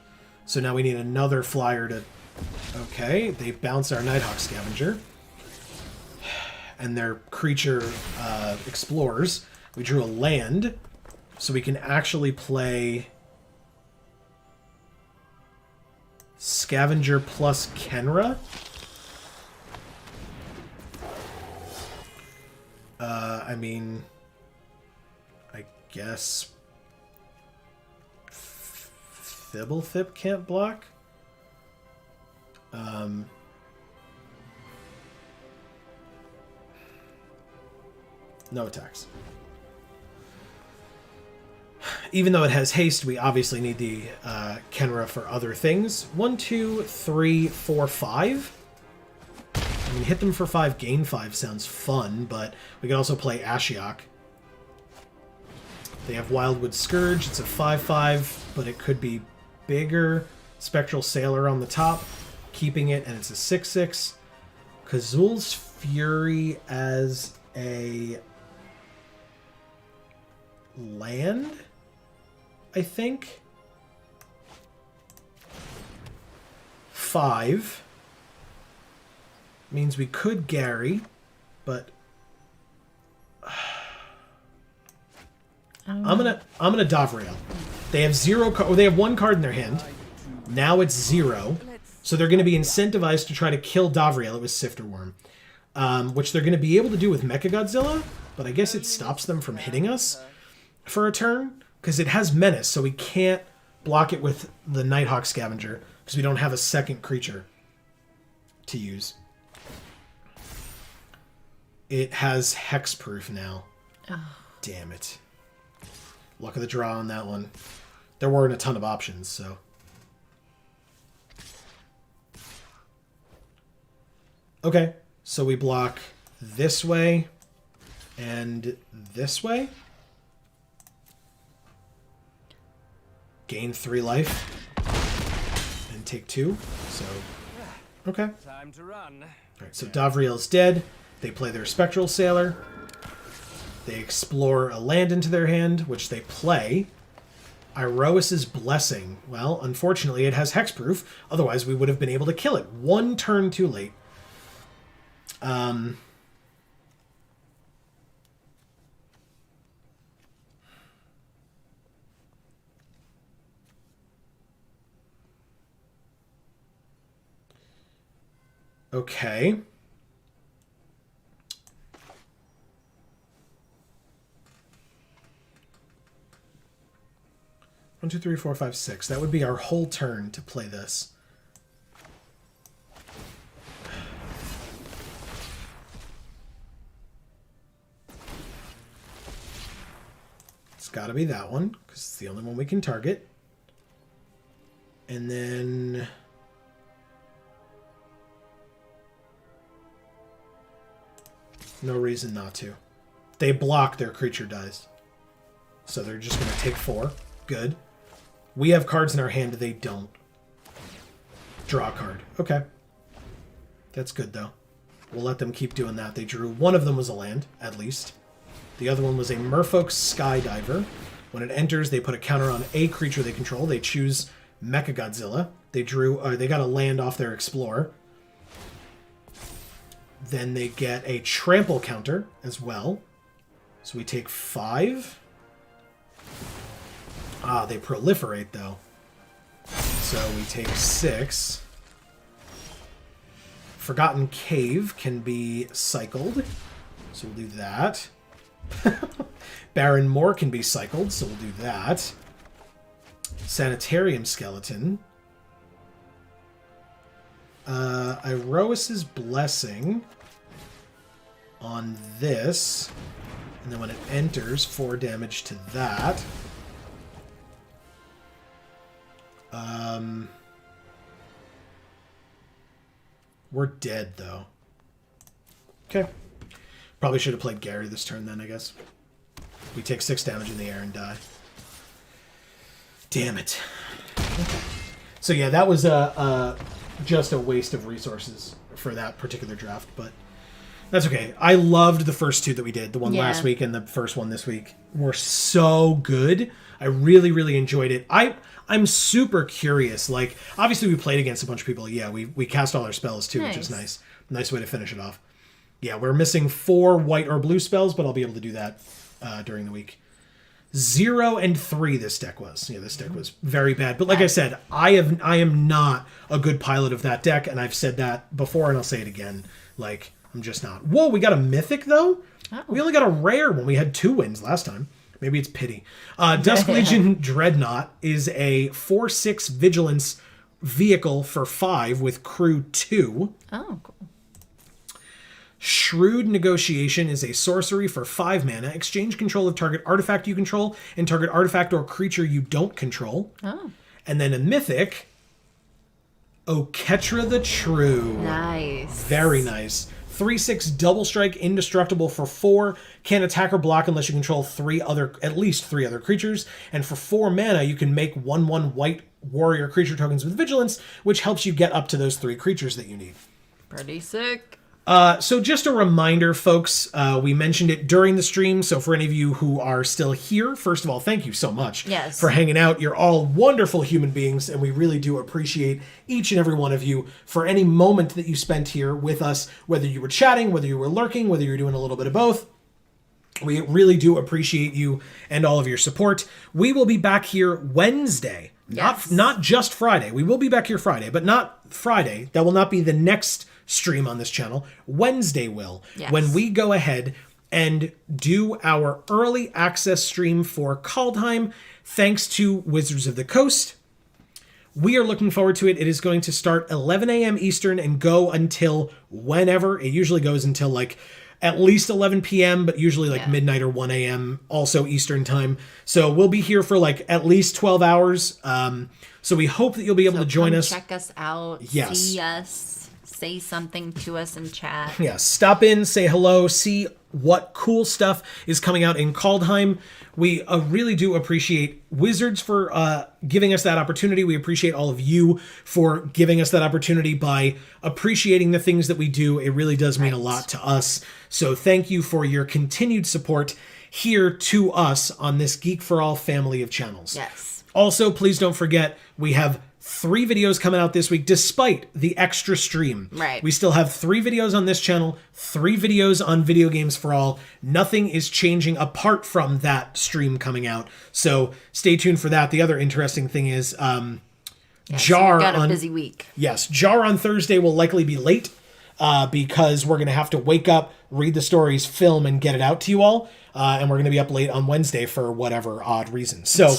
So now we need another flyer to... Okay, they bounce our Nighthawk Scavenger. And their creature explores. We drew a land. So we can actually play Scavenger plus Kenra. I mean, I guess Fibblethip can't block. No attacks. Even though it has haste, we obviously need the Kenra for other things. 1, 2, 3, 4, 5. I mean, hit them for 5, gain 5 sounds fun, but we can also play Ashiok. They have Wildwood Scourge. It's a 5/5, but it could be bigger. Spectral Sailor on the top, keeping it, and it's a 6/6. Kazul's Fury as a land, I think. 5 means we could Gary, but I'm gonna Davriel. They have they have 1 card in their hand. Now it's 0, so they're going to be incentivized to try to kill Davriel. It was Sifter Worm, which they're going to be able to do with Mechagodzilla, but I guess it stops them from hitting us for a turn because it has Menace, so we can't block it with the Nighthawk Scavenger because we don't have a second creature to use. It has Hexproof now. Oh. Damn it. Luck of the draw on that one. There weren't a ton of options, so... Okay, so we block this way and this way. Gain 3 life and take 2. So, okay. Time to run. All right, so Davriel's dead. They play their Spectral Sailor. They explore a land into their hand, which they play. Iroas's Blessing. Well, unfortunately, it has Hexproof. Otherwise, we would have been able to kill it. 1 turn too late. Okay. One, two, three, four, five, six. That would be our whole turn to play this. It's got to be that one, because it's the only one we can target. And then... no reason not to. They block, their creature dies. So they're just going to take 4. Good. We have cards in our hand, they don't. Draw a card. Okay. That's good, though. We'll let them keep doing that. They drew... one of them was a land, at least. The other one was a Merfolk Skydiver. When it enters, they put a counter on a creature they control. They choose Mechagodzilla. They drew... they got a land off their Explorer. Then they get a trample counter as well. So we take 5. Ah, they proliferate, though. So we take 6. Forgotten Cave can be cycled. So we'll do that. Baron Moor can be cycled, so we'll do that. Sanitarium Skeleton. Iroas's Blessing on this, and then when it enters, 4 damage to that. We're dead, though. Okay. Probably should have played Gary this turn then, I guess. We take 6 damage in the air and die. Damn it. Okay. So yeah, that was just a waste of resources for that particular draft, but that's okay. I loved the first 2 that we did. The one last week and the first one this week were so good. I really, really enjoyed it. I'm super curious. Like, obviously we played against a bunch of people. Yeah, we cast all our spells too, which is nice. Nice way to finish it off. Yeah, we're missing 4 white or blue spells, but I'll be able to do that during the week. 0 and 3 this deck was. Yeah, this deck was very bad. But like I said, I am not a good pilot of that deck, and I've said that before, and I'll say it again. Like, I'm just not. Whoa, we got a mythic, though? Oh. We only got a rare when we had 2 wins last time. Maybe it's pity. Dusk Legion Dreadnought is a 4/6 vigilance vehicle for 5 with crew 2. Oh, cool. Shrewd Negotiation is a sorcery for 5 mana. Exchange control of target artifact you control and target artifact or creature you don't control. Oh. And then a mythic, Oketra the True. Nice. Very nice. 3/6 double strike, indestructible for 4. Can't attack or block unless you control at least 3 other creatures. And for 4 mana, you can make 1/1 white warrior creature tokens with vigilance, which helps you get up to those 3 creatures that you need. Pretty sick. So just a reminder, folks, we mentioned it during the stream, so for any of you who are still here, first of all, thank you so much for hanging out. You're all wonderful human beings, and we really do appreciate each and every one of you for any moment that you spent here with us, whether you were chatting, whether you were lurking, whether you were doing a little bit of both. We really do appreciate you and all of your support. We will be back here Wednesday, not just Friday. We will be back here Friday, but not Friday. That will not be the next stream on this channel. Wednesday will, when we go ahead and do our early access stream for Kaldheim, thanks to Wizards of the Coast. We are looking forward to it. It is going to start 11 a.m. Eastern and go until whenever. It usually goes until like at least 11 p.m., but usually like midnight or 1 a.m. also Eastern time. So we'll be here for like at least 12 hours. So we hope that you'll be able to join us. Check us out. See us. Say something to us in chat. Yeah, stop in, say hello, see what cool stuff is coming out in Kaldheim. We really do appreciate Wizards for giving us that opportunity. We appreciate all of you for giving us that opportunity by appreciating the things that we do. It really does mean a lot to us. So thank you for your continued support here to us on this Geek for All family of channels. Yes. Also, please don't forget, we have 3 videos coming out this week, despite the extra stream. Right. We still have 3 videos on this channel, 3 videos on Video Games for All. Nothing is changing apart from that stream coming out. So stay tuned for that. The other interesting thing is Jar so we've got on a busy week. Yes, Jar on Thursday will likely be late because we're going to have to wake up, read the stories, film, and get it out to you all. And we're going to be up late on Wednesday for whatever odd reason. So,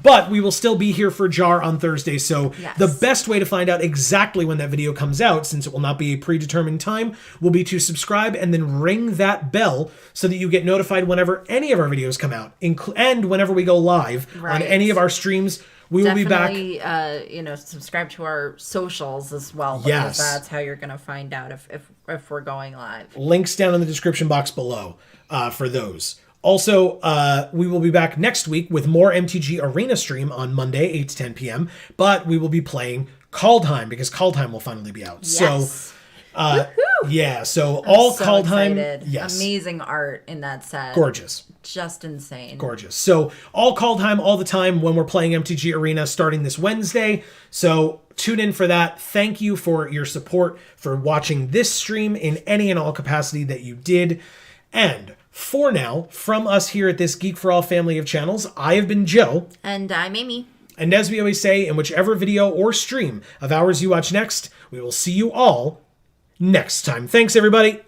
but we will still be here for Jar on Thursday. So the best way to find out exactly when that video comes out, since it will not be a predetermined time, will be to subscribe and then ring that bell so that you get notified whenever any of our videos come out, and whenever we go live on any of our streams. We will be back. Subscribe to our socials as well. Because that's how you're going to find out if we're going live. Links down in the description box below for those. Also, we will be back next week with more MTG Arena stream on Monday, 8 to 10 p.m. But we will be playing Kaldheim because Kaldheim will finally be out. Yes. So all so Kaldheim. Excited. Yes. Amazing art in that set. Gorgeous. Just insane. Gorgeous. So all Kaldheim all the time when we're playing MTG Arena starting this Wednesday. So tune in for that. Thank you for your support, for watching this stream in any and all capacity that you did. And for now, from us here at this Geek for All family of channels, I have been Joe. And I'm Amy. And as we always say, in whichever video or stream of ours you watch next, we will see you all next time. Thanks, everybody.